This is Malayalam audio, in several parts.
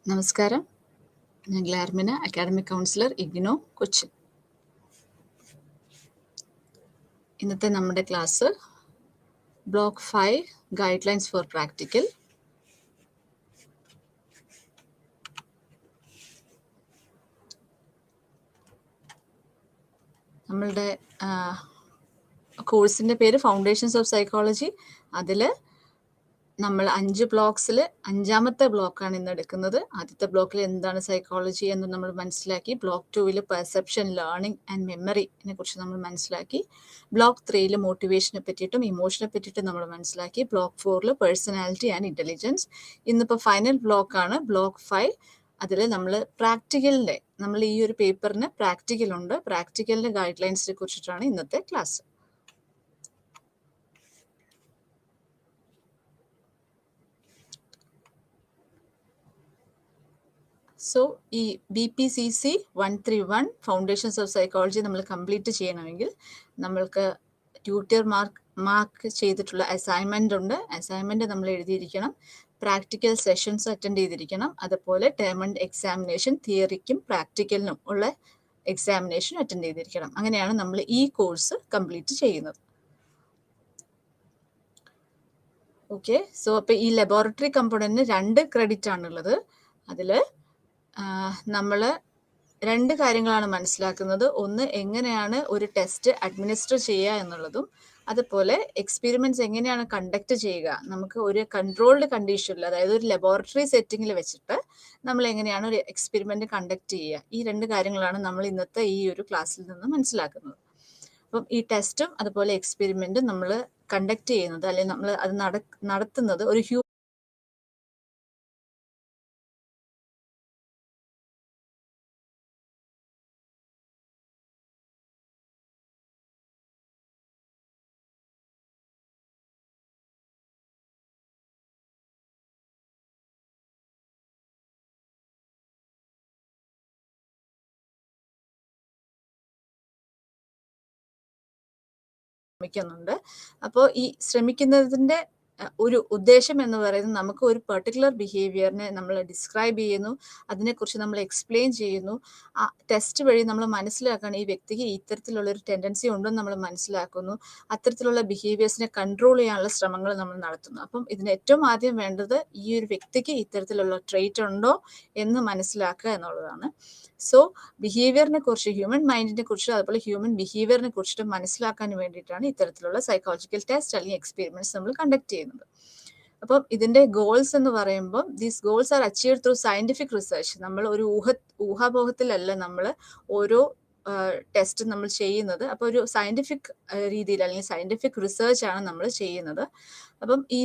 നമസ്കാരം. ഞാൻ ഗ്ലാർമിന, അക്കാഡമിക് കൗൺസിലർ, ഇഗ്നോ, കൊച്ചിൻ. ഇന്നത്തെ നമ്മുടെ class block 5 guidelines for practical. നമ്മളുടെ കോഴ്സിൻ്റെ പേര് ഫൗണ്ടേഷൻസ് ഓഫ് സൈക്കോളജി. അതിൽ നമ്മൾ 5 ബ്ലോക്സിൽ 5ാമത്തെ ബ്ലോക്കാണ് ഇന്ന് എടുക്കുന്നത്. ആദ്യത്തെ ബ്ലോക്കിൽ എന്താണ് സൈക്കോളജി എന്ന് നമ്മൾ മനസ്സിലാക്കി. ബ്ലോക്ക് 2 പെർസെപ്ഷൻ, ലേണിംഗ് ആൻഡ് മെമ്മറിനെ കുറിച്ച് നമ്മൾ മനസ്സിലാക്കി. ബ്ലോക്ക് 3 മോട്ടിവേഷനെ പറ്റിയിട്ടും ഇമോഷനെ പറ്റിയിട്ടും നമ്മൾ മനസ്സിലാക്കി. Block 4 personality and intelligence. ഇന്നിപ്പോൾ ഫൈനൽ ബ്ലോക്കാണ് ബ്ലോക്ക് 5. അതിൽ നമ്മൾ പ്രാക്ടിക്കലിൻ്റെ, നമ്മൾ ഈ ഒരു പേപ്പറിന് പ്രാക്ടിക്കലുണ്ട്. പ്രാക്ടിക്കലിൻ്റെ ഗൈഡ് ലൈൻസിനെ കുറിച്ചിട്ടാണ് ഇന്നത്തെ ക്ലാസ്. സോ ഈ BPCC 131 ഫൗണ്ടേഷൻസ് ഓഫ് സൈക്കോളജി നമ്മൾ കംപ്ലീറ്റ് ചെയ്യണമെങ്കിൽ നമ്മൾക്ക് ട്യൂട്ടർ മാർക്ക് ചെയ്തിട്ടുള്ള അസൈൻമെൻ്റ് ഉണ്ട്. അസൈൻമെൻറ്റ് നമ്മൾ എഴുതിയിരിക്കണം. പ്രാക്ടിക്കൽ സെഷൻസ് അറ്റൻഡ് ചെയ്തിരിക്കണം. അതുപോലെ ടേം ആൻഡ് എക്സാമിനേഷൻ, തിയറിക്കും പ്രാക്ടിക്കലിനും ഉള്ള എക്സാമിനേഷൻ അറ്റൻഡ് ചെയ്തിരിക്കണം. അങ്ങനെയാണ് നമ്മൾ ഈ കോഴ്സ് കംപ്ലീറ്റ് ചെയ്യുന്നത്. ഓക്കെ, സോ അപ്പോൾ ഈ ലബോറട്ടറി കമ്പോണൻറ്റിന് 2 ക്രെഡിറ്റ് ആണുള്ളത്. അതിൽ നമ്മൾ 2 കാര്യങ്ങളാണ് മനസ്സിലാക്കുന്നത്. ഒന്ന്, എങ്ങനെയാണ് ഒരു ടെസ്റ്റ് അഡ്മിനിസ്റ്റർ ചെയ്യുക എന്നുള്ളതും, അതുപോലെ എക്സ്പെരിമെൻറ്റ്സ് എങ്ങനെയാണ് കണ്ടക്ട് ചെയ്യുക. നമുക്ക് ഒരു കൺട്രോൾഡ് കണ്ടീഷനിൽ, അതായത് ഒരു ലബോറട്ടറി സെറ്റിങ്ങിൽ വെച്ചിട്ട് നമ്മൾ എങ്ങനെയാണ് ഒരു എക്സ്പെരിമെൻറ്റ് കണ്ടക്ട് ചെയ്യുക. ഈ 2 കാര്യങ്ങളാണ് നമ്മൾ ഇന്നത്തെ ഈ ഒരു ക്ലാസ്സിൽ നിന്ന് മനസ്സിലാക്കുന്നത്. അപ്പം ഈ ടെസ്റ്റും അതുപോലെ എക്സ്പെരിമെൻറ്റും നമ്മൾ കണ്ടക്ട് ചെയ്യുന്നത്, അല്ലെങ്കിൽ നമ്മൾ അത് നടത്തുന്നത് ഒരു ശ്രമിക്കുന്നുണ്ട്. അപ്പോൾ ഈ ശ്രമിക്കുന്നതിൻ്റെ ഒരു ഉദ്ദേശം എന്ന് പറയുന്നത്, നമുക്ക് ഒരു പെർട്ടിക്കുലർ ബിഹേവിയറിനെ നമ്മൾ ഡിസ്ക്രൈബ് ചെയ്യുന്നു, അതിനെക്കുറിച്ച് നമ്മൾ എക്സ്പ്ലെയിൻ ചെയ്യുന്നു. ആ ടെസ്റ്റ് വഴി നമ്മൾ മനസ്സിലാക്കുകയാണ് ഈ വ്യക്തിക്ക് ഇത്തരത്തിലുള്ളൊരു ടെൻഡൻസി ഉണ്ടെന്ന് നമ്മൾ മനസ്സിലാക്കുന്നു. അത്തരത്തിലുള്ള ബിഹേവിയേഴ്സിനെ കൺട്രോൾ ചെയ്യാനുള്ള ശ്രമങ്ങൾ നമ്മൾ നടത്തുന്നു. അപ്പം ഇതിന് ഏറ്റവും ആദ്യം വേണ്ടത് ഈ ഒരു വ്യക്തിക്ക് ഇത്തരത്തിലുള്ള ട്രെയ്റ്റ് ഉണ്ടോ എന്ന് മനസ്സിലാക്കുക എന്നുള്ളതാണ്. സോ ബിഹേവിയറിനെ കുറിച്ച്, ഹ്യൂമൻ മൈൻഡിനെ കുറിച്ച്, അതുപോലെ ഹ്യൂമൻ ബിഹേവിയറിനെ കുറിച്ചിട്ട് മനസ്സിലാക്കാൻ വേണ്ടിയിട്ടാണ് ഇത്തരത്തിലുള്ള സൈക്കോളജിക്കൽ ടെസ്റ്റ് അല്ലെങ്കിൽ എക്സ്പെരിമെന്റ്സ് നമ്മൾ കണ്ടക്ട് ചെയ്യുന്നത്. അപ്പം ഇതിന്റെ ഗോൾസ് എന്ന് പറയുമ്പോൾ, these goals R achieved through scientific research. നമ്മൾ ഒരു ഊഹാപോഹത്തിലല്ല നമ്മൾ ഓരോ ടെസ്റ്റ് നമ്മൾ ചെയ്യുന്നത്. അപ്പോൾ ഒരു സയന്റിഫിക് രീതിയിൽ അല്ലെങ്കിൽ സയന്റിഫിക് റിസർച്ച് ആണ് നമ്മൾ ചെയ്യുന്നത്. അപ്പം ഈ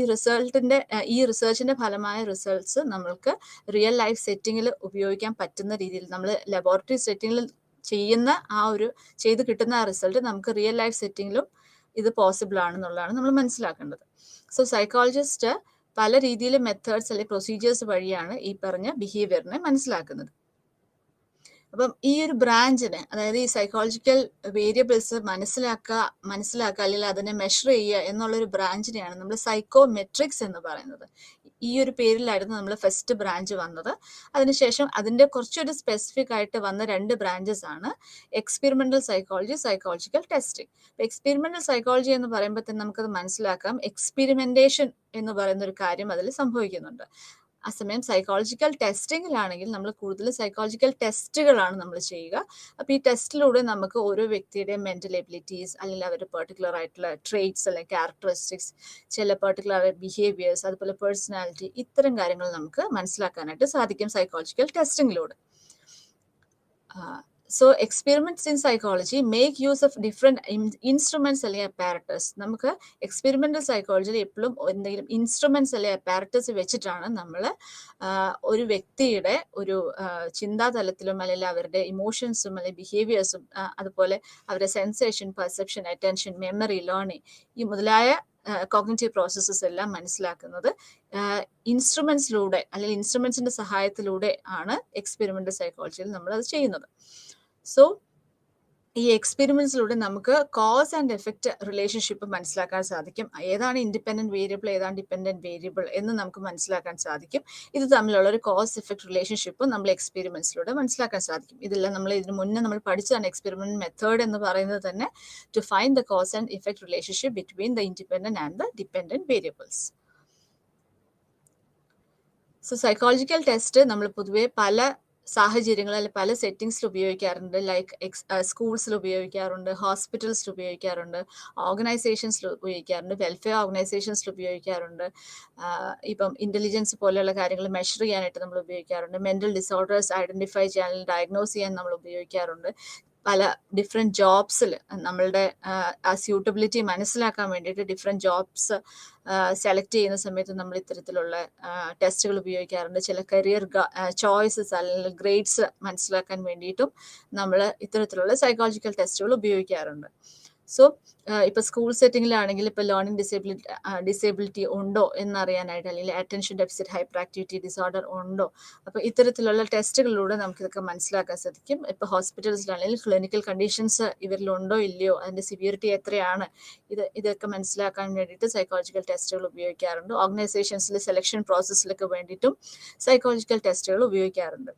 റിസർച്ചിന്റെ ഫലമായ റിസൾട്ട്സ് നമ്മൾക്ക് റിയൽ ലൈഫ് സെറ്റിങ്ങിൽ ഉപയോഗിക്കാൻ പറ്റുന്ന രീതിയിൽ, നമ്മൾ ലബോറട്ടറി സെറ്റിങ്ങിൽ ചെയ്ത് കിട്ടുന്ന ആ റിസൾട്ട് നമുക്ക് റിയൽ ലൈഫ് സെറ്റിങ്ങിലും ഇത് പോസിബിൾ ആണെന്നുള്ളതാണ് നമ്മൾ മനസ്സിലാക്കേണ്ടത്. സോ സൈക്കോളജിസ്റ്റ് പല രീതിയിൽ മെത്തേഡ്സ് അല്ലെങ്കിൽ പ്രൊസീജിയേഴ്സ് വഴിയാണ് ഈ പറഞ്ഞ ബിഹേവിയറിനെ മനസ്സിലാക്കുന്നത്. അപ്പം ഈ ഒരു ബ്രാഞ്ചിന്, അതായത് ഈ സൈക്കോളജിക്കൽ വേരിയബിൾസ് മനസ്സിലാക്കുക അല്ലെങ്കിൽ അതിനെ മെഷർ ചെയ്യുക എന്നുള്ളൊരു ബ്രാഞ്ചിനെയാണ് നമ്മൾ സൈക്കോമെട്രിക്സ് എന്ന് പറയുന്നത്. ഈ ഒരു പേരിലായിരുന്നു നമ്മൾ ഫസ്റ്റ് ബ്രാഞ്ച് വന്നത്. അതിനുശേഷം അതിൻ്റെ കുറച്ചൊരു സ്പെസിഫിക് ആയിട്ട് വന്ന 2 ബ്രാഞ്ചസ് ആണ് experimental psychology, psychological testing. Experimental psychology എന്ന് പറയുമ്പോൾ തന്നെ നമുക്കത് മനസ്സിലാക്കാം, എക്സ്പെരിമെന്റേഷൻ എന്ന് പറയുന്ന ഒരു കാര്യം അതിൽ സംഭവിക്കുന്നുണ്ട്. അസമയം സൈക്കോളജിക്കൽ ടെസ്റ്റിങ്ങിലാണെങ്കിൽ നമ്മൾ കൂടുതൽ സൈക്കോളജിക്കൽ ടെസ്റ്റുകളാണ് നമ്മൾ ചെയ്യുക. അപ്പോൾ ഈ ടെസ്റ്റിലൂടെ നമുക്ക് ഓരോ വ്യക്തിയുടെ മെന്റൽ എബിലിറ്റീസ്, അല്ലെങ്കിൽ അവരുടെ പെർട്ടിക്കുലർ ആയിട്ടുള്ള ട്രെയ്റ്റ്സ് അല്ലെങ്കിൽ ക്യാരക്ടറിസ്റ്റിക്സ്, ചില പെർട്ടിക്കുലർ ബിഹേവിയേഴ്സ്, അതുപോലെ പേഴ്സണാലിറ്റി, ഇത്തരം കാര്യങ്ങൾ നമുക്ക് മനസ്സിലാക്കാനായിട്ട് സാധിക്കും സൈക്കോളജിക്കൽ ടെസ്റ്റിങ്ങിലൂടെ. So experiments in psychology make use of different instruments അല്ലെങ്കിൽ അപ്പാരറ്റസ്. നമുക്ക് എക്സ്പെരിമെന്റൽ സൈക്കോളജിയിൽ എപ്പോഴും എന്തെങ്കിലും ഇൻസ്ട്രുമെന്റ്സ് അല്ലെങ്കിൽ അപ്പാരറ്റസ് വെച്ചിട്ടാണ് നമ്മൾ ഒരു വ്യക്തിയുടെ ഒരു ചിന്താതലത്തിലും അല്ലെങ്കിൽ അവരുടെ ഇമോഷൻസും അല്ലെങ്കിൽ ബിഹേവിയേഴ്സും, അതുപോലെ അവരുടെ sensation, perception, attention, memory, learning, ഈ മുതലായ കോഗ്നിറ്റീവ് പ്രോസസ്സസ് എല്ലാം മനസ്സിലാക്കുന്നത് ഇൻസ്ട്രുമെന്റ്സിലൂടെ അല്ലെങ്കിൽ ഇൻസ്ട്രുമെന്റ്സിന്റെ സഹായത്തിലൂടെ ആണ് എക്സ്പെരിമെന്റൽ സൈക്കോളജിയിൽ നമ്മൾ അത് ചെയ്യുന്നത്. സോ ഈ എക്സ്പെരിമെന്റ്സിലൂടെ നമുക്ക് കോസ് ആൻഡ് എഫക്റ്റ് റിലേഷൻഷിപ്പ് മനസ്സിലാക്കാൻ സാധിക്കും. ഏതാണ് ഇൻഡിപെൻഡന്റ് വേരിയബിൾ, ഏതാണ് ഡിപെൻഡന്റ് വേരിയബിൾ എന്ന് നമുക്ക് മനസ്സിലാക്കാൻ സാധിക്കും. ഇത് തമ്മിലുള്ള ഒരു കോസ് എഫക്റ്റ് റിലേഷൻഷിപ്പ് നമ്മൾ എക്സ്പെരിമെന്റ്സിലൂടെ മനസ്സിലാക്കാൻ സാധിക്കും. ഇതെല്ലാം നമ്മൾ ഇതിന് മുന്നേ നമ്മൾ പഠിച്ചതാണ്. എക്സ്പെരിമെന്റ് മെത്തേഡ് എന്ന് പറയുന്നത് തന്നെ to find the cause and effect relationship between the independent and the dependent variables. So psychological test നമ്മൾ പൊതുവെ പല സാഹചര്യങ്ങളിൽ പല സെറ്റിങ്സിൽ ഉപയോഗിക്കാറുണ്ട്. ലൈക്ക് സ്കൂൾസിൽ ഉപയോഗിക്കാറുണ്ട്, ഹോസ്പിറ്റൽസിൽ ഉപയോഗിക്കാറുണ്ട്, ഓർഗനൈസേഷൻസിൽ ഉപയോഗിക്കാറുണ്ട്, വെൽഫെയർ ഓർഗനൈസേഷൻസിൽ ഉപയോഗിക്കാറുണ്ട്. ഇപ്പം ഇന്റലിജൻസ് പോലെയുള്ള കാര്യങ്ങൾ മെഷർ ചെയ്യാനായിട്ട് നമ്മൾ ഉപയോഗിക്കാറുണ്ട്. മെന്റൽ ഡിസോർഡേഴ്സ് ഐഡന്റിഫൈ ചെയ്യാൻ, ഡയഗ്നോസ് ചെയ്യാൻ നമ്മൾ ഉപയോഗിക്കാറുണ്ട്. പല ഡിഫറെൻറ്റ് ജോബ്സിൽ നമ്മളുടെ ആ സ്യൂട്ടബിലിറ്റി മനസ്സിലാക്കാൻ വേണ്ടിയിട്ട് ഡിഫറെൻറ്റ് ജോബ്സ് സെലക്ട് ചെയ്യുന്ന സമയത്ത് നമ്മൾ ഇത്തരത്തിലുള്ള ടെസ്റ്റുകൾ ഉപയോഗിക്കാറുണ്ട്. ചില കരിയർ ചോയ്സസ് അല്ലെങ്കിൽ ഗ്രേഡ്സ് മനസ്സിലാക്കാൻ വേണ്ടിയിട്ടും നമ്മൾ ഇത്തരത്തിലുള്ള സൈക്കോളജിക്കൽ ടെസ്റ്റുകൾ ഉപയോഗിക്കാറുണ്ട്. സോ ഇപ്പൊ സ്കൂൾ സെറ്റിങ്ങിലാണെങ്കിൽ ഇപ്പൊ ലേണിംഗ് ഡിസേബിലിറ്റി ഉണ്ടോ എന്നറിയാനായിട്ട്, അല്ലെങ്കിൽ attention deficit hyper activity disorder ഉണ്ടോ, അപ്പൊ ഇത്തരത്തിലുള്ള ടെസ്റ്റുകളിലൂടെ നമുക്ക് ഇതൊക്കെ മനസ്സിലാക്കാൻ സാധിക്കും. ഇപ്പൊ ഹോസ്പിറ്റൽസിലാണെങ്കിൽ ക്ലിനിക്കൽ കണ്ടീഷൻസ് ഇവരിലുണ്ടോ ഇല്ലയോ, അതിന്റെ സിവിയറിറ്റി എത്രയാണ്, ഇതൊക്കെ മനസ്സിലാക്കാൻ വേണ്ടിയിട്ട് സൈക്കോളജിക്കൽ ടെസ്റ്റുകൾ ഉപയോഗിക്കാറുണ്ട്. ഓർഗനൈസേഷൻസിൽ സെലക്ഷൻ പ്രോസസ്സിലൊക്കെ വേണ്ടിയിട്ടും സൈക്കോളജിക്കൽ ടെസ്റ്റുകൾ ഉപയോഗിക്കാറുണ്ട്.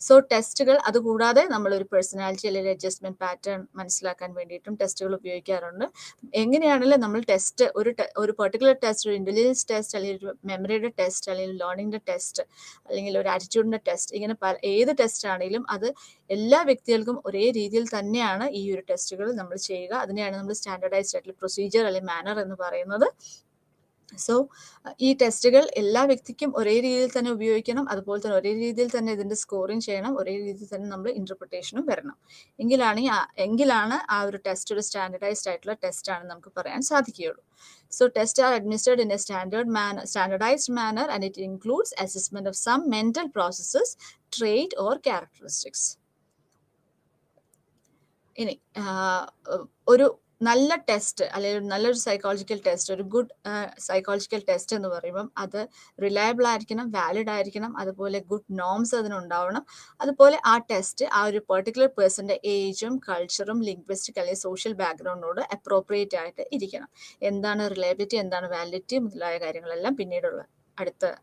സോ ടെസ്റ്റുകൾ, അതുകൂടാതെ നമ്മളൊരു പേഴ്സണാലിറ്റി അല്ലെങ്കിൽ അഡ്ജസ്റ്റ്മെന്റ് പാറ്റേൺ മനസ്സിലാക്കാൻ വേണ്ടിയിട്ടും ടെസ്റ്റുകൾ ഉപയോഗിക്കാറുണ്ട്. എങ്ങനെയാണെങ്കിലും നമ്മൾ ടെസ്റ്റ്, ഒരു പെർട്ടിക്കുലർ ടെസ്റ്റ്, ഒരു ഇന്റലിജൻസ് ടെസ്റ്റ്, അല്ലെങ്കിൽ ഒരു മെമ്മറിയുടെ ടെസ്റ്റ്, അല്ലെങ്കിൽ ലേണിംഗിന്റെ ടെസ്റ്റ്, അല്ലെങ്കിൽ ഒരു ആറ്റിറ്റ്യൂഡിന്റെ ടെസ്റ്റ്, ഇങ്ങനെ ഏത് ടെസ്റ്റ് ആണെങ്കിലും അത് എല്ലാ വ്യക്തികൾക്കും ഒരേ രീതിയിൽ തന്നെയാണ് ഈ ഒരു ടെസ്റ്റുകൾ നമ്മൾ ചെയ്യുക. അതിനെയാണ് നമ്മൾ സ്റ്റാൻഡർഡൈസ്ഡ് ആയിട്ടുള്ള പ്രൊസീജിയർ അല്ലെങ്കിൽ മാനർ എന്ന് പറയുന്നത്. സോ ഈ ടെസ്റ്റുകൾ എല്ലാ വ്യക്തിക്കും ഒരേ രീതിയിൽ തന്നെ ഉപയോഗിക്കണം. അതുപോലെ തന്നെ ഒരേ രീതിയിൽ തന്നെ ഇതിന്റെ സ്കോറിങ് ചെയ്യണം. ഒരേ രീതിയിൽ തന്നെ നമ്മൾ ഇന്റർപ്രിട്ടേഷനും വരണം. എങ്കിലാണ് ആ ഒരു ടെസ്റ്റ് ഒരു സ്റ്റാൻഡർഡൈസ്ഡ് ആയിട്ടുള്ള ടെസ്റ്റ് ആണെന്ന് നമുക്ക് പറയാൻ സാധിക്കുകയുള്ളൂ. So tests are administered in a standardized manner, and it includes assessment of some mental processes, trait or characteristics. ഇനി ഒരു നല്ല ടെസ്റ്റ്, അല്ലെങ്കിൽ നല്ലൊരു സൈക്കോളജിക്കൽ ടെസ്റ്റ്, ഒരു ഗുഡ് സൈക്കോളജിക്കൽ ടെസ്റ്റ് എന്ന് പറയുമ്പം അത് റിലയബിൾ ആയിരിക്കണം, വാലിഡ് ആയിരിക്കണം, അതുപോലെ ഗുഡ് നോംസ് അതിനുണ്ടാവണം. അതുപോലെ ആ ടെസ്റ്റ് ആ ഒരു പെർട്ടിക്കുലർ പേഴ്സന്റെ ഏജും കൾച്ചറും ലിംഗ്വിസ്റ്റിക് അല്ലെങ്കിൽ സോഷ്യൽ ബാക്ക്ഗ്രൗണ്ടിനോട് അപ്രോപ്രിയേറ്റ് ആയിട്ട് ഇരിക്കണം. എന്താണ് റിലയബിലിറ്റി, എന്താണ് വാലിഡിറ്റി മുതലായ കാര്യങ്ങളെല്ലാം പിന്നീടുള്ള അടുത്ത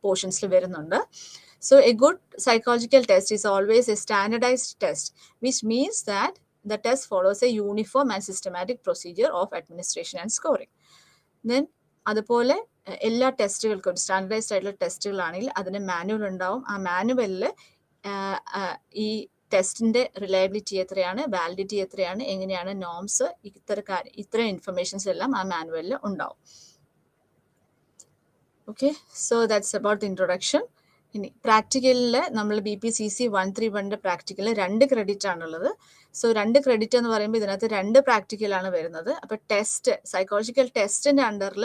പോർഷൻസിൽ വരുന്നുണ്ട്. So a good psychological test is always a standardized test, which means that the test follows a uniform and systematic procedure of administration and scoring. Then അതുപോലെ എല്ലാ ടെസ്റ്റുകൾക്കും സ്റ്റാൻഡർഡൈസ്ഡ് ആയിട്ടുള്ള ടെസ്റ്റുകളാണെങ്കിൽ അതിന് മാനുവൽ ഉണ്ടാവും. ആ മാനുവലിൽ ഈ ടെസ്റ്റിന്റെ റിലയബിലിറ്റി എത്രയാണ്, വാലിഡിറ്റി എത്രയാണ്, എങ്ങനെയാണ് നോംസ്, ഇത്തരം ഇൻഫർമേഷൻസ് എല്ലാം ആ മാനുവലിൽ ഉണ്ടാവും. Okay, so that's about the introduction. ഇനി പ്രാക്ടിക്കലിൽ നമ്മൾ BPCC 131 പ്രാക്ടിക്കലിൽ 2 ക്രെഡിറ്റ് ആണുള്ളത്. സോ 2 ക്രെഡിറ്റ് എന്ന് പറയുമ്പോൾ ഇതിനകത്ത് 2 പ്രാക്ടിക്കലാണ് വരുന്നത്. അപ്പൊ ടെസ്റ്റ്, സൈക്കോളജിക്കൽ ടെസ്റ്റിന്റെ അണ്ടറിൽ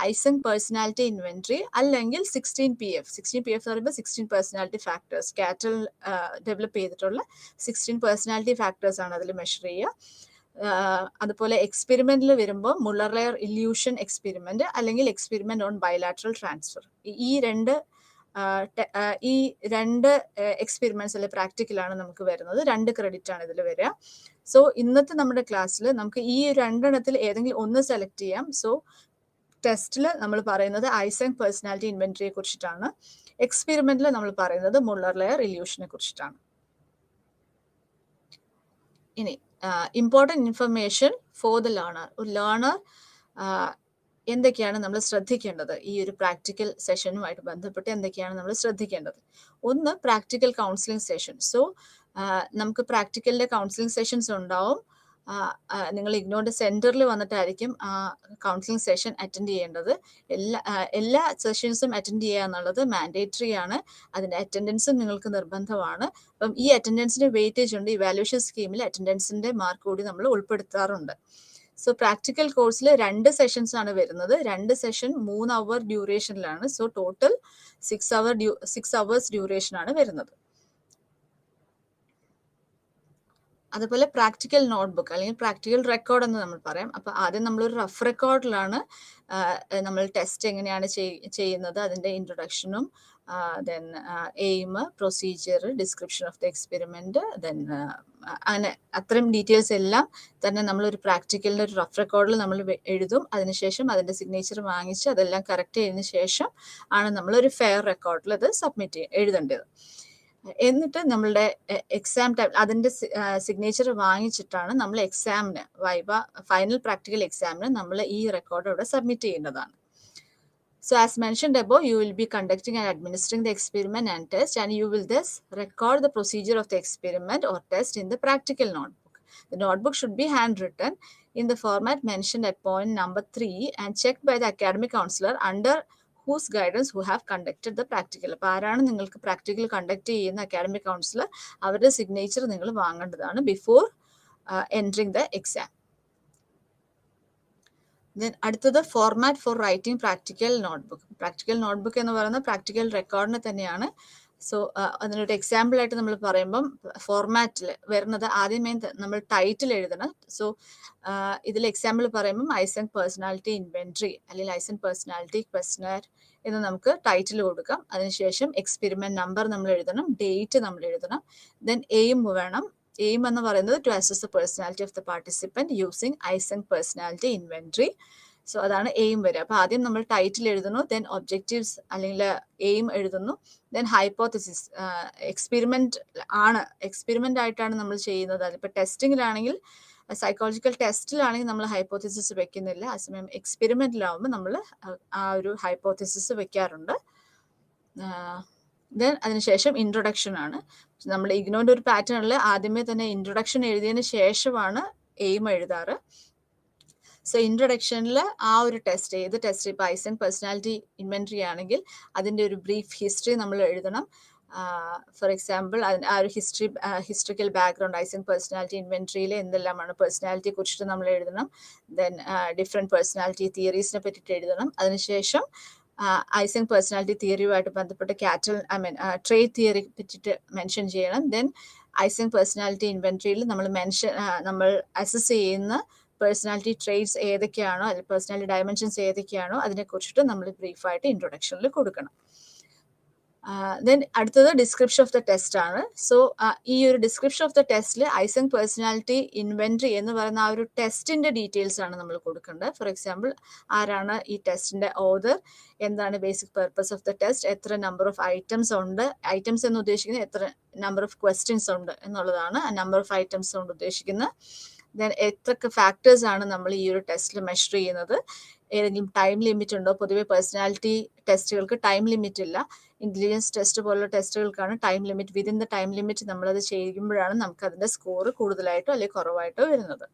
ഐസങ് പേഴ്സണാലിറ്റി ഇൻവെന്ററി അല്ലെങ്കിൽ 16 PF എന്ന് പറയുമ്പോൾ 16 പേഴ്സണാലിറ്റി ഫാക്ടേഴ്സ്, കാറ്റൽ ഡെവലപ്പ് ചെയ്തിട്ടുള്ള 16 പേഴ്സണാലിറ്റി ഫാക്ടേഴ്സ് ആണ് അതിൽ മെഷർ ചെയ്യുക. അതുപോലെ എക്സ്പെരിമെന്റിൽ വരുമ്പോൾ മുള്ളർ ലെയർ ഇല്യൂഷൻ എക്സ്പെരിമെന്റ് അല്ലെങ്കിൽ എക്സ്പെരിമെന്റ് ഓൺ ബൈലാറ്ററൽ ട്രാൻസ്ഫർ, ഈ രണ്ട് എക്സ്പെരിമെന്റ്സ് അല്ലെ പ്രാക്ടിക്കലാണ് നമുക്ക് വരുന്നത്. 2 ക്രെഡിറ്റ് ആണ് ഇതിൽ വരിക. സോ ഇന്നത്തെ നമ്മുടെ ക്ലാസ്സിൽ നമുക്ക് ഈ 2 എണ്ണത്തിൽ ഏതെങ്കിലും ഒന്ന് സെലക്ട് ചെയ്യാം. സോ ടെസ്റ്റിൽ നമ്മൾ പറയുന്നത് ഐസങ് പേഴ്സണാലിറ്റി ഇൻവെന്ററിയെ കുറിച്ചിട്ടാണ്. എക്സ്പെരിമെന്റിൽ നമ്മൾ പറയുന്നത് മുള്ളർ ലെയർ ഇല്യൂഷനെ കുറിച്ചിട്ടാണ്. ഇനി important information for the learner. ഒരു ലേണർ എന്തൊക്കെയാണ് നമ്മൾ ശ്രദ്ധിക്കേണ്ടത്, ഈ ഒരു പ്രാക്ടിക്കൽ സെഷനുമായിട്ട് ബന്ധപ്പെട്ട് എന്തൊക്കെയാണ് നമ്മൾ ശ്രദ്ധിക്കേണ്ടത്? ഒന്ന്, പ്രാക്ടിക്കൽ കൗൺസിലിംഗ് സെഷൻ. സോ നമുക്ക് പ്രാക്ടിക്കലിന്റെ കൗൺസിലിംഗ് സെഷൻസ് ഉണ്ടാവും. നിങ്ങൾ ഇഗ്നോറിന്റെ സെന്ററിൽ വന്നിട്ടായിരിക്കും കൗൺസിലിംഗ് സെഷൻ അറ്റൻഡ് ചെയ്യേണ്ടത്. എല്ലാ സെഷൻസും അറ്റൻഡ് ചെയ്യുക എന്നുള്ളത് മാൻഡേറ്ററി ആണ്. അതിന്റെ അറ്റൻഡൻസും നിങ്ങൾക്ക് നിർബന്ധമാണ്. അപ്പം ഈ അറ്റൻഡൻസിന്റെ വെയിറ്റേജ് ഉണ്ട്. ഇവാലുവേഷൻ സ്കീമിൽ അറ്റൻഡൻസിന്റെ മാർക്ക് കൂടി നമ്മൾ ഉൾപ്പെടുത്താറുണ്ട്. സോ പ്രാക്ടിക്കൽ കോഴ്സിൽ 2 സെഷൻസ് ആണ് വരുന്നത്. 2 സെഷൻ 3 അവർ ഡ്യൂറേഷനിലാണ്. സോ ടോട്ടൽ 6 hours ഡ്യൂറേഷൻ ആണ് വരുന്നത്. അതുപോലെ പ്രാക്ടിക്കൽ നോട്ട്ബുക്ക് അല്ലെങ്കിൽ പ്രാക്ടിക്കൽ റെക്കോർഡ് എന്ന് നമ്മൾ പറയാം. അപ്പൊ ആദ്യം നമ്മളൊരു റഫ് റെക്കോർഡിലാണ് നമ്മൾ ടെസ്റ്റ് എങ്ങനെയാണ് ചെയ്യുന്നത്, അതിന്റെ ഇൻട്രൊഡക്ഷനും then aim, procedure, description of the experiment, then അങ്ങനെ അത്രയും ഡീറ്റെയിൽസ് എല്ലാം തന്നെ നമ്മളൊരു പ്രാക്ടിക്കലിൻ്റെ ഒരു റഫ് റെക്കോർഡിൽ നമ്മൾ എഴുതും. അതിനുശേഷം അതിൻ്റെ സിഗ്നേച്ചർ വാങ്ങിച്ച് അതെല്ലാം കറക്റ്റ് ചെയ്തതിന് ശേഷം ആണ് നമ്മളൊരു ഫെയർ റെക്കോർഡിൽ അത് സബ്മിറ്റ് എഴുതേണ്ടത്. എന്നിട്ട് നമ്മളുടെ എക്സാം ടൈം അതിൻ്റെ സിഗ്നേച്ചർ വാങ്ങിച്ചിട്ടാണ് നമ്മൾ എക്സാമിന് ഫൈനൽ പ്രാക്ടിക്കൽ എക്സാമിന് നമ്മൾ ഈ റെക്കോർഡ് ഇവിടെ സബ്മിറ്റ് ചെയ്യുന്നതാണ്. So as mentioned above, you will be conducting and administering the experiment and test, and you will thus record the procedure of the experiment or test in the practical notebook. The notebook should be handwritten in the format mentioned at point number 3 and checked by the academic counselor under whose guidance who have conducted the practical. അപ്പോൾ ആരാണ് നിങ്ങൾക്ക് പ്രാക്ടിക്കൽ കണ്ടക്ട് ചെയ്യുന്ന അക്കാഡമിക് കൗൺസിലർ, അവരുടെ സിഗ്നേച്ചർ നിങ്ങൾ വാങ്ങേണ്ടതാണ് before entering the exam. Then അടുത്തത് format for writing practical notebook. Practical notebook എന്ന് പറയുന്നത് പ്രാക്ടിക്കൽ റെക്കോർഡിന് തന്നെയാണ്. സോ അതിനൊരു എക്സാമ്പിൾ ആയിട്ട് നമ്മൾ പറയുമ്പം ഫോർമാറ്റിൽ വരുന്നത് ആദ്യമേ നമ്മൾ ടൈറ്റിൽ എഴുതണം. സോ ഇതിൽ എക്സാമ്പിൾ പറയുമ്പം ഐസൻക് പേഴ്സണാലിറ്റി ഇൻവെൻട്രി അല്ലെങ്കിൽ ഐസൻക് പേഴ്സണാലിറ്റി ക്വസ്റ്റ്യനർ എന്ന് നമുക്ക് ടൈറ്റിൽ കൊടുക്കാം. അതിനുശേഷം എക്സ്പെരിമെന്റ് നമ്പർ നമ്മൾ എഴുതണം, ഡേറ്റ് നമ്മൾ എഴുതണം, ദെൻ എയിം വേണം. എയിം എന്ന് പറയുന്നത് to assess the personality of the participant using Eysenck personality inventory. So അതാണ് എയിം വരിക. അപ്പോൾ ആദ്യം നമ്മൾ ടൈറ്റിൽ എഴുതുന്നു, ദെൻ ഒബ്ജക്റ്റീവ്സ് അല്ലെങ്കിൽ എയിം എഴുതുന്നു, ദെൻ ഹൈപ്പോത്തസിസ്. എക്സ്പെരിമെന്റ് ആയിട്ടാണ് നമ്മൾ ചെയ്യുന്നത്. അതിപ്പോൾ ടെസ്റ്റിങ്ങിലാണെങ്കിൽ സൈക്കോളജിക്കൽ ടെസ്റ്റിലാണെങ്കിൽ നമ്മൾ ഹൈപ്പോത്തസിസ് വെക്കുന്നില്ല. അതേസമയം എക്സ്പെരിമെന്റിലാവുമ്പോൾ നമ്മൾ ആ ഒരു ഹൈപ്പോത്തസിസ് വെക്കാറുണ്ട്. ദെൻ അതിനുശേഷം ഇൻട്രൊഡക്ഷൻ ആണ്. നമ്മൾ ഇഗ്നോറിൻ്റെ ഒരു പാറ്റേണിൽ ആദ്യമേ തന്നെ ഇൻട്രൊഡക്ഷൻ എഴുതിയതിന് ശേഷമാണ് എയിം എഴുതാറ്. സോ ഇൻട്രൊഡക്ഷനിൽ ആ ഒരു ടെസ്റ്റ്, ഏത് ടെസ്റ്റ്, ഇപ്പോൾ ഐസൻക് പേഴ്സണാലിറ്റി ഇൻവെൻട്രി ആണെങ്കിൽ അതിൻ്റെ ഒരു ബ്രീഫ് ഹിസ്റ്ററി നമ്മൾ എഴുതണം. ഫോർ എക്സാമ്പിൾ ആ ഒരു ഹിസ്റ്ററിക്കൽ ബാക്ക്ഗ്രൗണ്ട്, ഐസൻക് പേഴ്സണാലിറ്റി ഇൻവെൻട്രിയിൽ എന്തെല്ലാമാണ് പേഴ്സണാലിറ്റിയെ കുറിച്ചിട്ട് നമ്മൾ എഴുതണം. ദെൻ ഡിഫറെൻറ്റ് പേഴ്സണാലിറ്റി തിയറീസിനെ പറ്റിയിട്ട് എഴുതണം. അതിനുശേഷം ഐസൻക് പേഴ്സണാലിറ്റി തിയറിയുമായിട്ട് ബന്ധപ്പെട്ട് ട്രേറ്റ് തിയറി പറ്റിയിട്ട് മെൻഷൻ ചെയ്യണം. ദെൻ ഐസൻക് പേഴ്സണാലിറ്റി ഇൻവെൻട്രിയിൽ നമ്മൾ അസസ് ചെയ്യുന്ന പേഴ്സണാലിറ്റി ട്രേറ്റ്സ് ഏതൊക്കെയാണോ, അല്ലെങ്കിൽ പേഴ്സണാലിറ്റി ഡയമെൻഷൻസ് ഏതൊക്കെയാണോ അതിനെക്കുറിച്ചിട്ട് നമ്മൾ ബ്രീഫായിട്ട് ഇൻട്രൊഡക്ഷനിൽ കൊടുക്കണം. ദെൻ അടുത്തത് ഡിസ്ക്രിപ്ഷൻ ഓഫ് ദ ടെസ്റ്റ് ആണ്. സോ ഈ ഒരു ഡിസ്ക്രിപ്ഷൻ ഓഫ് ദ ടെസ്റ്റിൽ ഐസൻക് പേഴ്സണാലിറ്റി ഇൻവെൻട്രി എന്ന് പറയുന്ന ആ ഒരു ടെസ്റ്റിന്റെ ഡീറ്റെയിൽസ് ആണ് നമ്മൾ കൊടുക്കേണ്ടത്. ഫോർ എക്സാമ്പിൾ, ആരാണ് ഈ ടെസ്റ്റിന്റെ ഓതർ, എന്താണ് basic purpose of the test, എത്ര നമ്പർ ഓഫ് ഐറ്റംസ് ഉണ്ട്, ഐറ്റംസ് എന്ന് ഉദ്ദേശിക്കുന്നത് എത്ര നമ്പർ ഓഫ് ക്വസ്റ്റ്യൻസ് ഉണ്ട് എന്നുള്ളതാണ് ആ നമ്പർ ഓഫ് ഐറ്റംസ് കൊണ്ട് ഉദ്ദേശിക്കുന്നത്. ദെൻ എത്രയൊക്കെ ഫാക്ടേഴ്സ് ആണ് നമ്മൾ ഈ ഒരു ടെസ്റ്റിൽ മെഷർ ചെയ്യുന്നത്, ഏതെങ്കിലും ടൈം ലിമിറ്റ് ഉണ്ടോ. പൊതുവെ പേഴ്സണാലിറ്റി ടെസ്റ്റുകൾക്ക് ടൈം ലിമിറ്റ് ഇല്ല. ഇന്റലിജൻസ് ടെസ്റ്റ് പോലുള്ള ടെസ്റ്റുകൾക്കാണ് time limit. Within the time limit നമ്മളത് ചെയ്യുമ്പോഴാണ് നമുക്ക് അതിന്റെ സ്കോർ കൂടുതലായിട്ടോ അല്ലെങ്കിൽ കുറവായിട്ടോ വരുന്നത്.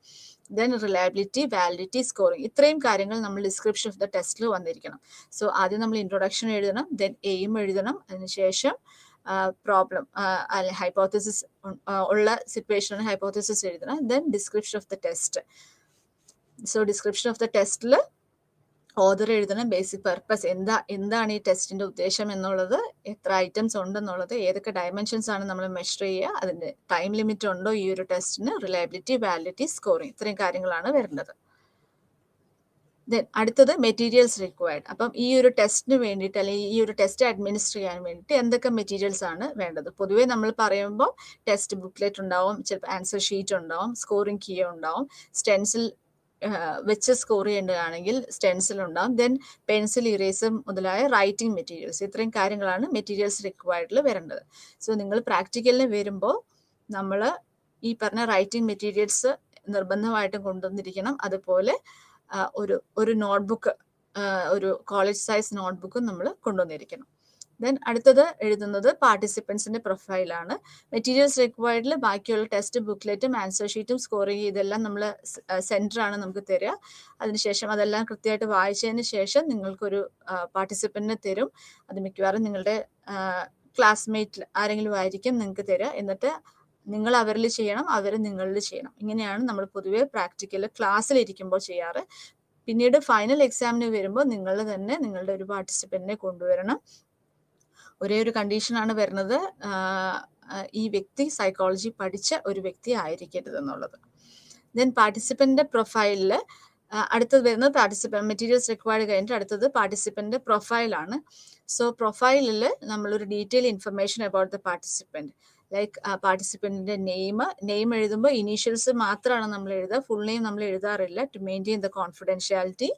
ദെൻ റിലയബിലിറ്റി, വാലിഡിറ്റി, സ്കോറിംഗ്, ഇത്രയും കാര്യങ്ങൾ നമ്മൾ ഡിസ്ക്രിപ്ഷൻ ഓഫ് ദ ടെസ്റ്റിൽ വന്നിരിക്കണം. സോ ആദ്യം നമ്മൾ ഇൻട്രൊഡക്ഷൻ എഴുതണം, ദെൻ എയിം എഴുതണം, അതിനുശേഷം പ്രോബ്ലം ഹൈപ്പോത്തസിസ് ഉള്ള സിറ്റുവേഷനാണ് ഹൈപ്പോത്തസിസ് എഴുതണം, then description of the test. So description of the ടെസ്റ്റിൽ ഓതർ എഴുതണം, ബേസിക് പർപ്പസ് എന്താണ് ഈ ടെസ്റ്റിന്റെ ഉദ്ദേശം എന്നുള്ളത്, എത്ര ഐറ്റംസ് ഉണ്ടെന്നുള്ളത്, ഏതൊക്കെ ഡയമെൻഷൻസ് ആണ് നമ്മൾ മെഷർ ചെയ്യുക, അതിന്റെ ടൈം ലിമിറ്റ് ഉണ്ടോ ഈ ഒരു ടെസ്റ്റിന്, റിലയബിലിറ്റി, വാലിഡിറ്റി, സ്കോറിംഗ്, ഇത്രയും കാര്യങ്ങളാണ് വരുന്നത്. ദെൻ അടുത്തത് മെറ്റീരിയൽസ് റിക്വയർഡ്. അപ്പം ഈ ഒരു ടെസ്റ്റിന് വേണ്ടിയിട്ട് അല്ലെങ്കിൽ ഈ ഒരു ടെസ്റ്റ് അഡ്മിനിസ്റ്റർ ചെയ്യാൻ വേണ്ടിയിട്ട് എന്തൊക്കെ മെറ്റീരിയൽസ് ആണ് വേണ്ടത്. പൊതുവേ നമ്മൾ പറയുമ്പോൾ ടെസ്റ്റ് ബുക്ക്ലെറ്റ് ഉണ്ടാവും, ചിലപ്പോൾ ആൻസർ ഷീറ്റ് ഉണ്ടാവും, സ്കോറിംഗ് കീ ഉണ്ടാവും, സ്റ്റെൻസിൽ വെച്ച് സ്കോർ ചെയ്യേണ്ടതാണെങ്കിൽ സ്റ്റെൻസിൽ ഉണ്ടാവും, ദെൻ പെൻസിൽ, ഇറേസർ മുതലായ റൈറ്റിംഗ് മെറ്റീരിയൽസ്, ഇത്രയും കാര്യങ്ങളാണ് മെറ്റീരിയൽസ് റിക്വയർഡിൽ വരേണ്ടത്. സോ നിങ്ങൾ പ്രാക്ടിക്കലിന് വരുമ്പോൾ നമ്മൾ ഈ പറഞ്ഞ റൈറ്റിംഗ് മെറ്റീരിയൽസ് നിർബന്ധമായിട്ടും കൊണ്ടുവന്നിരിക്കണം. അതുപോലെ ഒരു നോട്ട്ബുക്ക്, ഒരു കോളേജ് സൈസ് നോട്ട്ബുക്കും നമ്മൾ കൊണ്ടുവന്നിരിക്കണം. ദെൻ അടുത്തത് എഴുതുന്നത് പാർട്ടിസിപ്പൻസിന്റെ പ്രൊഫൈലാണ്. മെറ്റീരിയൽസ് റിക്വയർഡിൽ ബാക്കിയുള്ള ടെസ്റ്റ് ബുക്ക്ലെറ്റും ആൻസർ ഷീറ്റും സ്കോറിംഗ് ഇതെല്ലാം നമ്മൾ സെന്ററാണ് നമുക്ക് തരിക. അതിനുശേഷം അതെല്ലാം കൃത്യമായിട്ട് വായിച്ചതിന് ശേഷം നിങ്ങൾക്കൊരു പാർട്ടിസിപ്പന്റിനെ തരും. അത് മിക്കവാറും നിങ്ങളുടെ ക്ലാസ്മേറ്റ് ആരെങ്കിലും ആയിരിക്കും നിങ്ങൾക്ക് തരിക. എന്നിട്ട് നിങ്ങൾ അവരിൽ ചെയ്യണം, അവർ നിങ്ങളിൽ ചെയ്യണം. ഇങ്ങനെയാണ് നമ്മൾ പൊതുവെ പ്രാക്ടിക്കൽ ക്ലാസ്സിലിരിക്കുമ്പോൾ ചെയ്യാറ്. പിന്നീട് ഫൈനൽ എക്സാമിന് വരുമ്പോൾ നിങ്ങൾ തന്നെ നിങ്ങളുടെ ഒരു പാർട്ടിസിപ്പന്റിനെ കൊണ്ടുവരണം. ഒരേ ഒരു കണ്ടീഷനാണ് വരുന്നത്, ഈ വ്യക്തി സൈക്കോളജി പഠിച്ച ഒരു വ്യക്തി ആയിരിക്കരുത് എന്നുള്ളത്. ദെൻ പാർട്ടിസിപ്പന്റിന്റെ പ്രൊഫൈലിൽ അടുത്തത് വരുന്നത് പാർട്ടിസിപ്പൻറ്റ് മെറ്റീരിയൽസ് റിക്വയർഡ് കഴിഞ്ഞിട്ട് അടുത്തത് പാർട്ടിസിപ്പൻ്റെ പ്രൊഫൈലാണ്. സോ പ്രൊഫൈലിൽ നമ്മളൊരു detail information about the participant, like പാർട്ടിസിപ്പൻറ്റിൻ്റെ നെയിം എഴുതുമ്പോൾ ഇനീഷ്യൽസ് മാത്രമാണ് നമ്മൾ എഴുതുക, ഫുൾ നെയിം നമ്മൾ എഴുതാറില്ല to maintain the confidentiality.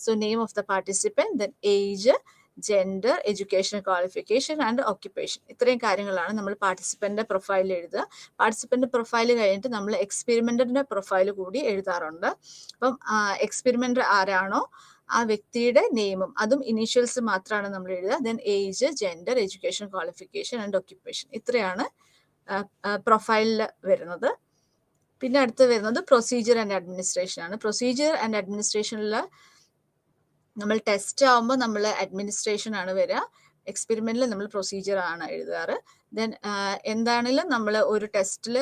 So name of the participant, then age, gender, education qualification and occupation. ഇത്രയും കാര്യങ്ങളാണ് നമ്മൾ പാർട്ടിസിപ്പൻ്റെ പ്രൊഫൈലിൽ എഴുതുക. പാർട്ടിസിപ്പൻ്റെ പ്രൊഫൈൽ കഴിഞ്ഞിട്ട് നമ്മൾ എക്സ്പെരിമെൻറ്ററിൻ്റെ പ്രൊഫൈൽ കൂടി എഴുതാറുണ്ട്. അപ്പം എക്സ്പെരിമെൻ്റർ ആരാണോ ആ വ്യക്തിയുടെ നെയിമും അതും ഇനീഷ്യൽസ് മാത്രമാണ് നമ്മൾ എഴുതുക. Then age, gender, education qualification and occupation. ഇത്രയാണ് പ്രൊഫൈലിൽ വരുന്നത്. പിന്നെ അടുത്ത് വരുന്നത് പ്രൊസീജിയർ ആൻഡ് അഡ്മിനിസ്ട്രേഷൻ ആണ്. പ്രൊസീജിയർ ആൻഡ് അഡ്മിനിസ്ട്രേഷനിൽ നമ്മൾ ടെസ്റ്റ് ആകുമ്പോൾ നമ്മൾ അഡ്മിനിസ്ട്രേഷൻ ആണ് വരിക, എക്സ്പെരിമെന്റിൽ നമ്മൾ പ്രൊസീജിയർ ആണ് എഴുതാറ്. ദെൻ എന്താണെങ്കിലും നമ്മൾ ഒരു ടെസ്റ്റിൽ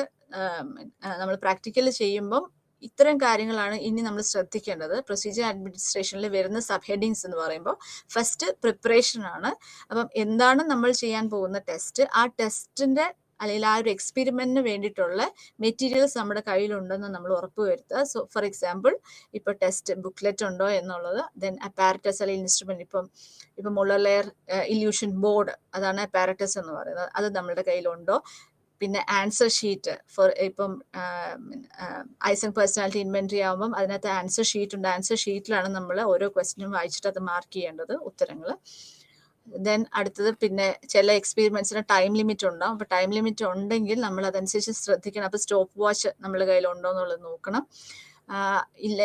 നമ്മൾ പ്രാക്ടിക്കൽ ചെയ്യുമ്പം ഇത്തരം കാര്യങ്ങളാണ് ഇനി നമ്മൾ ശ്രദ്ധിക്കേണ്ടത്. പ്രൊസീജിയർ അഡ്മിനിസ്ട്രേഷനിൽ വരുന്ന സബ് ഹെഡിങ്സ് എന്ന് പറയുമ്പോൾ ഫസ്റ്റ് പ്രിപ്പറേഷൻ ആണ്. അപ്പം എന്താണ് നമ്മൾ ചെയ്യാൻ പോകുന്ന ടെസ്റ്റ്, ആ ടെസ്റ്റിന്റെ അല്ലെങ്കിൽ ആ ഒരു എക്സ്പെരിമെന്റിന് വേണ്ടിയിട്ടുള്ള മെറ്റീരിയൽസ് നമ്മുടെ കയ്യിലുണ്ടെന്ന് നമ്മൾ ഉറപ്പ് വരുത്തുക. സോ ഫോർ എക്സാമ്പിൾ ഇപ്പോൾ ടെസ്റ്റ് ബുക്ക്ലെറ്റ് ഉണ്ടോ എന്നുള്ളത്, ദെൻ അപ്പാരറ്റസ് അല്ലെങ്കിൽ ഇൻസ്ട്രുമെന്റ്, ഇപ്പം മുള്ളർ ലെയർ ഇല്യൂഷൻ ബോർഡ്, അതാണ് അപ്പാരറ്റസ് എന്ന് പറയുന്നത്, അത് നമ്മുടെ കയ്യിലുണ്ടോ. പിന്നെ ആൻസർ ഷീറ്റ് ഇപ്പം ഐസൻ പേഴ്സണാലിറ്റി ഇൻവെന്ററി ആകുമ്പം അതിനകത്ത് ആൻസർ ഷീറ്റ് ഉണ്ട്. ആൻസർ ഷീറ്റിലാണ് നമ്മൾ ഓരോ ക്വസ്റ്റ്യനും വായിച്ചിട്ട് അത് മാർക്ക് ചെയ്യേണ്ടത്, ഉത്തരങ്ങൾ. ദെൻ അടുത്തത് പിന്നെ ചില എക്സ്പെരിമെന്റ്സിന് ടൈം ലിമിറ്റ് ഉണ്ടാവും. അപ്പോൾ ടൈം ലിമിറ്റ് ഉണ്ടെങ്കിൽ നമ്മൾ അതനുസരിച്ച് ശ്രദ്ധിക്കണം. അപ്പോൾ സ്റ്റോപ്പ് വാച്ച് നമ്മുടെ കയ്യിലുണ്ടോ എന്നുള്ളത് നോക്കണം. ഇല്ല.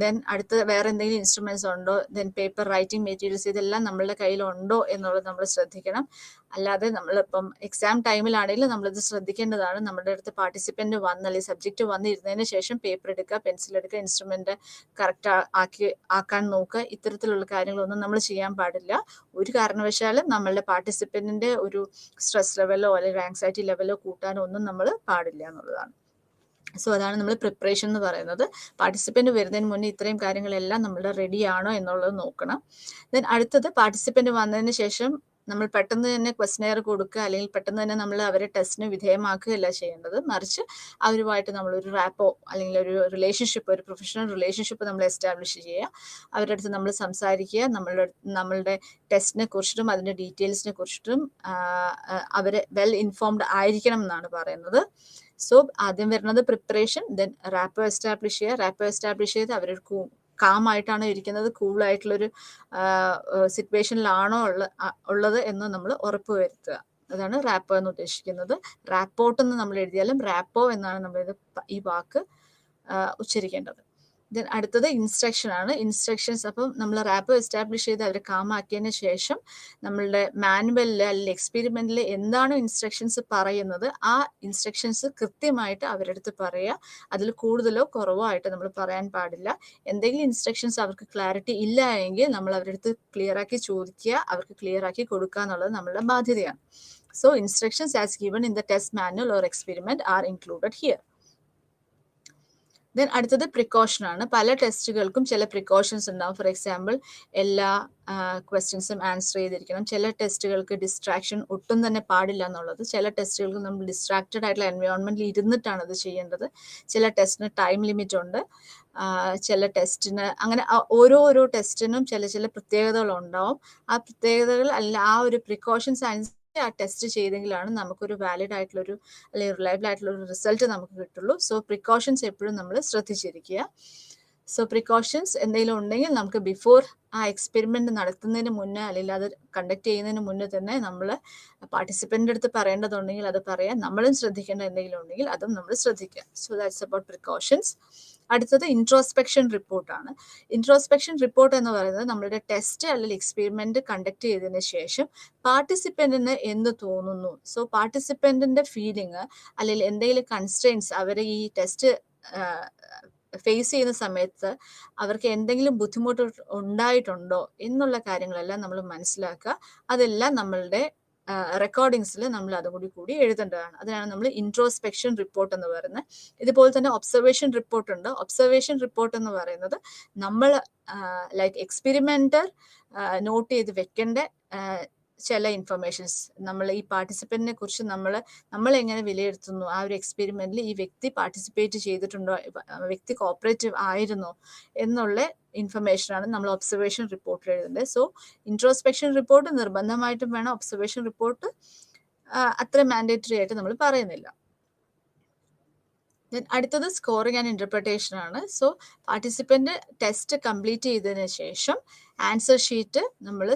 ദെൻ അടുത്ത വേറെ എന്തെങ്കിലും ഇൻസ്ട്രുമെന്റ്സ് ഉണ്ടോ, ദെൻ പേപ്പർ റൈറ്റിംഗ് മെറ്റീരിയൽസ്, ഇതെല്ലാം നമ്മളുടെ കയ്യിലുണ്ടോ എന്നുള്ളത് നമ്മൾ ശ്രദ്ധിക്കണം. അല്ലാതെ നമ്മളിപ്പം എക്സാം ടൈമിലാണെങ്കിലും നമ്മളിത് ശ്രദ്ധിക്കേണ്ടതാണ്. നമ്മുടെ അടുത്ത് പാർട്ടിസിപ്പന്റ് അല്ലെങ്കിൽ സബ്ജക്റ്റ് വന്നിരുന്നതിന് ശേഷം പേപ്പർ എടുക്കുക, പെൻസിൽ എടുക്കുക, ഇൻസ്ട്രുമെന്റ് കറക്റ്റ് ആക്കാൻ നോക്കുക. ഇത്തരത്തിലുള്ള കാര്യങ്ങളൊന്നും നമ്മൾ ചെയ്യാൻ പാടില്ല. ഒരു കാരണവശാലും നമ്മളുടെ പാർട്ടിസിപ്പന്റിന്റെ ഒരു സ്ട്രെസ് ലെവലോ അല്ലെങ്കിൽ ആങ്സൈറ്റി ലെവലോ കൂട്ടാനോ ഒന്നും നമ്മൾ പാടില്ല എന്നുള്ളതാണ്. സോ അതാണ് നമ്മൾ പ്രിപ്പറേഷൻ എന്ന് പറയുന്നത്. പാർട്ടിസിപ്പന്റ് വരുന്നതിന് മുന്നേ ഇത്രയും കാര്യങ്ങളെല്ലാം നമ്മളുടെ റെഡി ആണോ എന്നുള്ളത് നോക്കണം. ദെൻ അടുത്തത് പാർട്ടിസിപ്പന്റ് വന്നതിന് ശേഷം നമ്മൾ പെട്ടെന്ന് തന്നെ ക്വസ്റ്റനെയർ കൊടുക്കുക അല്ലെങ്കിൽ പെട്ടെന്ന് തന്നെ നമ്മൾ അവരെ ടെസ്റ്റിന് വിധേയമാക്കുകയല്ല ചെയ്യേണ്ടത്. മറിച്ച് അവരുമായിട്ട് നമ്മളൊരു റാപ്പോ അല്ലെങ്കിൽ ഒരു റിലേഷൻഷിപ്പ്, ഒരു പ്രൊഫഷണൽ റിലേഷൻഷിപ്പ് നമ്മൾ എസ്റ്റാബ്ലിഷ് ചെയ്യുക. അവരുടെ അടുത്ത് നമ്മൾ സംസാരിക്കുക, നമ്മളുടെ ടെസ്റ്റിനെ കുറിച്ചിട്ടും അതിൻ്റെ ഡീറ്റെയിൽസിനെ കുറിച്ചിട്ടും അവരെ വെൽ ഇൻഫോംഡ് ആയിരിക്കണം എന്നാണ് പറയുന്നത്. സോ ആദ്യം വരുന്നത് പ്രിപ്പറേഷൻ, ദെൻ റാപ്പോ എസ്റ്റാബ്ലിഷ് ചെയ്യുക. റാപ്പോ എസ്റ്റാബ്ലിഷ് ചെയ്ത് അവരൊരു കാമായിട്ടാണോ ഇരിക്കുന്നത്, കൂളായിട്ടുള്ളൊരു സിറ്റുവേഷനിലാണോ ഉള്ളത് എന്ന് നമ്മൾ ഉറപ്പ് വരുത്തുക. അതാണ് റാപ്പോ എന്ന് ഉദ്ദേശിക്കുന്നത്. റാപ്പോട്ട് എന്ന് നമ്മൾ എഴുതിയാലും റാപ്പോ എന്നാണ് നമ്മൾ ഈ വാക്ക് ഉച്ചരിക്കേണ്ടത്. ദെൻ അടുത്തത് ഇൻസ്ട്രക്ഷൻ ആണ്. ഇൻസ്ട്രക്ഷൻസ്, അപ്പം നമ്മൾ റാപ്പോ എസ്റ്റാബ്ലിഷ് ചെയ്ത് അവരെ കാമാക്കിയതിന് ശേഷം നമ്മളുടെ മാനുവലിൽ അല്ലെങ്കിൽ എക്സ്പെരിമെന്റിൽ എന്താണോ ഇൻസ്ട്രക്ഷൻസ് പറയുന്നത് ആ ഇൻസ്ട്രക്ഷൻസ് കൃത്യമായിട്ട് അവരുടെ അടുത്ത് പറയുക. അതിൽ കൂടുതലോ കുറവോ ആയിട്ട് നമ്മൾ പറയാൻ പാടില്ല. എന്തെങ്കിലും ഇൻസ്ട്രക്ഷൻസ് അവർക്ക് ക്ലാരിറ്റി ഇല്ല എങ്കിൽ നമ്മൾ അവരുടെ അടുത്ത് ക്ലിയർ ആക്കി ചോദിക്കുക, അവർക്ക് ക്ലിയർ ആക്കി കൊടുക്കുക എന്നുള്ളത് നമ്മളുടെ ബാധ്യതയാണ്. So instructions as given in the test manual or experiment are included here. Then അടുത്തത് പ്രിക്കോഷൻ ആണ്. പല ടെസ്റ്റുകൾക്കും ചില പ്രിക്കോഷൻസ് ഉണ്ടാവും. ഫോർ എക്സാമ്പിൾ എല്ലാ ക്വസ്റ്റ്യൻസും ആൻസർ ചെയ്തിരിക്കണം. ചില ടെസ്റ്റുകൾക്ക് ഡിസ്ട്രാക്ഷൻ ഒട്ടും തന്നെ പാടില്ല എന്നുള്ളത്. ചില ടെസ്റ്റുകൾക്ക് നമ്മൾ ഡിസ്ട്രാക്റ്റഡ് ആയിട്ടുള്ള എൻവയോൺമെന്റിൽ ഇരുന്നിട്ടാണ് അത് ചെയ്യേണ്ടത്. ചില ടെസ്റ്റിന് ടൈം ലിമിറ്റ് ഉണ്ട്. ചില ടെസ്റ്റിന് അങ്ങനെ ഓരോ ടെസ്റ്റിനും ചില പ്രത്യേകതകൾ ഉണ്ടാവും. ആ പ്രത്യേകതകൾ അല്ലെങ്കിൽ ആ ഒരു പ്രിക്കോഷൻസ് അനുസരിച്ച് ആ ടെസ്റ്റ് ചെയ്തെങ്കിലാണ് നമുക്കൊരു വാലിഡ് ആയിട്ടുള്ളൊരു അല്ലെങ്കിൽ റിലയബിൾ ആയിട്ടുള്ളൊരു റിസൾട്ട് നമുക്ക് കിട്ടുള്ളൂ. സോ പ്രിക്കോഷൻസ് എപ്പോഴും നമ്മൾ ശ്രദ്ധിച്ചിരിക്കുക. സോ പ്രിക്കോഷൻസ് എന്തെങ്കിലും ഉണ്ടെങ്കിൽ നമുക്ക് ബിഫോർ ആ എക്സ്പെരിമെന്റ് നടത്തുന്നതിന് മുന്നേ അല്ലെങ്കിൽ അത് കണ്ടക്ട് ചെയ്യുന്നതിന് മുന്നേ തന്നെ നമ്മൾ പാർട്ടിസിപ്പന്റിന്റെ അടുത്ത് പറയേണ്ടതുണ്ടെങ്കിൽ അത് പറയാൻ, നമ്മളും ശ്രദ്ധിക്കേണ്ട എന്തെങ്കിലും ഉണ്ടെങ്കിൽ അതും നമ്മൾ ശ്രദ്ധിക്കുക. So that's about precautions. അടുത്തത് ഇൻട്രോസ്പെക്ഷൻ റിപ്പോർട്ടാണ്. ഇൻട്രോസ്പെക്ഷൻ റിപ്പോർട്ട് എന്ന് പറയുന്നത് നമ്മളുടെ ടെസ്റ്റ് അല്ലെങ്കിൽ എക്സ്പെരിമെന്റ് കണ്ടക്ട് ചെയ്തതിന് ശേഷം പാർട്ടിസിപ്പന്റിന് എന്ത് തോന്നുന്നു, സോ പാർട്ടിസിപ്പന്റിന്റെ ഫീലിംഗ് അല്ലെങ്കിൽ എന്തെങ്കിലും കൺസ്ട്രെയിൻസ് അവർ ഈ ടെസ്റ്റ് ഫേസ് ചെയ്യുന്ന സമയത്ത് അവർക്ക് എന്തെങ്കിലും ബുദ്ധിമുട്ട് ഉണ്ടായിട്ടുണ്ടോ എന്നുള്ള കാര്യങ്ങളെല്ലാം നമ്മൾ മനസ്സിലാക്കുക. അതെല്ലാം നമ്മളുടെ റെക്കോർഡിങ്സിൽ നമ്മൾ അതും കൂടി എഴുതേണ്ടതാണ്. അതിനാണ് നമ്മൾ ഇൻട്രോസ്പെക്ഷൻ റിപ്പോർട്ട് എന്ന് പറയുന്നത്. ഇതുപോലെ തന്നെ ഒബ്സർവേഷൻ റിപ്പോർട്ട് ഉണ്ട്. ഒബ്സർവേഷൻ റിപ്പോർട്ട് എന്ന് പറയുന്നത് നമ്മൾ ലൈക്ക് എക്സ്പെരിമെന്റർ നോട്ട് ചെയ്ത് വെക്കേണ്ട ചില ഇൻഫർമേഷൻസ് നമ്മൾ ഈ പാർട്ടിസിപ്പൻറ്റിനെ കുറിച്ച് നമ്മൾ എങ്ങനെ വിലയിരുത്തുന്നു, ആ ഒരു എക്സ്പെരിമെന്റിൽ ഈ വ്യക്തി പാർട്ടിസിപ്പേറ്റ് ചെയ്തിട്ടുണ്ടോ, വ്യക്തി കോപ്പറേറ്റീവ് ആയിരുന്നോ എന്നുള്ള ഇൻഫർമേഷനാണ് നമ്മൾ ഒബ്സർവേഷൻ റിപ്പോർട്ടിൽ എഴുതേണ്ടത്. സോ ഇൻട്രോസ്പെക്ഷൻ റിപ്പോർട്ട് നിർബന്ധമായിട്ടും വേണം, ഒബ്സർവേഷൻ റിപ്പോർട്ട് അത്ര മാൻഡേറ്ററി ആയിട്ട് നമ്മൾ പറയുന്നില്ല. ദെൻ അടുത്തത് സ്കോറിംഗ് ആൻഡ് ഇൻ്റർപ്രിട്ടേഷൻ ആണ്. സോ പാർട്ടിസിപ്പൻ്റ് ടെസ്റ്റ് കംപ്ലീറ്റ് ചെയ്തതിന് ശേഷം ആൻസർ ഷീറ്റ് നമ്മൾ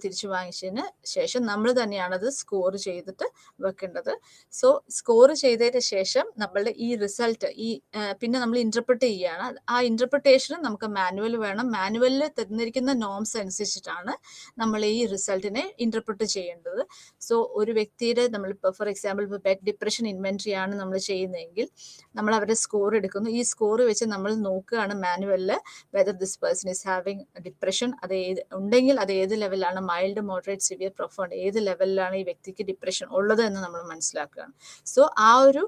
തിരിച്ചു വാങ്ങിച്ചതിന് ശേഷം നമ്മൾ തന്നെയാണത് സ്കോർ ചെയ്തിട്ട് വെക്കേണ്ടത്. സോ സ്കോർ ചെയ്തതിന് ശേഷം നമ്മളുടെ ഈ റിസൾട്ട് പിന്നെ നമ്മൾ ഇൻ്റർപ്രിറ്റ് ചെയ്യുകയാണ്. ആ ഇൻ്റർപ്രിട്ടേഷന് നമുക്ക് മാനുവൽ വേണം. മാനുവലിൽ തന്നിരിക്കുന്ന നോംസ് അനുസരിച്ചിട്ടാണ് നമ്മൾ ഈ റിസൾട്ടിനെ ഇൻ്റർപ്രിറ്റ് ചെയ്യേണ്ടത്. സോ ഒരു വ്യക്തിയുടെ നമ്മളിപ്പോൾ ഫോർ എക്സാമ്പിൾ ഇപ്പോൾ ബെഡ് ഡിപ്രഷൻ ഇൻവെൻട്രി ആണ് നമ്മൾ ചെയ്യുന്നതെങ്കിൽ നമ്മൾ അവരുടെ സ്കോർ എടുക്കുന്നു. ഈ സ്കോർ വെച്ച് നമ്മൾ നോക്കുകയാണ് മാനുവലിൽ whether this person is having depression, അത് ഉണ്ടെങ്കിൽ അത് ഏത് ലെവലിലാണ്, മൈൽഡ്, മോഡറേറ്റ്, സിവിയർ, പ്രൊഫൗണ്ട്, ഏത് ലെവലിലാണ് ഈ വ്യക്തിക്ക് ഡിപ്രഷൻ ഉള്ളത് എന്ന് നമ്മൾ മനസ്സിലാക്കുകയാണ്. സോ ആ ഒരു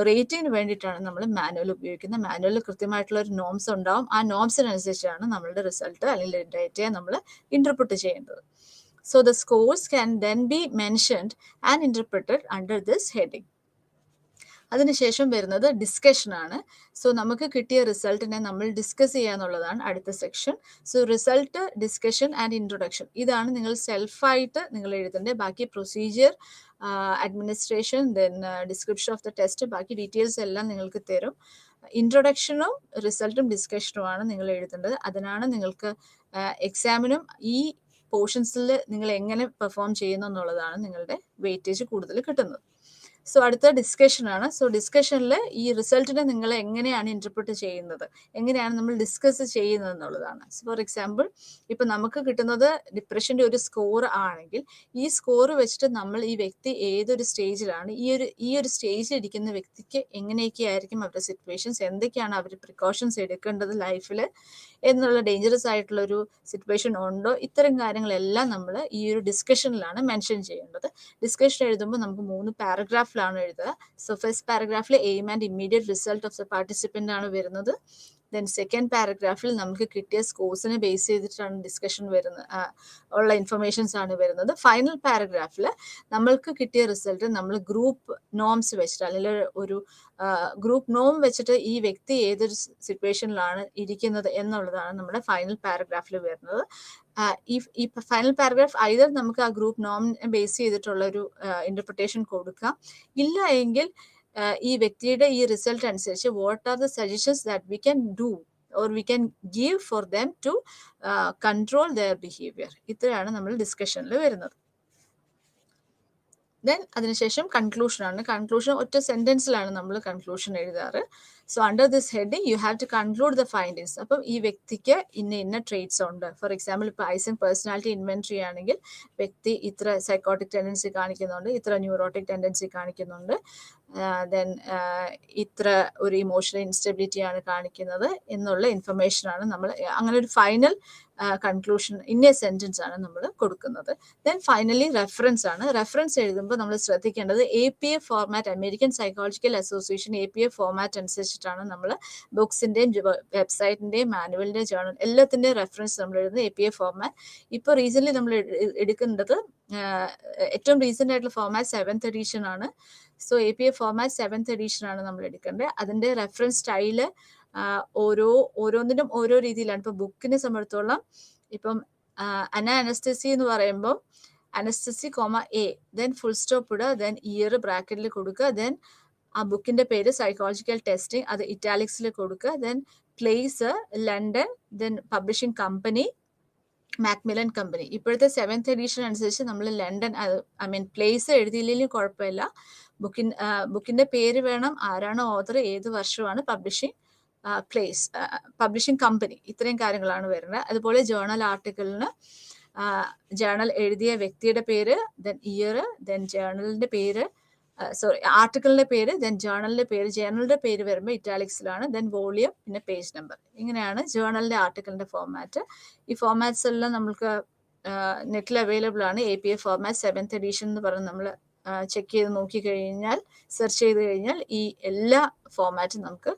റേറ്റിങ്ങിന് വേണ്ടിയിട്ടാണ് നമ്മൾ മാനുവൽ ഉപയോഗിക്കുന്നത്. മാനുവലിൽ കൃത്യമായിട്ടുള്ള ഒരു നോംസ് ഉണ്ടാവും. ആ നോംസിനനുസരിച്ചാണ് നമ്മളുടെ റിസൾട്ട് അല്ലെങ്കിൽ ഡേറ്റയെ നമ്മൾ ഇൻ്റർപ്രിറ്റ് ചെയ്യേണ്ടത്. So the scores can then be mentioned and interpreted under this heading. അതിനുശേഷം വരുന്നത് ഡിസ്കഷൻ ആണ്. സോ നമുക്ക് കിട്ടിയ റിസൾട്ടിനെ നമ്മൾ ഡിസ്കസ് ചെയ്യാന്നുള്ളതാണ് അടുത്ത section. So result, discussion and introduction, ഇതാണ് നിങ്ങൾ സെൽഫായിട്ട് നിങ്ങൾ എഴുതേണ്ടത്. ബാക്കി procedure, administration, then description of the test, ബാക്കി ഡീറ്റെയിൽസ് എല്ലാം നിങ്ങൾക്ക് തരും. ഇൻട്രൊഡക്ഷനും റിസൾട്ടും ഡിസ്കഷനുമാണ് നിങ്ങൾ എഴുതേണ്ടത്. അതിനാണ് നിങ്ങൾക്ക് എക്സാമിനും ഈ പോർഷൻസിൽ നിങ്ങൾ എങ്ങനെ പെർഫോം ചെയ്യുന്നു എന്നുള്ളതാണ് നിങ്ങളുടെ വെയിറ്റേജ് കൂടുതൽ കിട്ടുന്നത്. സോ അടുത്ത ഡിസ്കഷൻ ആണ്. സോ ഡിസ്കഷനിൽ ഈ റിസൾട്ടിനെ നിങ്ങൾ എങ്ങനെയാണ് ഇന്റർപ്രിറ്റ് ചെയ്യുന്നത്, എങ്ങനെയാണ് നമ്മൾ ഡിസ്കസ് ചെയ്യുന്നത് എന്നുള്ളതാണ്. ഫോർ എക്സാമ്പിൾ ഇപ്പം നമുക്ക് കിട്ടുന്നത് ഡിപ്രഷൻ്റെ ഒരു സ്കോർ ആണെങ്കിൽ ഈ സ്കോർ വെച്ചിട്ട് നമ്മൾ ഈ വ്യക്തി ഏതൊരു സ്റ്റേജിലാണ്, ഈ ഒരു സ്റ്റേജിൽ ഇരിക്കുന്ന വ്യക്തിക്ക് എങ്ങനെയൊക്കെ ആയിരിക്കും അവരുടെ സിറ്റുവേഷൻസ്, എന്തൊക്കെയാണ് അവർ പ്രിക്കോഷൻസ് എടുക്കേണ്ടത് ലൈഫിൽ എന്നുള്ള ഡേഞ്ചറസ് ആയിട്ടുള്ള ഒരു സിറ്റുവേഷൻ ഉണ്ടോ, ഇത്തരം കാര്യങ്ങളെല്ലാം നമ്മൾ ഈ ഒരു ഡിസ്കഷനിലാണ് മെൻഷൻ ചെയ്യേണ്ടത്. ഡിസ്കഷൻ എഴുതുമ്പോൾ നമുക്ക് 3 പാരഗ്രാഫിലാണ് എഴുതുക. സോ ഫസ്റ്റ് പാരഗ്രാഫിൽ aim and immediate result of the participant ആണ് വരുന്നത്. ദെൻ സെക്കൻഡ് പാരഗ്രാഫിൽ നമുക്ക് കിട്ടിയ സ്കോഴ്സിനെ ബേസ് ചെയ്തിട്ടാണ് ഡിസ്കഷൻ വരുന്നത്, ഉള്ള ഇൻഫർമേഷൻസ് ആണ് വരുന്നത്. ഫൈനൽ പാരഗ്രാഫിൽ നമ്മൾക്ക് കിട്ടിയ റിസൾട്ട് നമ്മൾ ഗ്രൂപ്പ് നോംസ് വെച്ചിട്ട് അല്ലെങ്കിൽ ഒരു ഗ്രൂപ്പ് നോം വെച്ചിട്ട് ഈ വ്യക്തി ഏതൊരു സിറ്റുവേഷനിലാണ് ഇരിക്കുന്നത് എന്നുള്ളതാണ് നമ്മുടെ ഫൈനൽ പാരഗ്രാഫിൽ വരുന്നത്. ഈ ഫൈനൽ പാരഗ്രാഫ് ഐദർ നമുക്ക് ആ ഗ്രൂപ്പ് നോമിനെ ബേസ് ചെയ്തിട്ടുള്ള ഒരു ഇന്റർപ്രിട്ടേഷൻ കൊടുക്കാം, ഇല്ല എങ്കിൽ ഈ വ്യക്തിയുടെ ഈ റിസൾട്ട് അനുസരിച്ച് what are the suggestions that we can do or we can give for them to control their behaviour. ഇത്രയാണ് നമ്മൾ ഡിസ്കഷനിൽ വരുന്നത്. ദെൻ അതിനുശേഷം കൺക്ലൂഷൻ ആണ്. കൺക്ലൂഷൻ ഒറ്റ സെന്റൻസിലാണ് നമ്മൾ കൺക്ലൂഷൻ എഴുതാറ്. So under this heading you have to conclude the findings. അപ്പം ഈ വ്യക്തിക്ക് ഇന്ന ട്രേറ്റ്സ് ഉണ്ട്. ഫോർ എക്സാമ്പിൾ ഇപ്പോൾ ഐസൻ പേഴ്സണാലിറ്റി ഇൻവെൻട്രി ആണെങ്കിൽ വ്യക്തി ഇത്ര സൈക്കോട്ടിക് ടെൻഡൻസി കാണിക്കുന്നുണ്ട്, ഇത്ര ന്യൂറോട്ടിക് ടെൻഡൻസി കാണിക്കുന്നുണ്ട്, ദെൻ ഇത്ര ഒരു ഇമോഷണൽ ഇൻസ്റ്റെബിലിറ്റി ആണ് കാണിക്കുന്നത് എന്നുള്ള ഇൻഫർമേഷനാണ് നമ്മൾ അങ്ങനെ ഒരു final conclusion in A sentence ആണ് നമ്മൾ കൊടുക്കുന്നത്. ദെൻ ഫൈനലി റെഫറൻസ് ആണ്. റെഫറൻസ് എഴുതുമ്പോൾ നമ്മൾ ശ്രദ്ധിക്കേണ്ടത് APA format, American psychological association APA format അനുസരിച്ചിട്ടാണ് നമ്മൾ ബുക്സിൻ്റെയും വെബ്സൈറ്റിൻ്റെയും മാനുവലിൻ്റെയും ജേർണൽ എല്ലാത്തിൻ്റെയും റെഫറൻസ് നമ്മൾ എഴുതുന്നത് APA ഫോർമാറ്റ്. ഇപ്പോൾ റീസെൻ്റ്ലി നമ്മൾ എടുക്കുന്നത് ഏറ്റവും റീസെൻ്റ് ആയിട്ടുള്ള ഫോർമാറ്റ് 7th എഡിഷൻ ആണ്. So APA format 7th edition ആണ് നമ്മൾ എടുക്കേണ്ടത്. അതിൻ്റെ റെഫറൻസ് സ്റ്റൈല് ഓരോന്നിനും ഓരോ രീതിയിലാണ്. ഇപ്പം ബുക്കിനെ സംബന്ധിച്ചോളം ഇപ്പം അനസ്തസി എന്ന് പറയുമ്പോൾ അനസ്തസി A, ദെൻ ഫുൾ സ്റ്റോപ്പ് ഇടുക, ദെൻ ഇയർ ബ്രാക്കറ്റിൽ കൊടുക്കുക, ദെൻ ആ ബുക്കിന്റെ പേര് സൈക്കോളജിക്കൽ ടെസ്റ്റിംഗ് അത് ഇറ്റാലിക്സിൽ കൊടുക്കുക, then place London, then publishing company Macmillan company. ഇപ്പോഴത്തെ 7th എഡിഷൻ അനുസരിച്ച് നമ്മൾ ലണ്ടൻ പ്ലേസ് എഴുതിയില്ലെങ്കിലും കുഴപ്പമില്ല, ബുക്കിന്റെ പേര് വേണം, ആരാണ് ഓഥർ, ഏത് വർഷമാണ്, പബ്ലിഷിംഗ് പ്ലേസ്, പബ്ലിഷിംഗ് കമ്പനി, ഇത്രയും കാര്യങ്ങളാണ് വരുന്നത്. അതുപോലെ ജേർണൽ ആർട്ടിക്കിളിന് ജേർണൽ എഴുതിയ വ്യക്തിയുടെ പേര്, ദെൻ ഇയർ, ദെൻ ജേർണലിന്റെ പേര്, ആർട്ടിക്കിളിന്റെ പേര്, ദെൻ ജേർണലിന്റെ പേര്. ജേർണലിന്റെ പേര് വരുമ്പോൾ ഇറ്റാലിക്സിലാണ്, ദെൻ വോളിയം, പിന്നെ പേജ് നമ്പർ. ഇങ്ങനെയാണ് ജേർണലിന്റെ ആർട്ടിക്കിളിന്റെ ഫോർമാറ്റ്. ഈ ഫോർമാറ്റ്സ് എല്ലാം നമുക്ക് നെറ്റിൽ അവൈലബിൾ ആണ്. APA ഫോർമാറ്റ് 7th എഡിഷൻ എന്ന് പറഞ്ഞ് നമ്മൾ ചെക്ക് ചെയ്ത് നോക്കി കഴിഞ്ഞാൽ, സെർച്ച് ചെയ്ത് കഴിഞ്ഞാൽ ഈ എല്ലാ ഫോർമാറ്റും നമുക്ക്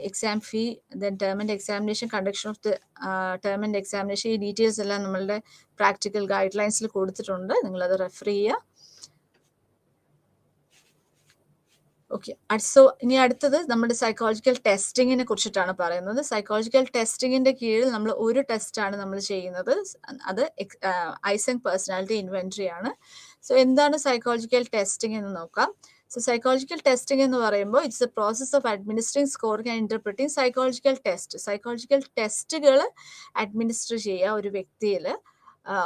exam fee, then term and examination, conduction of the term and examination, ഈ ഡീറ്റെയിൽസ് എല്ലാം നമ്മളുടെ പ്രാക്ടിക്കൽ ഗൈഡ് ലൈൻസിൽ കൊടുത്തിട്ടുണ്ട്. നിങ്ങളത് റെഫർ ചെയ്യുക. ഓക്കെ. സോ ഇനി അടുത്തത് നമ്മുടെ സൈക്കോളജിക്കൽ ടെസ്റ്റിങ്ങിനെ കുറിച്ചിട്ടാണ് പറയുന്നത്. സൈക്കോളജിക്കൽ ടെസ്റ്റിങ്ങിന്റെ കീഴിൽ നമ്മൾ ഒരു ടെസ്റ്റാണ് നമ്മൾ ചെയ്യുന്നത്. അത് ഐസെങ്ക് പേഴ്സണാലിറ്റി ഇൻവെന്ററി ആണ്. സോ എന്താണ് സൈക്കോളജിക്കൽ ടെസ്റ്റിംഗ് എന്ന് നോക്കാം. സോ സൈക്കോളജിക്കൽ ടെസ്റ്റിംഗ് എന്ന് പറയുമ്പോൾ it's A process of administering, scoring and ഇന്റർപ്രിറ്റിംഗ് psychological test. Psychological ടെസ്റ്റുകൾ അഡ്മിനിസ്റ്റർ ചെയ്യുക ഒരു വ്യക്തിയിൽ,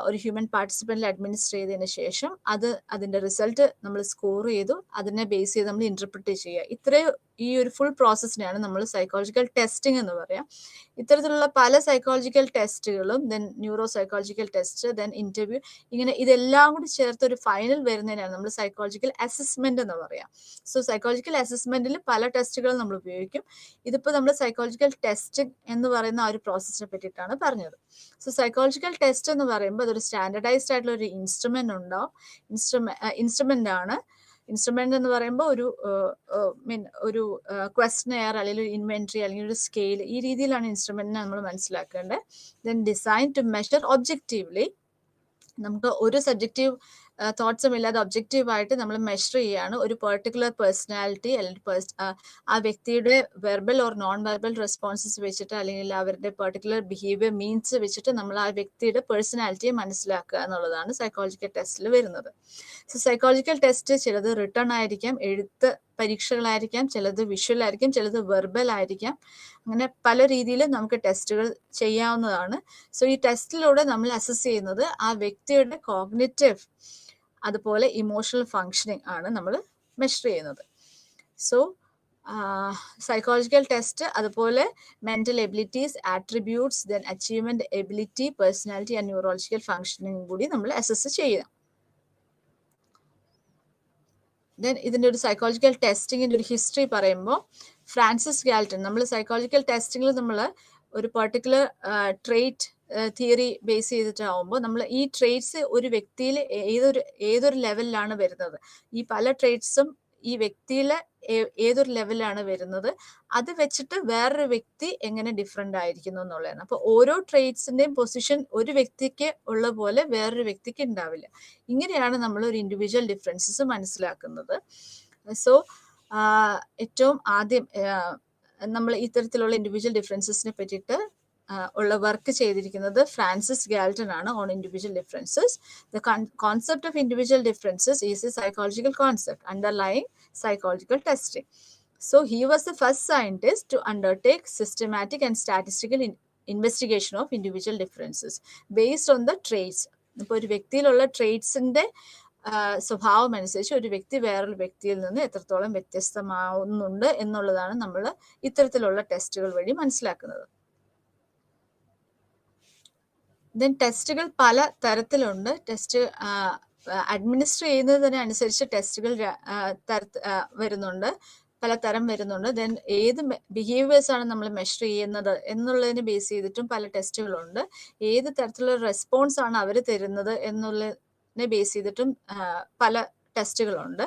ഒരു ഹ്യൂമൻ പാർട്ടിസിപ്പൻറ്റിൽ അഡ്മിനിസ്റ്റർ ചെയ്തതിന് ശേഷം അതിൻ്റെ റിസൾട്ട് നമ്മൾ സ്കോർ ചെയ്തു, അതിനെ ബേസ് ചെയ്ത് നമ്മൾ ഇന്റർപ്രിറ്റ് ചെയ്യുക. ഇത്രയും ഈ ഒരു ഫുൾ പ്രോസസ്സിനെയാണ് നമ്മൾ സൈക്കോളജിക്കൽ ടെസ്റ്റിംഗ് എന്ന് പറയാം. ഇത്തരത്തിലുള്ള പല സൈക്കോളജിക്കൽ ടെസ്റ്റുകളും, then neuro psychological test, then interview, ഇങ്ങനെ ഇതെല്ലാം കൂടി ചേർത്ത് ഒരു ഫൈനൽ വരുന്നതിനാണ് നമ്മൾ സൈക്കോളജിക്കൽ അസസ്മെന്റ് എന്ന് പറയാം. സോ സൈക്കോളജിക്കൽ അസസ്മെന്റിൽ പല ടെസ്റ്റുകളും നമ്മൾ ഉപയോഗിക്കും. ഇതിപ്പോൾ നമ്മൾ സൈക്കോളജിക്കൽ ടെസ്റ്റിംഗ് എന്ന് പറയുന്ന ആ ഒരു പ്രോസസ്സിനെ പറ്റിയിട്ടാണ് പറഞ്ഞത്. സോ സൈക്കോളജിക്കൽ ടെസ്റ്റ് എന്ന് പറയുമ്പോൾ അതൊരു സ്റ്റാൻഡർഡൈസ്ഡ് ആയിട്ടുള്ള ഒരു ഇൻസ്ട്രുമെന്റ് ഉണ്ടാവും. ഇൻസ്ട്രുമെന്റ് ആണ്. ഇൻസ്ട്രുമെന്റ് എന്ന് പറയുമ്പോൾ ഒരു ക്വസ്റ്റനെയർ അല്ലെങ്കിൽ ഒരു ഇൻവെന്ററി അല്ലെങ്കിൽ ഒരു സ്കെയിൽ, ഈ രീതിയിലാണ് ഇൻസ്ട്രുമെന്റിനെ നമ്മൾ മനസ്സിലാക്കേണ്ടത്. Then design to measure objectively, നമുക്ക് ഒരു സബ്ജക്റ്റീവ് തോട്ട്സും ഇല്ലാതെ ഒബ്ജക്റ്റീവായിട്ട് നമ്മൾ മെഷർ ചെയ്യാണ് ഒരു പെർട്ടിക്കുലർ പേഴ്സണാലിറ്റി അല്ലെങ്കിൽ ആ വ്യക്തിയുടെ verbal or non verbal responses വെച്ചിട്ട് അല്ലെങ്കിൽ അവരുടെ പെർട്ടിക്കുലർ ബിഹേവിയർ മീൻസ് വെച്ചിട്ട് നമ്മൾ ആ വ്യക്തിയുടെ പേഴ്സണാലിറ്റിയെ മനസ്സിലാക്കുക എന്നുള്ളതാണ് സൈക്കോളജിക്കൽ ടെസ്റ്റിൽ വരുന്നത്. സോ സൈക്കോളജിക്കൽ ടെസ്റ്റ് ചിലത് റിട്ടേൺ ആയിരിക്കാം, എഴുത്ത് പരീക്ഷകളായിരിക്കാം, ചിലത് വിഷ്വൽ ആയിരിക്കും, ചിലത് വെർബൽ ആയിരിക്കാം. അങ്ങനെ പല രീതിയിൽ നമുക്ക് ടെസ്റ്റുകൾ ചെയ്യാവുന്നതാണ്. സോ ഈ ടെസ്റ്റിലൂടെ നമ്മൾ അസസ് ചെയ്യുന്നത് ആ വ്യക്തിയുടെ കോഗ്നിറ്റീവ് അതുപോലെ ഇമോഷണൽ ഫങ്ഷനിങ് ആണ് നമ്മൾ മെഷർ ചെയ്യുന്നത്. സോ സൈക്കോളജിക്കൽ ടെസ്റ്റ് അതുപോലെ mental abilities, attributes, then achievement ability, personality and neurological functioning കൂടി നമ്മൾ അസസ് ചെയ്യാം. ദെൻ ഇതിൻ്റെ ഒരു സൈക്കോളജിക്കൽ ടെസ്റ്റിങ്ങിൻ്റെ ഒരു ഹിസ്റ്ററി പറയുമ്പോൾ ഫ്രാൻസിസ് ഗാൽട്ടൺ, നമ്മൾ സൈക്കോളജിക്കൽ ടെസ്റ്റിങ്ങിൽ നമ്മൾ ഒരു പെർട്ടിക്കുലർ ട്രേറ്റ് തിയറി ബേസ് ചെയ്തിട്ടാവുമ്പോൾ നമ്മൾ ഈ ട്രേറ്റ്സ് ഒരു വ്യക്തിയിൽ ഏതൊരു ലെവലിലാണ് വരുന്നത്, ഈ പല ട്രേറ്റ്സും ഈ വ്യക്തിയിൽ ഏതൊരു ലെവലിലാണ് വരുന്നത്, അത് വെച്ചിട്ട് വേറൊരു വ്യക്തി എങ്ങനെ ഡിഫറെൻ്റ് ആയിരിക്കുന്നു എന്നുള്ളതാണ്. അപ്പോൾ ഓരോ ട്രേറ്റ്സിൻ്റെയും പൊസിഷൻ ഒരു വ്യക്തിക്ക് ഉള്ള പോലെ വേറൊരു വ്യക്തിക്ക് ഉണ്ടാവില്ല. ഇങ്ങനെയാണ് നമ്മൾ ഒരു ഇൻഡിവിജ്വൽ ഡിഫറൻസസ് മനസ്സിലാക്കുന്നത്. സോ ഏറ്റവും ആദ്യം നമ്മൾ ഇത്തരത്തിലുള്ള ഇൻഡിവിജ്വൽ ഡിഫറൻസസിനെ പറ്റിയിട്ട് ഉള്ള വർക്ക് ചെയ്തിരിക്കുന്നത് ഫ്രാൻസിസ് ഗാൽട്ടൺ ആണ്, on individual differences. The concept of individual differences is A psychological concept underlying psychological testing. So he was the first scientist to undertake systematic and statistical investigation of individual differences based on the traits. ഇപ്പോൾ ഒരു വ്യക്തിയിലുള്ള ട്രേറ്റ്സിന്റെ സ്വഭാവം അനുസരിച്ച് ഒരു വ്യക്തി വേറൊരു വ്യക്തിയിൽ നിന്ന് എത്രത്തോളം വ്യത്യസ്തമാവുന്നുണ്ട് എന്നുള്ളതാണ് നമ്മൾ ഇത്തരത്തിലുള്ള ടെസ്റ്റുകൾ വഴി മനസ്സിലാക്കുന്നത്. ദെൻ ടെസ്റ്റുകൾ പല തരത്തിലുണ്ട്. ടെസ്റ്റ് അഡ്മിനിസ്റ്റർ ചെയ്യുന്നതിനനുസരിച്ച് ടെസ്റ്റുകൾ വരുന്നുണ്ട്, പലതരം വരുന്നുണ്ട്. ദെൻ ഏത് ബിഹേവിയേഴ്സ് ആണ് നമ്മൾ മെഷർ ചെയ്യുന്നത് എന്നുള്ളതിനെ ബേസ് ചെയ്തിട്ടും പല ടെസ്റ്റുകളുണ്ട്. ഏത് തരത്തിലുള്ള റെസ്പോൺസ് ആണ് അവർ തരുന്നത് എന്നുള്ളതിനെ ബേസ് ചെയ്തിട്ടും പല ടെസ്റ്റുകളുണ്ട്.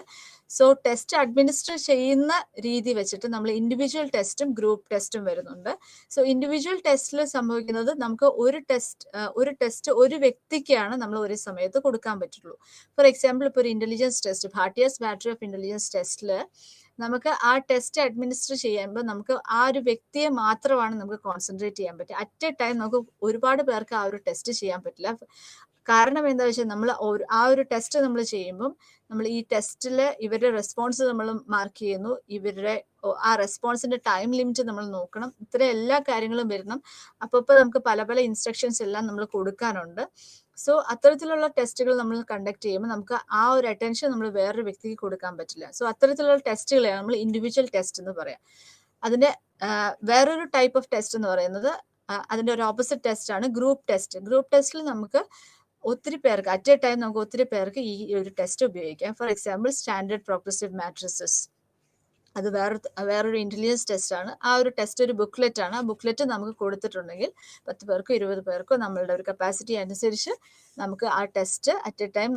സോ ടെസ്റ്റ് അഡ്മിനിസ്റ്റർ ചെയ്യുന്ന രീതി വെച്ചിട്ട് നമ്മൾ ഇൻഡിവിജ്വൽ ടെസ്റ്റും ഗ്രൂപ്പ് ടെസ്റ്റും വരുന്നുണ്ട്. സോ ഇൻഡിവിജ്വൽ ടെസ്റ്റിൽ സംഭവിക്കുന്നത് നമുക്ക് ഒരു ടെസ്റ്റ് ഒരു വ്യക്തിക്കാണ് നമ്മൾ ഒരു സമയത്ത് കൊടുക്കാൻ പറ്റുള്ളൂ. ഫോർ എക്സാമ്പിൾ, ഇപ്പോൾ ഒരു intelligence test, Bhatia's battery of intelligence ടെസ്റ്റിൽ നമുക്ക് ആ ടെസ്റ്റ് അഡ്മിനിസ്റ്റർ ചെയ്യുമ്പോൾ നമുക്ക് ആ ഒരു വ്യക്തിയെ മാത്രമാണ് നമുക്ക് കോൺസെൻട്രേറ്റ് ചെയ്യാൻ പറ്റുക. അറ്റ് എ ടൈം നമുക്ക് ഒരുപാട് പേർക്ക് ആ ഒരു ടെസ്റ്റ് ചെയ്യാൻ പറ്റില്ല. കാരണം എന്താ വെച്ചാൽ നമ്മൾ ആ ഒരു ടെസ്റ്റ് നമ്മൾ ചെയ്യുമ്പം നമ്മൾ ഈ ടെസ്റ്റിൽ ഇവരുടെ റെസ്പോൺസ് നമ്മൾ മാർക്ക് ചെയ്യുന്നു, ഇവരുടെ ആ റെസ്പോൺസിന്റെ ടൈം ലിമിറ്റ് നമ്മൾ നോക്കണം, ഇത്തരം എല്ലാ കാര്യങ്ങളും വരണം. അപ്പോൾ നമുക്ക് പല പല ഇൻസ്ട്രക്ഷൻസ് എല്ലാം നമ്മൾ കൊടുക്കാനുണ്ട്. സോ അത്തരത്തിലുള്ള ടെസ്റ്റുകൾ നമ്മൾ കണ്ടക്ട് ചെയ്യുമ്പോൾ നമുക്ക് ആ ഒരു അറ്റൻഷൻ നമ്മൾ വേറൊരു വ്യക്തിക്ക് കൊടുക്കാൻ പറ്റില്ല. സോ അത്തരത്തിലുള്ള ടെസ്റ്റുകളെയാണ് നമ്മൾ ഇൻഡിവിജ്വൽ ടെസ്റ്റ് എന്ന് പറയാം. അതിന്റെ വേറൊരു ടൈപ്പ് ഓഫ് ടെസ്റ്റ് എന്ന് പറയുന്നത് അതിന്റെ ഒരു ഓപ്പോസിറ്റ് ടെസ്റ്റ് ആണ് ഗ്രൂപ്പ് ടെസ്റ്റ്. ഗ്രൂപ്പ് ടെസ്റ്റിൽ നമുക്ക് ഒത്തിരി പേർക്ക് അറ്റ് എ ടൈം നമുക്ക് ഒത്തിരി പേർക്ക് ഈ ഒരു ടെസ്റ്റ് ഉപയോഗിക്കാം. For example, standard progressive matrices, അത് വേറൊരു ഇന്റലിജൻസ് ടെസ്റ്റ് ആണ്. ആ ഒരു ടെസ്റ്റ് ഒരു ബുക്ക്ലെറ്റ് ആണ്. ആ ബുക്ക്ലെറ്റ് നമുക്ക് കൊടുത്തിട്ടുണ്ടെങ്കിൽ 10 പേർക്കോ 20 പേർക്കോ നമ്മളുടെ ഒരു കപ്പാസിറ്റി അനുസരിച്ച് നമുക്ക് ആ ടെസ്റ്റ് അറ്റ് എ ടൈം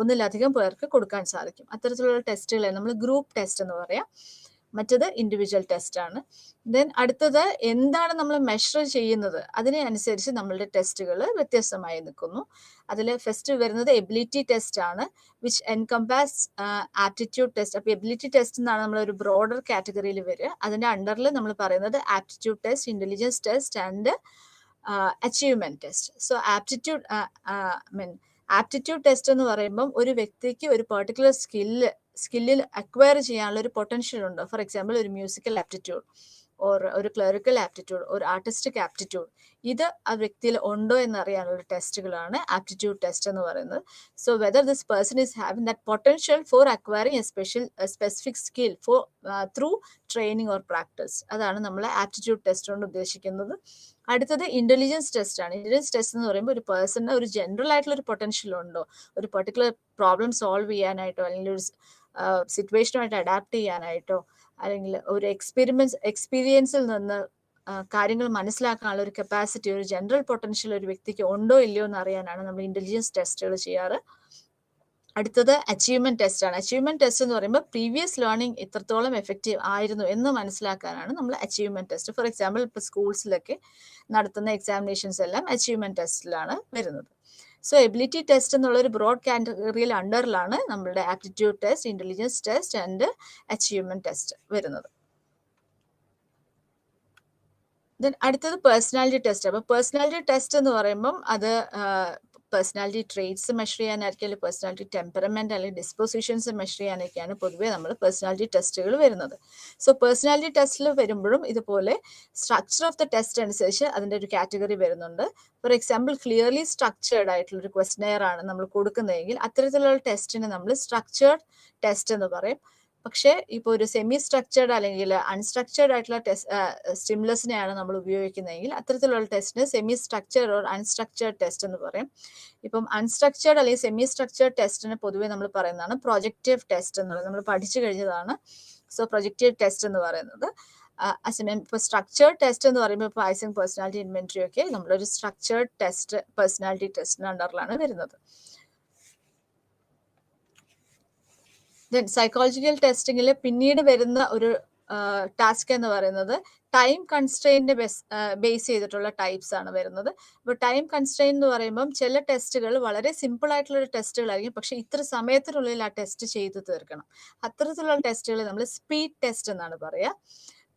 ഒന്നിലധികം പേർക്ക് കൊടുക്കാൻ സാധിക്കും. അത്തരത്തിലുള്ള ടെസ്റ്റുകളെ നമ്മൾ ഗ്രൂപ്പ് ടെസ്റ്റ് എന്ന് പറയാം. മറ്റത് ഇൻഡിവിജ്വൽ ടെസ്റ്റ് ആണ്. ദെൻ അടുത്തത് എന്താണ് നമ്മൾ മെഷർ ചെയ്യുന്നത് അതിനെ അനുസരിച്ച് നമ്മളുടെ ടെസ്റ്റുകൾ വ്യത്യസ്തമായി നിൽക്കുന്നു. അതിൽ ഫസ്റ്റ് വരുന്നത് എബിലിറ്റി ടെസ്റ്റ് ആണ്, വിച്ച് എൻകംപാസ് ആപ്റ്റിറ്റ്യൂഡ് ടെസ്റ്റ്. അപ്പോൾ എബിലിറ്റി ടെസ്റ്റ് എന്നാണ് നമ്മൾ ഒരു ബ്രോഡർ കാറ്റഗറിയിൽ വരിക. അതിൻ്റെ അണ്ടറിൽ നമ്മൾ പറയുന്നത് aptitude test, intelligence test and achievement test. So aptitude test എന്ന് പറയുമ്പം ഒരു വ്യക്തിക്ക് ഒരു പെർട്ടിക്കുലർ സ്കില്ലിൽ അക്വയർ ചെയ്യാനുള്ള ഒരു പൊട്ടൻഷ്യൽ ഉണ്ട്. ഫോർ എക്സാമ്പിൾ ഒരു മ്യൂസിക്കൽ ആപ്റ്റിറ്റ്യൂഡ് ഓർ ഒരു ക്ലറിക്കൽ ആപ്റ്റിറ്റ്യൂഡ്, ഒരു ആർട്ടിസ്റ്റിക് ആപ്റ്റിറ്റ്യൂഡ്, ഇത് ആ വ്യക്തിയിൽ ഉണ്ടോ എന്നറിയാനുള്ള ടെസ്റ്റുകളാണ് ആപ്റ്റിറ്റ്യൂഡ് ടെസ്റ്റ് എന്ന് പറയുന്നത്. So whether this person is having that potential four acquiring A specific skill four through training or practice, അതാണ് നമ്മൾ ആപ്റ്റിറ്റ്യൂഡ് ടെസ്റ്റ് കൊണ്ട് ഉദ്ദേശിക്കുന്നത്. അടുത്തത് ഇന്റലിജൻസ് ടെസ്റ്റ് ആണ്. ഇന്റലിജൻസ് ടെസ്റ്റ് എന്ന് പറയുമ്പോൾ ഒരു പേഴ്സണിന് ഒരു ജനറൽ ആയിട്ടുള്ള ഒരു പൊട്ടൻഷ്യൽ ഉണ്ടോ, ഒരു പെർട്ടിക്കുലർ പ്രോബ്ലം സോൾവ് ചെയ്യാനായിട്ടോ അല്ലെങ്കിൽ ഒരു സിറ്റുവേഷനുമായിട്ട് അഡാപ്റ്റ് ചെയ്യാനായിട്ടോ അല്ലെങ്കിൽ ഒരു എക്സ്പീരിയൻസിൽ നിന്ന് കാര്യങ്ങൾ മനസ്സിലാക്കാനുള്ള ഒരു കപ്പാസിറ്റി, ഒരു ജനറൽ പൊട്ടൻഷ്യൽ ഒരു വ്യക്തിക്ക് ഉണ്ടോ ഇല്ലയോ എന്ന് അറിയാനാണ് നമ്മൾ ഇന്റലിജൻസ് ടെസ്റ്റുകൾ ചെയ്യാറ്. അടുത്തത് അച്ചീവ്മെന്റ് ടെസ്റ്റ് ആണ്. അച്ചീവ്മെന്റ് ടെസ്റ്റ് എന്ന് പറയുമ്പോൾ പ്രീവിയസ് ലേണിംഗ് എത്രത്തോളം എഫക്റ്റീവ് ആയിരുന്നു എന്ന് മനസ്സിലാക്കാനാണ് നമ്മൾ അച്ചീവ്മെന്റ് ടെസ്റ്റ്. ഫോർ എക്സാമ്പിൾ ഇപ്പോൾ സ്കൂൾസിലൊക്കെ നടത്തുന്ന എക്സാമിനേഷൻസ് എല്ലാം അച്ചീവ്മെന്റ് ടെസ്റ്റിലാണ് വരുന്നത്. സോ എബിലിറ്റി ടെസ്റ്റ് എന്നുള്ള ഒരു ബ്രോഡ് കാറ്റഗറിയിൽ അണ്ടറിലാണ് നമ്മളുടെ aptitude test, intelligence test and achievement test വരുന്നത്. ദെൻ അടുത്തത് പേഴ്സണാലിറ്റി ടെസ്റ്റ്. അപ്പോൾ പേഴ്സണാലിറ്റി ടെസ്റ്റ് എന്ന് പറയുമ്പം അത് പേഴ്സണാലിറ്റി ട്രേറ്റ്സ് മെഷർ ചെയ്യാനായിരിക്കും, അല്ലെങ്കിൽ പേഴ്സണാലിറ്റി ടെമ്പറമെന്റ് അല്ലെങ്കിൽ ഡിസ്പോസിഷൻസ് മെഷർ ചെയ്യാനൊക്കെയാണ് പൊതുവേ നമ്മൾ പേഴ്സണാലിറ്റി ടെസ്റ്റുകൾ വരുന്നത്. സോ പേഴ്സണാലിറ്റി ടെസ്റ്റിൽ വരുമ്പോഴും ഇതുപോലെ സ്ട്രക്ചർ ഓഫ് ദ ടെസ്റ്റ് അനുസരിച്ച് അതിൻ്റെ ഒരു കാറ്റഗറി വരുന്നുണ്ട്. ഫോർ എക്സാമ്പിൾ ക്ലിയർലി സ്ട്രക്ചേർഡ് ആയിട്ടുള്ള ഒരു ക്വസ്റ്റനെയർ ആണ് നമ്മൾ കൊടുക്കുന്നതെങ്കിൽ അത്തരത്തിലുള്ള ടെസ്റ്റിന് നമ്മൾ സ്ട്രക്ചേർഡ് ടെസ്റ്റ് എന്ന് പറയും. പക്ഷേ ഇപ്പോൾ ഒരു സെമി സ്ട്രക്ചേർഡ് അല്ലെങ്കിൽ അൺസ്ട്രക്ചേർഡ് ആയിട്ടുള്ള സ്റ്റിമുലസിനെയാണ് നമ്മൾ ഉപയോഗിക്കുന്നതെങ്കിൽ അത്തരത്തിലുള്ള ടെസ്റ്റിന് semi structured or unstructured test എന്ന് പറയും. ഇപ്പം അൺസ്ട്രക്ചേർഡ് അല്ലെങ്കിൽ സെമി സ്ട്രക്ചേർഡ് ടെസ്റ്റിന് പൊതുവെ നമ്മൾ പറയുന്നതാണ് പ്രൊജക്റ്റീവ് ടെസ്റ്റ് എന്നുള്ളത്, നമ്മൾ പഠിച്ചു കഴിഞ്ഞതാണ്. സോ പ്രൊജക്റ്റീവ് ടെസ്റ്റ് എന്ന് പറയുന്നത് അസമയം ഇപ്പോൾ സ്ട്രക്ചേർഡ് ടെസ്റ്റ് എന്ന് പറയുമ്പോൾ ഇപ്പോൾ ഐസൻഗ് പേഴ്സണാലിറ്റി ഇൻവെന്ററി ഒക്കെ നമ്മളൊരു സ്ട്രക്ചേർഡ് ടെസ്റ്റ് പേഴ്സണാലിറ്റി ടെസ്റ്റിന് അണ്ടറിലാണ് വരുന്നത്. ദെൻ സൈക്കോളജിക്കൽ ടെസ്റ്റിങ്ങിൽ പിന്നീട് വരുന്ന ഒരു ടാസ്ക് എന്ന് പറയുന്നത് ടൈം കൺസ്ട്രെയിനിനെ ബേസ് ചെയ്തിട്ടുള്ള ടൈപ്സ് ആണ് വരുന്നത്. ഇപ്പോൾ ടൈം കൺസ്ട്രെയിൻ എന്ന് പറയുമ്പം ചില ടെസ്റ്റുകൾ വളരെ സിമ്പിൾ ആയിട്ടുള്ള ടെസ്റ്റുകളായിരിക്കും, പക്ഷെ ഇത്ര സമയത്തിനുള്ളിൽ ആ ടെസ്റ്റ് ചെയ്ത് തീർക്കണം. അത്തരത്തിലുള്ള ടെസ്റ്റുകൾ നമ്മൾ സ്പീഡ് ടെസ്റ്റ് എന്നാണ് പറയുക.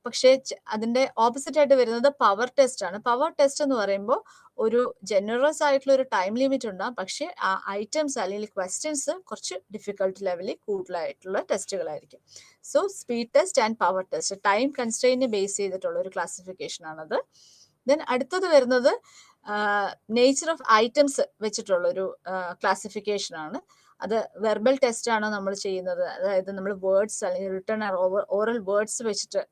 പക്ഷേ അതിന്റെ ഓപ്പോസിറ്റ് ആയിട്ട് വരുന്നത് പവർ ടെസ്റ്റ് ആണ്. പവർ ടെസ്റ്റ് എന്ന് പറയുമ്പോൾ ഒരു ജനറസ് ആയിട്ടുള്ള ഒരു ടൈം ലിമിറ്റ് ഉണ്ടാകും, പക്ഷേ ആ ഐറ്റംസ് അല്ലെങ്കിൽ ക്വസ്റ്റ്യൻസ് കുറച്ച് ഡിഫിക്കൽട്ട് ലെവലിൽ കൂടുതലായിട്ടുള്ള ടെസ്റ്റുകളായിരിക്കും. So speed test and power test time കൺസ്ട്രെയിനെ ബേസ് ചെയ്തിട്ടുള്ള ഒരു ക്ലാസിഫിക്കേഷൻ ആണത്. ദെൻ അടുത്തത് വരുന്നത് നേച്ചർ ഓഫ് ഐറ്റംസ് വെച്ചിട്ടുള്ള ഒരു ക്ലാസിഫിക്കേഷൻ ആണ്. അത് വെർബൽ ടെസ്റ്റ് ആണ് നമ്മൾ ചെയ്യുന്നത്, അതായത് നമ്മൾ വേർഡ്സ് അല്ലെങ്കിൽ റിട്ടേൺ ഓറൽ വേർഡ്സ് വെച്ചിട്ട്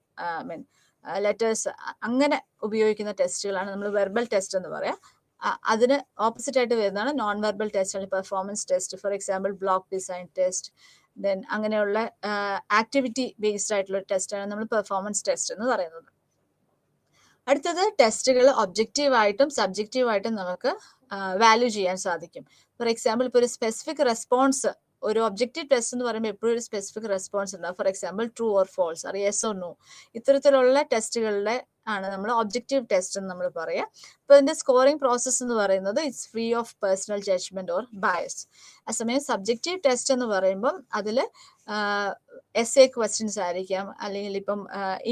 ലെറ്റേഴ്സ് അങ്ങനെ ഉപയോഗിക്കുന്ന ടെസ്റ്റുകളാണ് നമ്മൾ വെർബൽ ടെസ്റ്റ് എന്ന് പറയാം. അതിന് ഓപ്പോസിറ്റ് ആയിട്ട് വരുന്നതാണ് നോൺ വെർബൽ ടെസ്റ്റ് അല്ലെങ്കിൽ performance test. For example block design test, then അങ്ങനെയുള്ള ആക്ടിവിറ്റി ബേസ്ഡ് ആയിട്ടുള്ള ടെസ്റ്റാണ് നമ്മൾ പെർഫോമൻസ് ടെസ്റ്റ് എന്ന് പറയുന്നത്. അടുത്തത് ടെസ്റ്റുകൾ ഒബ്ജക്റ്റീവായിട്ടും സബ്ജക്റ്റീവായിട്ടും നമുക്ക് വാല്യൂ ചെയ്യാൻ സാധിക്കും. ഫോർ എക്സാമ്പിൾ ഇപ്പോൾ ഒരു സ്പെസിഫിക് റെസ്പോൺസ്, ഒരു ഒബ്ജക്റ്റീവ് ടെസ്റ്റ് എന്ന് പറയുമ്പോൾ എപ്പോഴും ഒരു സ്പെസിഫിക് റെസ്പോൺസ് ഉണ്ടാവും. For example true or false or yes or no, ഇത്തരത്തിലുള്ള ടെസ്റ്റുകളുടെ ആണ് നമ്മൾ ഒബ്ജക്റ്റീവ് ടെസ്റ്റ് എന്ന് നമ്മൾ പറയാം. അപ്പോൾ ഇതിന്റെ സ്കോറിംഗ് പ്രോസസ്സ് എന്ന് പറയുന്നത് it's free of personal judgement or bias. അതേസമയം സബ്ജക്റ്റീവ് ടെസ്റ്റ് എന്ന് പറയുമ്പം അതിൽ എസ് എ ക്വസ്റ്റ്യൻസ് ആയിരിക്കാം, അല്ലെങ്കിൽ ഇപ്പം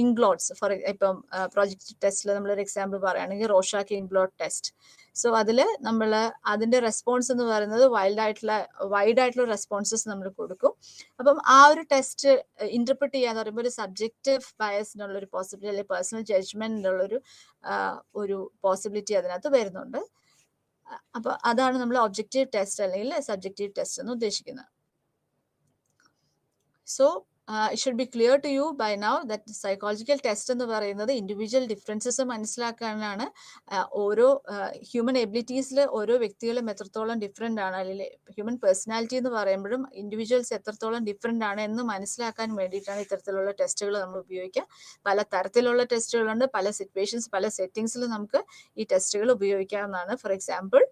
ഇൻഗ്ലോട്ട്സ്. ഫോർ ഇപ്പം പ്രൊജക്റ്റ് ടെസ്റ്റിൽ നമ്മളൊരു എക്സാമ്പിൾ പറയുകയാണെങ്കിൽ റോഷാക്ക് ഇൻഗ്ലോട്ട് ടെസ്റ്റ്. സോ അതിൽ നമ്മൾ അതിന്റെ റെസ്പോൺസ് എന്ന് പറയുന്നത് വൈഡ് ആയിട്ടുള്ള റെസ്പോൺസസ് നമ്മൾ കൊടുക്കും. അപ്പം ആ ഒരു ടെസ്റ്റ് ഇന്റർപ്രിറ്റ് ചെയ്യാന്ന് പറയുമ്പോൾ ഒരു സബ്ജക്റ്റീവ് ബയസിനുള്ള ഒരു പോസിബിലിറ്റി അല്ലെങ്കിൽ പേഴ്സണൽ ജഡ്ജ്മെന്റിനുള്ള ഒരു പോസിബിലിറ്റി അതിനകത്ത് വരുന്നുണ്ട്. അപ്പൊ അതാണ് നമ്മൾ ഒബ്ജക്റ്റീവ് ടെസ്റ്റ് അല്ലെങ്കിൽ സബ്ജക്റ്റീവ് ടെസ്റ്റ് എന്ന് ഉദ്ദേശിക്കുന്നത്. So it should be clear to you by now that psychological test എന്ന് പറയുന്നത് ഇൻഡിവിജ്വൽ ഡിഫറൻസസ് മനസ്സിലാക്കാനാണ്. ഓരോ ഹ്യൂമൻ എബിലിറ്റീസിൽ ഓരോ വ്യക്തികളും എത്രത്തോളം ഡിഫറെൻ്റ് ആണ്, അല്ലെങ്കിൽ ഹ്യൂമൻ പേഴ്സണാലിറ്റി എന്ന് പറയുമ്പോഴും ഇൻഡിവിജ്വൽസ് എത്രത്തോളം ഡിഫറെൻ്റ് ആണ് എന്ന് മനസ്സിലാക്കാൻ വേണ്ടിയിട്ടാണ് ഇത്തരത്തിലുള്ള ടെസ്റ്റുകൾ നമ്മൾ ഉപയോഗിക്കുക. പല തരത്തിലുള്ള ടെസ്റ്റുകളുണ്ട്, പല സിറ്റുവേഷൻസ് പല സെറ്റിങ്സിൽ നമുക്ക് ഈ ടെസ്റ്റുകൾ ഉപയോഗിക്കാവുന്നതാണ്. ഫോർ എക്സാമ്പിൾ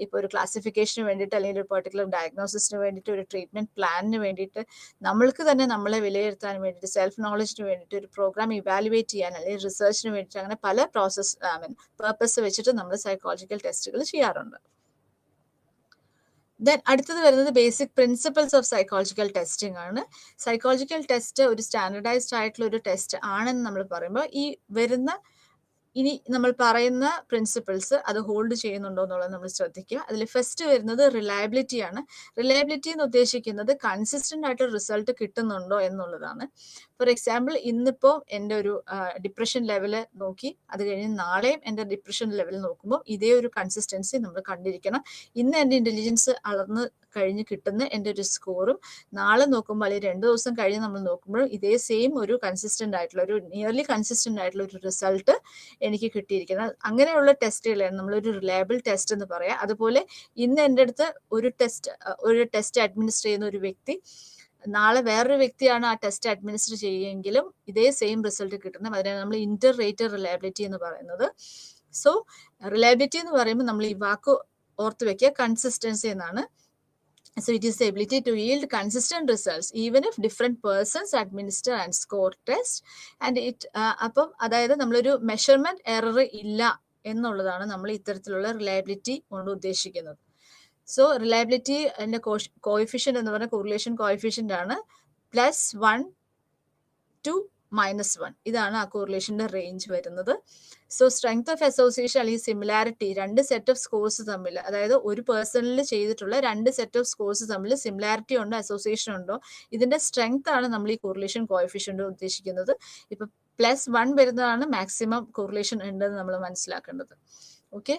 ഇപ്പോൾ ഒരു ക്ലാസിഫിക്കേഷന് വേണ്ടിയിട്ട് അല്ലെങ്കിൽ ഒരു പെർട്ടിക്കുലർ ഡയഗ്നോസിസിന് വേണ്ടിയിട്ട് ഒരു ട്രീറ്റ്മെന്റ് പ്ലാനിന് വേണ്ടിയിട്ട് നമ്മൾക്ക് തന്നെ നമ്മളെ വിലയിരുത്താൻ വേണ്ടിയിട്ട്, സെൽഫ് നോളജിന് വേണ്ടിയിട്ട്, ഒരു പ്രോഗ്രാം ഇവാലുവേറ്റ് ചെയ്യാൻ, അല്ലെങ്കിൽ റിസർച്ചിന് വേണ്ടിയിട്ട്, അങ്ങനെ പല പർപ്പസ് വെച്ചിട്ട് നമ്മൾ സൈക്കോളജിക്കൽ ടെസ്റ്റുകൾ ചെയ്യാറുണ്ട്. ദെൻ അടുത്തത് വരുന്നത് basic principles of psychological testing ആണ്. സൈക്കോളജിക്കൽ ടെസ്റ്റ് ഒരു സ്റ്റാൻഡർഡൈസ്ഡ് ആയിട്ടുള്ള ഒരു ടെസ്റ്റ് ആണെന്ന് നമ്മൾ പറയുമ്പോൾ ഇനി നമ്മൾ പറയുന്ന പ്രിൻസിപ്പിൾസ് അത് ഹോൾഡ് ചെയ്യുന്നുണ്ടോ എന്നുള്ളത് നമ്മൾ ശ്രദ്ധിക്കുക. അതിൽ ഫസ്റ്റ് വരുന്നത് റിലയബിലിറ്റി ആണ്. റിലയബിലിറ്റി എന്ന് ഉദ്ദേശിക്കുന്നത് കൺസിസ്റ്റന്റ് ആയിട്ട് റിസൾട്ട് കിട്ടുന്നുണ്ടോ എന്നുള്ളതാണ്. ഫോർ എക്സാമ്പിൾ, ഇന്നിപ്പോൾ എൻ്റെ ഒരു ഡിപ്രഷൻ ലെവല് നോക്കി, അത് കഴിഞ്ഞ് നാളെയും എൻ്റെ ഡിപ്രഷൻ ലെവൽ നോക്കുമ്പോൾ ഇതേ ഒരു കൺസിസ്റ്റൻസി നമ്മൾ കണ്ടിരിക്കണം. ഇന്ന് എൻ്റെ ഇന്റലിജൻസ് അളന്ന് കഴിഞ്ഞ് കിട്ടുന്ന എൻ്റെ ഒരു സ്കോറും നാളെ നോക്കുമ്പോൾ, അല്ലെങ്കിൽ 2 ദിവസം കഴിഞ്ഞ് നമ്മൾ നോക്കുമ്പോൾ ഇതേ സെയിം ഒരു കൺസിസ്റ്റന്റ് ആയിട്ടുള്ള, ഒരു നിയർലി കൺസിസ്റ്റന്റ് ആയിട്ടുള്ള ഒരു റിസൾട്ട് എനിക്ക് കിട്ടിയിരിക്കുന്നത്. അങ്ങനെയുള്ള ടെസ്റ്റുകളാണ് നമ്മളൊരു റിലയബിൾ ടെസ്റ്റ് എന്ന് പറയാം. അതുപോലെ ഇന്ന് എൻ്റെ അടുത്ത് ഒരു ടെസ്റ്റ് അഡ്മിനിസ്റ്റർ ചെയ്യുന്ന ഒരു വ്യക്തി, നാളെ വേറൊരു വ്യക്തിയാണ് ആ ടെസ്റ്റ് അഡ്മിനിസ്റ്റർ ചെയ്യുമെങ്കിലും ഇതേ സെയിം റിസൾട്ട് കിട്ടുന്നത്. അതിനാണ് നമ്മൾ ഇന്റർ റേറ്റഡ് റിലയബിലിറ്റി എന്ന് പറയുന്നത്. സോ റിലയബിലിറ്റി എന്ന് പറയുമ്പോൾ നമ്മൾ ഈ വാക്ക് ഓർത്ത് വെക്കുക, കൺസിസ്റ്റൻസി എന്നാണ്. So it is the ability to yield consistent results even if different persons administer and score test. And അപ്പം അതായത് നമ്മളൊരു മെഷർമെന്റ് എറർ ഇല്ല എന്നുള്ളതാണ് നമ്മൾ ഇത്തരത്തിലുള്ള റിലയബിലിറ്റി കൊണ്ട് ഉദ്ദേശിക്കുന്നത്. സോ റിലയബിലിറ്റി അതിന്റെ കോഎഫിഷ്യന്റ് എന്ന് പറഞ്ഞാൽ കോറിലേഷൻ കോഎഫിഷ്യന്റ് ആണ് +1 to -1. ഇതാണ് ആ കോറിലേഷന്റെ റേഞ്ച് വരുന്നത്. സോ സ്ട്രെങ്ത് ഓഫ് അസോസിയേഷൻ അല്ലെങ്കിൽ സിമിലാരിറ്റി, 2 സെറ്റ് ഓഫ് സ്കോർസ് തമ്മിൽ, അതായത് ഒരു പേഴ്സണിൽ ചെയ്തിട്ടുള്ള 2 സെറ്റ് ഓഫ് സ്കോർസ് തമ്മിൽ സിമിലാരിറ്റി ഉണ്ടോ അസോസിയേഷൻ ഉണ്ടോ, ഇതിന്റെ സ്ട്രെങ്ത് ആണ് നമ്മൾ ഈ കോറിലേഷൻ കോഎഫിഷ്യന്റ് ഉദ്ദേശിക്കുന്നത്. ഇപ്പൊ +1 വരുന്നതാണ് മാക്സിമം കോറിലേഷൻ ഉണ്ടെന്ന് നമ്മൾ മനസ്സിലാക്കേണ്ടത്. ഓക്കെ,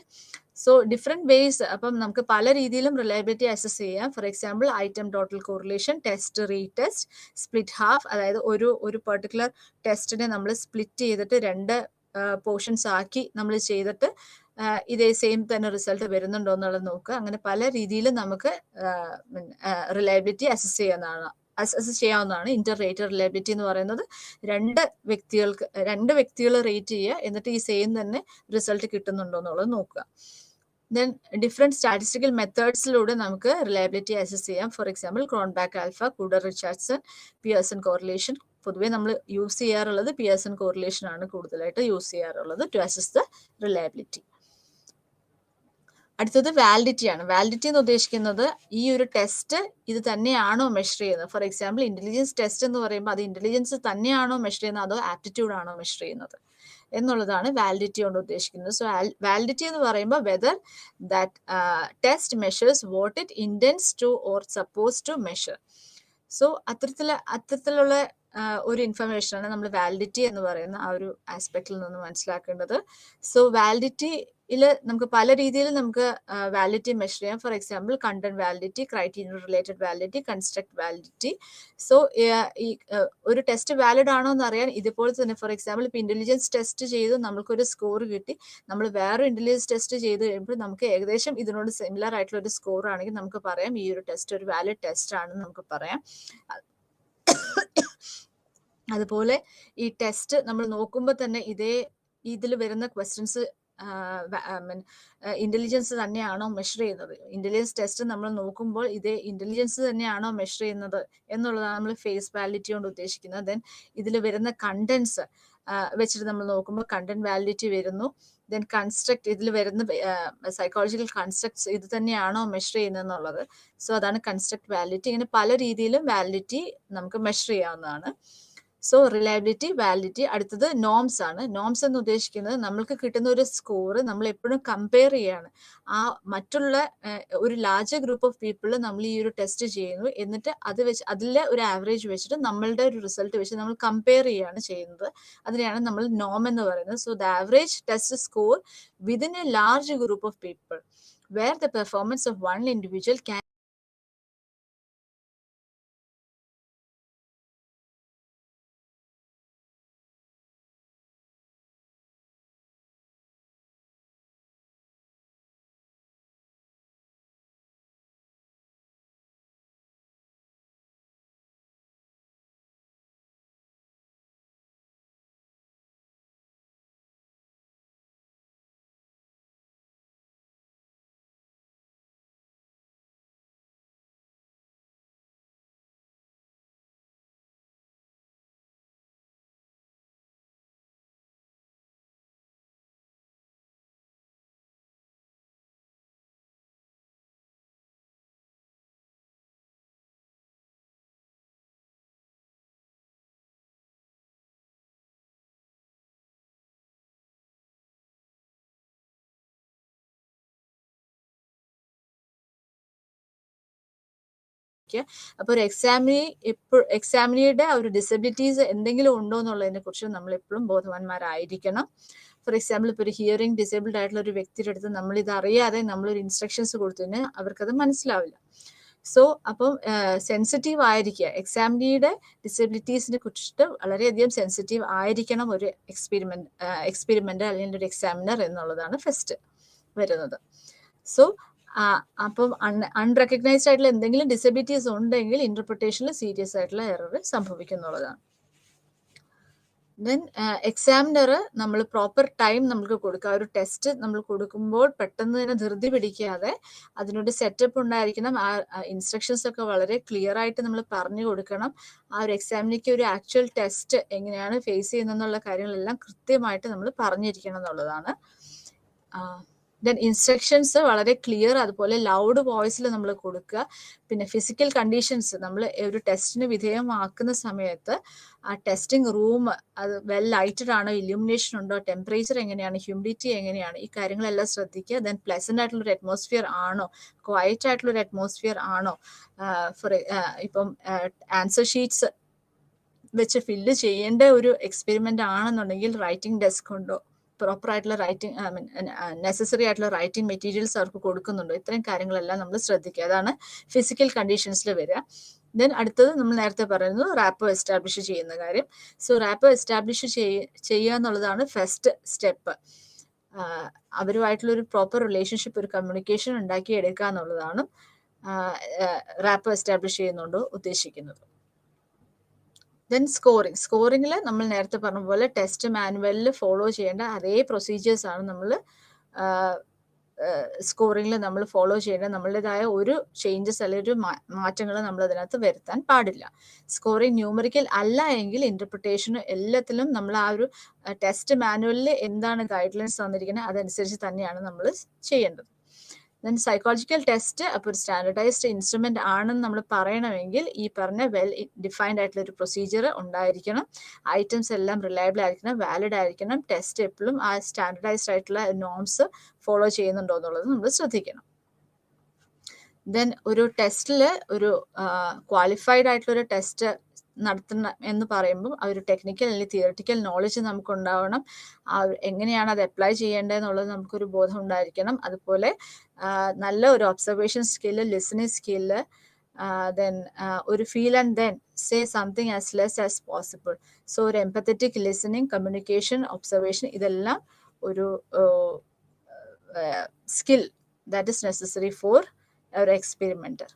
സോ ഡിഫറെന്റ് വേസ്, അപ്പം നമുക്ക് പല രീതിയിലും റിലയബിലിറ്റി അസസ് ചെയ്യാം. For example, item total correlation test, retest, split half, അതായത് ഒരു പെർട്ടിക്കുലർ ടെസ്റ്റിനെ നമ്മൾ സ്പ്ലിറ്റ് ചെയ്തിട്ട് 2 പോർഷൻസ് ആക്കി നമ്മൾ ചെയ്തിട്ട് ഇതേ സെയിം തന്നെ റിസൾട്ട് വരുന്നുണ്ടോ എന്നുള്ളത് നോക്കുക. അങ്ങനെ പല രീതിയിലും നമുക്ക് റിലയബിലിറ്റി അസസ് ചെയ്യാവുന്നതാണ്. ഇന്റർ റേറ്റഡ് റിലയബിലിറ്റി എന്ന് പറയുന്നത് 2 വ്യക്തികൾ റേറ്റ് ചെയ്യുക, എന്നിട്ട് ഈ സെയിം തന്നെ റിസൾട്ട് കിട്ടുന്നുണ്ടോ എന്നുള്ളത് നോക്കുക. ദെൻ ഡിഫറെന്റ് സ്റ്റാറ്റിസ്റ്റിക്കൽ മെത്തേഡ്സിലൂടെ നമുക്ക് റിലയബിലിറ്റി അസസ് ചെയ്യാം. For example, Cronbach alpha, Kuder Richardson, Pearson correlation. പൊതുവെ നമ്മൾ യൂസ് ചെയ്യാറുള്ളത് പിയേഴ്സൺ കോറിലേഷൻ ആണ് കൂടുതലായിട്ട് യൂസ് ചെയ്യാറുള്ളത് ടു അസസ് ദ റിലയബിലിറ്റി. അടുത്തത് വാലിഡിറ്റി ആണ്. വാലിഡിറ്റി എന്ന് ഉദ്ദേശിക്കുന്നത് ഈ ഒരു ടെസ്റ്റ് ഇത് തന്നെയാണോ മെഷർ ചെയ്യുന്നത്. ഫോർ എക്സാമ്പിൾ, ഇന്റലിജൻസ് ടെസ്റ്റ് എന്ന് പറയുമ്പോൾ അത് ഇന്റലിജൻസ് തന്നെയാണോ മെഷർ ചെയ്യുന്നത് അതോ ആപ്റ്റിറ്റ്യൂഡ് ആണോ മെഷർ ചെയ്യുന്നത് എന്നുള്ളതാണ് വാലിഡിറ്റി കൊണ്ട് ഉദ്ദേശിക്കുന്നത്. സോ വാലിഡിറ്റി എന്ന് പറയുമ്പോൾ whether that test measures what it intends to or suppose to measure. So അത്തരത്തിലുള്ള ഒരു ഇൻഫർമേഷൻ ആണ് നമ്മൾ വാലിഡിറ്റി എന്ന് പറയുന്ന ആ ഒരു ആസ്പെക്റ്റിൽ നിന്ന് മനസ്സിലാക്കേണ്ടത്. സോ വാലിഡിറ്റിയിൽ നമുക്ക് പല രീതിയിൽ നമുക്ക് വാലിഡിറ്റി മെഷർ ചെയ്യാം. For example, content validity, criterion related validity, construct validity. So ഈ ഒരു ടെസ്റ്റ് വാലിഡ് ആണോ എന്ന് അറിയാൻ ഇതുപോലെ തന്നെ, ഫോർ എക്സാമ്പിൾ, ഇപ്പൊ ഇന്റലിജൻസ് ടെസ്റ്റ് ചെയ്ത് നമുക്കൊരു സ്കോർ കിട്ടി, നമ്മൾ വേറെ ഇന്റലിജൻസ് ടെസ്റ്റ് ചെയ്ത് കഴിയുമ്പോൾ നമുക്ക് ഏകദേശം ഇതിനോട് സിമിലർ ആയിട്ടുള്ള ഒരു സ്കോർ ആണെങ്കിൽ നമുക്ക് പറയാം ഈ ഒരു ടെസ്റ്റ് ഒരു വാലിഡ് ടെസ്റ്റ് ആണെന്ന് നമുക്ക് പറയാം. അതുപോലെ ഈ ടെസ്റ്റ് നമ്മൾ നോക്കുമ്പോൾ തന്നെ ഇതിൽ വരുന്ന ക്വസ്റ്റ്യൻസ് ഇന്റലിജൻസ് തന്നെയാണോ മെഷർ ചെയ്യുന്നത്, ഇന്റലിജൻസ് ടെസ്റ്റ് നമ്മൾ നോക്കുമ്പോൾ ഇതേ ഇന്റലിജൻസ് തന്നെയാണോ മെഷർ ചെയ്യുന്നത് എന്നുള്ളതാണ് നമ്മൾ ഫേസ് വാലിഡിറ്റി കൊണ്ട് ഉദ്ദേശിക്കുന്നത്. ദെൻ ഇതിൽ വരുന്ന കണ്ടന്റ്സ് വെച്ചിട്ട് നമ്മൾ നോക്കുമ്പോൾ കണ്ടന്റ് വാലിഡിറ്റി വരുന്നു. ദെൻ കൺസ്ട്രക്ട്, ഇതിൽ വരുന്ന സൈക്കോളജിക്കൽ കൺസ്ട്രക്ട്സ് ഇത് തന്നെയാണോ മെഷർ ചെയ്യുന്നത് എന്നുള്ളത്. സോ അതാണ് കൺസ്ട്രക്ട് വാലിഡിറ്റി. ഇങ്ങനെ പല രീതിയിലും വാലിഡിറ്റി നമുക്ക് മെഷർ ചെയ്യാവുന്നതാണ്. So reliability, validity. അടുത്തത് നോംസ് ആണ്. നോംസ് എന്ന് ഉദ്ദേശിക്കുന്നത് നമ്മൾക്ക് കിട്ടുന്ന ഒരു സ്കോർ നമ്മൾ എപ്പോഴും കമ്പയർ ചെയ്യാണ്. ആ മറ്റുള്ള ഒരു ലാർജർ ഗ്രൂപ്പ് ഓഫ് പീപ്പിൾ നമ്മൾ ഈ ഒരു ടെസ്റ്റ് ചെയ്യുന്നു, എന്നിട്ട് അത് വെച്ച് അതിലെ ഒരു ആവറേജ് വെച്ചിട്ട് നമ്മളുടെ ഒരു റിസൾട്ട് വെച്ച് നമ്മൾ കമ്പയർ ചെയ്യാണ് ചെയ്യുന്നത്. അതിനെയാണ് നമ്മൾ നോം എന്ന് പറയുന്നത്. So the average test score within A large group of people where the performance of one individual can അപ്പോൾ ഒരു എക്സാമിനിയുടെ ഒരു ഡിസബിലിറ്റീസ് എന്തെങ്കിലും ഉണ്ടോ എന്നുള്ളതിനെ കുറിച്ച് നമ്മൾ എപ്പോഴും ബോധവാന്മാരായിരിക്കണം. ഫോർ എക്സാമ്പിൾ, ഇപ്പോൾ ഒരു ഹിയറിംഗ് ഡിസേബിൾഡ് ആയിട്ടുള്ള ഒരു വ്യക്തിയുടെ അടുത്ത് നമ്മൾ ഇത് അറിയാതെ നമ്മളൊരു ഇൻസ്ട്രക്ഷൻസ് കൊടുത്തതിന് അവർക്കത് മനസ്സിലാവില്ല. സോ അപ്പം സെൻസിറ്റീവ് ആയിരിക്കുക, എക്സാമിനിയുടെ ഡിസബിലിറ്റീസിനെ കുറിച്ചിട്ട് വളരെയധികം സെൻസിറ്റീവ് ആയിരിക്കണം ഒരു എക്സ്പെരിമെന്റ് അല്ലെങ്കിൽ ഒരു എക്സാമിനർ എന്നുള്ളതാണ് ഫസ്റ്റ് വരുന്നത്. സോ അപ്പം അൺറെക്കഗ്നൈസ്ഡ് ആയിട്ടുള്ള എന്തെങ്കിലും ഡിസബിലിറ്റീസ് ഉണ്ടെങ്കിൽ ഇന്റർപ്രിട്ടേഷനിൽ സീരിയസ് ആയിട്ടുള്ള എറർ സംഭവിക്കുന്നുള്ളതാണ്. ദെൻ എക്സാമിനർ നമ്മൾ പ്രോപ്പർ ടൈം നമുക്ക് കൊടുക്കുക. ഒരു ടെസ്റ്റ് നമ്മൾ കൊടുക്കുമ്പോൾ പെട്ടെന്ന് തന്നെ ധൃതി പിടിക്കാതെ അതിനൊരു സെറ്റപ്പ് ഉണ്ടായിരിക്കണം. ആ ഇൻസ്ട്രക്ഷൻസ് ഒക്കെ വളരെ ക്ലിയർ ആയിട്ട് നമ്മൾ പറഞ്ഞു കൊടുക്കണം. ആ ഒരു എക്സാമിനിക്ക് ഒരു ആക്ച്വൽ ടെസ്റ്റ് എങ്ങനെയാണ് ഫേസ് ചെയ്യുന്നതെന്നുള്ള കാര്യങ്ങളെല്ലാം കൃത്യമായിട്ട് നമ്മൾ പറഞ്ഞിരിക്കണം എന്നുള്ളതാണ്. ദെൻ ഇൻസ്ട്രക്ഷൻസ് വളരെ ക്ലിയർ, അതുപോലെ ലൗഡ് വോയിസിൽ നമ്മൾ കൊടുക്കുക. പിന്നെ ഫിസിക്കൽ കണ്ടീഷൻസ് നമ്മൾ ഒരു ടെസ്റ്റിന് വിധേയമാക്കുന്ന സമയത്ത് ആ ടെസ്റ്റിംഗ് റൂം അത് വെൽ ലൈറ്റഡ് ആണോ, ഇല്യൂമിനേഷൻ ഉണ്ടോ, ടെമ്പറേച്ചർ എങ്ങനെയാണ്, ഹ്യൂമിഡിറ്റി എങ്ങനെയാണ്, ഈ കാര്യങ്ങളെല്ലാം ശ്രദ്ധിക്കുക. ദെൻ പ്ലസന്റ് ആയിട്ടുള്ളൊരു അറ്റ്മോസ്ഫിയർ ആണോ, ക്വയറ്റ് ആയിട്ടുള്ളൊരു അറ്റ്മോസ്ഫിയർ ആണോ, ഇപ്പം ആൻസർ ഷീറ്റ്സ് വെച്ച് ഫില്ല് ചെയ്യേണ്ട ഒരു എക്സ്പെരിമെന്റ് ആണെന്നുണ്ടെങ്കിൽ റൈറ്റിംഗ് ഡെസ്ക് ഉണ്ടോ, പ്രോപ്പർ ആയിട്ടുള്ള നെസസറി ആയിട്ടുള്ള റൈറ്റിംഗ് മെറ്റീരിയൽസ് അവർക്ക് കൊടുക്കുന്നുണ്ടോ, ഇത്രയും കാര്യങ്ങളെല്ലാം നമ്മൾ ശ്രദ്ധിക്കുക. അതാണ് ഫിസിക്കൽ കണ്ടീഷൻസിൽ വരിക. ദെൻ അടുത്തത് നമ്മൾ നേരത്തെ പറയുന്നത് റാപ്പോ എസ്റ്റാബ്ലിഷ് ചെയ്യുന്ന കാര്യം. സോ റാപ്പോ എസ്റ്റാബ്ലിഷ് ചെയ്യുക എന്നുള്ളതാണ് ഫസ്റ്റ് സ്റ്റെപ്പ്. അവരുമായിട്ടുള്ള ഒരു പ്രോപ്പർ റിലേഷൻഷിപ്പ്, ഒരു കമ്മ്യൂണിക്കേഷൻ ഉണ്ടാക്കി എടുക്കുക എന്നുള്ളതാണ് റാപ്പോ എസ്റ്റാബ്ലിഷ് ചെയ്യുന്നുണ്ടോ ഉദ്ദേശിക്കുന്നത്. ദെൻ സ്കോറിങ്ങിൽ നമ്മൾ നേരത്തെ പറഞ്ഞ പോലെ ടെസ്റ്റ് മാനുവലിൽ ഫോളോ ചെയ്യേണ്ട അതേ പ്രൊസീജിയേഴ്സ് ആണ് നമ്മൾ സ്കോറിങ്ങിൽ നമ്മൾ ഫോളോ ചെയ്യേണ്ട. നമ്മളുടേതായ ഒരു ചേഞ്ചസ് അല്ലെങ്കിൽ ഒരു മാറ്റങ്ങൾ നമ്മൾ അതിനകത്ത് വരുത്താൻ പാടില്ല. സ്കോറിങ് ന്യൂമറിക്കൽ അല്ല എങ്കിൽ ഇന്റർപ്രിട്ടേഷന് എല്ലാത്തിലും നമ്മൾ ആ ഒരു ടെസ്റ്റ് മാനുവലിൽ എന്താണ് ഗൈഡ് ലൈൻസ് തന്നിരിക്കുന്നത് അതനുസരിച്ച് തന്നെയാണ് നമ്മൾ ചെയ്യേണ്ടത്. ദെൻ സൈക്കോളജിക്കൽ ടെസ്റ്റ് അപ്പോൾ ഒരു സ്റ്റാൻഡർഡൈസ്ഡ് ഇൻസ്ട്രുമെന്റ് ആണെന്ന് നമ്മൾ പറയണമെങ്കിൽ ഈ പറഞ്ഞ വെൽ ഡിഫൈൻഡ് ആയിട്ടുള്ള ഒരു പ്രൊസീജിയർ ഉണ്ടായിരിക്കണം. ഐറ്റംസ് എല്ലാം റിലയബിൾ ആയിരിക്കണം, വാലിഡ് ആയിരിക്കണം. ടെസ്റ്റ് എപ്പോഴും ആ സ്റ്റാൻഡർഡൈസ്ഡ് ആയിട്ടുള്ള നോംസ് ഫോളോ ചെയ്യുന്നുണ്ടോ എന്നുള്ളത് നമ്മൾ ശ്രദ്ധിക്കണം. ദെൻ ഒരു ടെസ്റ്റിൽ ഒരു ക്വാളിഫൈഡ് ആയിട്ടുള്ള ഒരു ടെസ്റ്റ് നടത്തണം എന്ന് പറയുമ്പോൾ ആ ഒരു ടെക്നിക്കൽ അല്ലെങ്കിൽ തിയററ്റിക്കൽ നോളജ് നമുക്ക് ഉണ്ടാവണം. എങ്ങനെയാണ് അത് അപ്ലൈ ചെയ്യേണ്ടതെന്നുള്ളത് നമുക്കൊരു ബോധം ഉണ്ടായിരിക്കണം. അതുപോലെ നല്ല ഒരു observation skill, listening skill, then ഒരു feel and then say something as less as possible. So ഒരു എംപത്തറ്റിക് ലിസണിങ്, കമ്മ്യൂണിക്കേഷൻ, ഒബ്സർവേഷൻ ഇതെല്ലാം ഒരു skill that is necessary for ഒരു എക്സ്പെരിമെന്റർ.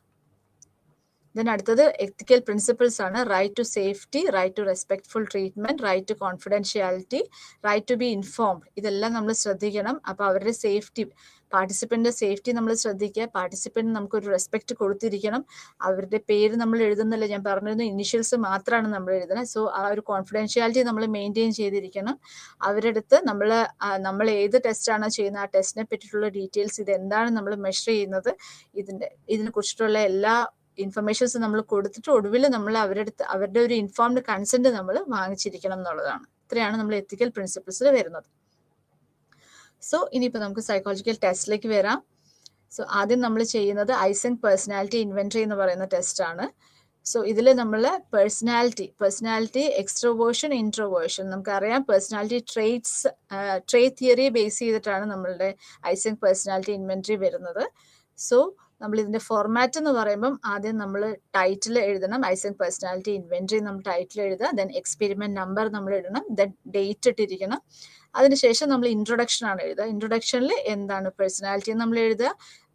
ദെൻ അടുത്തത് എത്തിക്കൽ പ്രിൻസിപ്പിൾസ് ആണ്. Right to safety, right to respectful treatment, right to confidentiality, right to be informed. ഇതെല്ലാം നമ്മൾ ശ്രദ്ധിക്കണം. അപ്പോൾ അവരുടെ സേഫ്റ്റി, പാർട്ടിസിപ്പന്റിന്റെ സേഫ്റ്റി നമ്മൾ ശ്രദ്ധിക്കുക. പാർട്ടിസിപ്പന്റ് നമുക്കൊരു റെസ്പെക്ട് കൊടുത്തിരിക്കണം. അവരുടെ പേര് നമ്മൾ എഴുതുന്നില്ല, ഞാൻ പറഞ്ഞിരുന്നു ഇനിഷ്യൽസ് മാത്രമാണ് നമ്മൾ എഴുതുന്നത്. സോ ആ ഒരു കോൺഫിഡൻഷ്യാലിറ്റി നമ്മൾ മെയിൻറ്റെയിൻ ചെയ്തിരിക്കണം. അവരുടെ അടുത്ത് നമ്മൾ ഏത് ടെസ്റ്റാണോ ചെയ്യുന്നത് ആ ടെസ്റ്റിനെ പറ്റിയിട്ടുള്ള ഡീറ്റെയിൽസ്, ഇതെന്താണ് നമ്മൾ മെഷർ ചെയ്യുന്നത്, ഇതിനെ കുറിച്ചിട്ടുള്ള എല്ലാ ഇൻഫർമേഷൻസ് നമ്മൾ കൊടുത്തിട്ട് ഒടുവിൽ നമ്മൾ അവരുടെ ഒരു ഇൻഫോംഡ് കൺസെന്റ് നമ്മൾ വാങ്ങിച്ചിരിക്കണം എന്നുള്ളതാണ്. ഇത്രയാണ് നമ്മൾ എത്തിക്കൽ പ്രിൻസിപ്പിൾസിൽ വരുന്നത്. സോ ഇനിയിപ്പോൾ നമുക്ക് സൈക്കോളജിക്കൽ ടെസ്റ്റിലേക്ക് വരാം. സോ ആദ്യം നമ്മൾ ചെയ്യുന്നത് ഐസെങ്ക് പേഴ്സണാലിറ്റി ഇൻവെന്ററി എന്ന് പറയുന്ന ടെസ്റ്റ് ആണ്. സോ ഇതിൽ നമ്മൾ പേഴ്സണാലിറ്റി എക്സ്ട്രോവേർഷൻ, ഇൻട്രോവേർഷൻ, നമുക്കറിയാം പേഴ്സണാലിറ്റി ട്രേറ്റ് തിയറി ബേസ് ചെയ്തിട്ടാണ് നമ്മളുടെ ഐസെങ്ക് പേഴ്സണാലിറ്റി ഇൻവെന്ററി വരുന്നത്. സോ നമ്മൾ ഇതിന്റെ ഫോർമാറ്റ് എന്ന് പറയുമ്പം ആദ്യം നമ്മൾ ടൈറ്റിൽ എഴുതണം. ഐസെങ്ക് പേഴ്സണാലിറ്റി ഇൻവെന്ററി നമ്മൾ ടൈറ്റിൽ എഴുതുക. ദെൻ എക്സ്പെരിമെന്റ് നമ്പർ നമ്മൾ ഇടണം. ദെൻ ഡേറ്റ് ഇട്ടിരിക്കണം. അതിനുശേഷം നമ്മൾ ഇൻട്രൊഡക്ഷൻ ആണ് എഴുതുക. ഇൻട്രൊഡക്ഷനിൽ എന്താണ് പേഴ്സണാലിറ്റി നമ്മൾ എഴുതുക.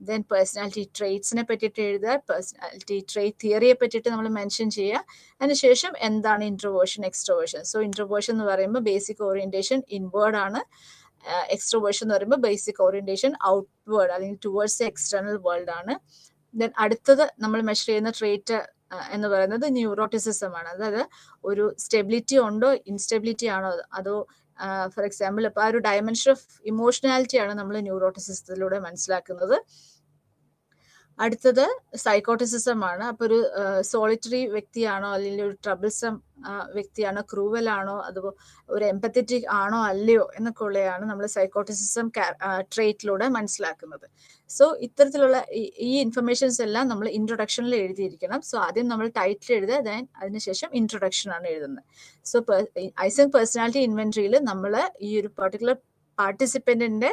ദെൻ പേഴ്സണാലിറ്റി ട്രേറ്റ്സിനെ പറ്റിയിട്ട് എഴുതുക. പേഴ്സണാലിറ്റി ട്രേറ്റ് തിയറിയെ പറ്റിയിട്ട് നമ്മൾ മെൻഷൻ ചെയ്യുക. അതിനുശേഷം എന്താണ് ഇൻട്രോവേർഷൻ, എക്സ്ട്രോവേർഷൻ. സോ ഇൻട്രോവേർഷൻ എന്ന് പറയുമ്പോൾ ബേസിക് ഓറിയന്റേഷൻ ഇൻവേർഡ് ആണ്. എക്സ്ട്രോവേർഷൻ എന്ന് പറയുമ്പോൾ ബേസിക് ഓറിയന്റേഷൻ ഔട്ട്വേർഡ് അല്ലെങ്കിൽ ടുവേർഡ്സ് എക്സ്റ്റേണൽ വേൾഡ് ആണ്. ദെൻ അടുത്തത് നമ്മൾ മെഷർ ചെയ്യുന്ന ട്രേറ്റ് എന്ന് പറയുന്നത് ന്യൂറോട്ടിസിസം ആണ്. അതായത് ഒരു സ്റ്റെബിലിറ്റി ഉണ്ടോ, ഇൻസ്റ്റെബിലിറ്റി ആണോ, അതോ ഫോർ എക്സാമ്പിൾ ഇപ്പൊ ആ ഒരു ഡയമെൻഷൻ ഓഫ് ഇമോഷണാലിറ്റി ആണ് നമ്മൾ ന്യൂറോട്ടിസിസത്തിലൂടെ മനസ്സിലാക്കുന്നത്. അടുത്തത് സൈക്കോട്ടിസിസം ആണ്. അപ്പോൾ ഒരു സോളിറ്ററി വ്യക്തിയാണോ അല്ലെങ്കിൽ ഒരു ട്രബിൾസം വ്യക്തിയാണോ, ക്രൂവൽ ആണോ, അതോ ഒരു എംപത്തറ്റിക് ആണോ അല്ലയോ എന്നൊക്കെ ഉള്ളതാണ് നമ്മൾ സൈക്കോട്ടിസിസം ട്രേറ്റിലൂടെ മനസ്സിലാക്കുന്നത്. സോ ഇത്തരത്തിലുള്ള ഈ ഇൻഫർമേഷൻസ് എല്ലാം നമ്മൾ ഇൻട്രൊഡക്ഷനിൽ എഴുതിയിരിക്കണം. സോ ആദ്യം നമ്മൾ ടൈറ്റിൽ എഴുതുക, ദെൻ അതിനുശേഷം ഇൻട്രൊഡക്ഷൻ ആണ് എഴുതുന്നത്. സോ ഐസൻഗ് പേഴ്സണാലിറ്റി ഇൻവെന്ററിയിൽ നമ്മൾ ഈ ഒരു പർട്ടിക്കുലർ പാർട്ടിസിപ്പന്റിന്റെ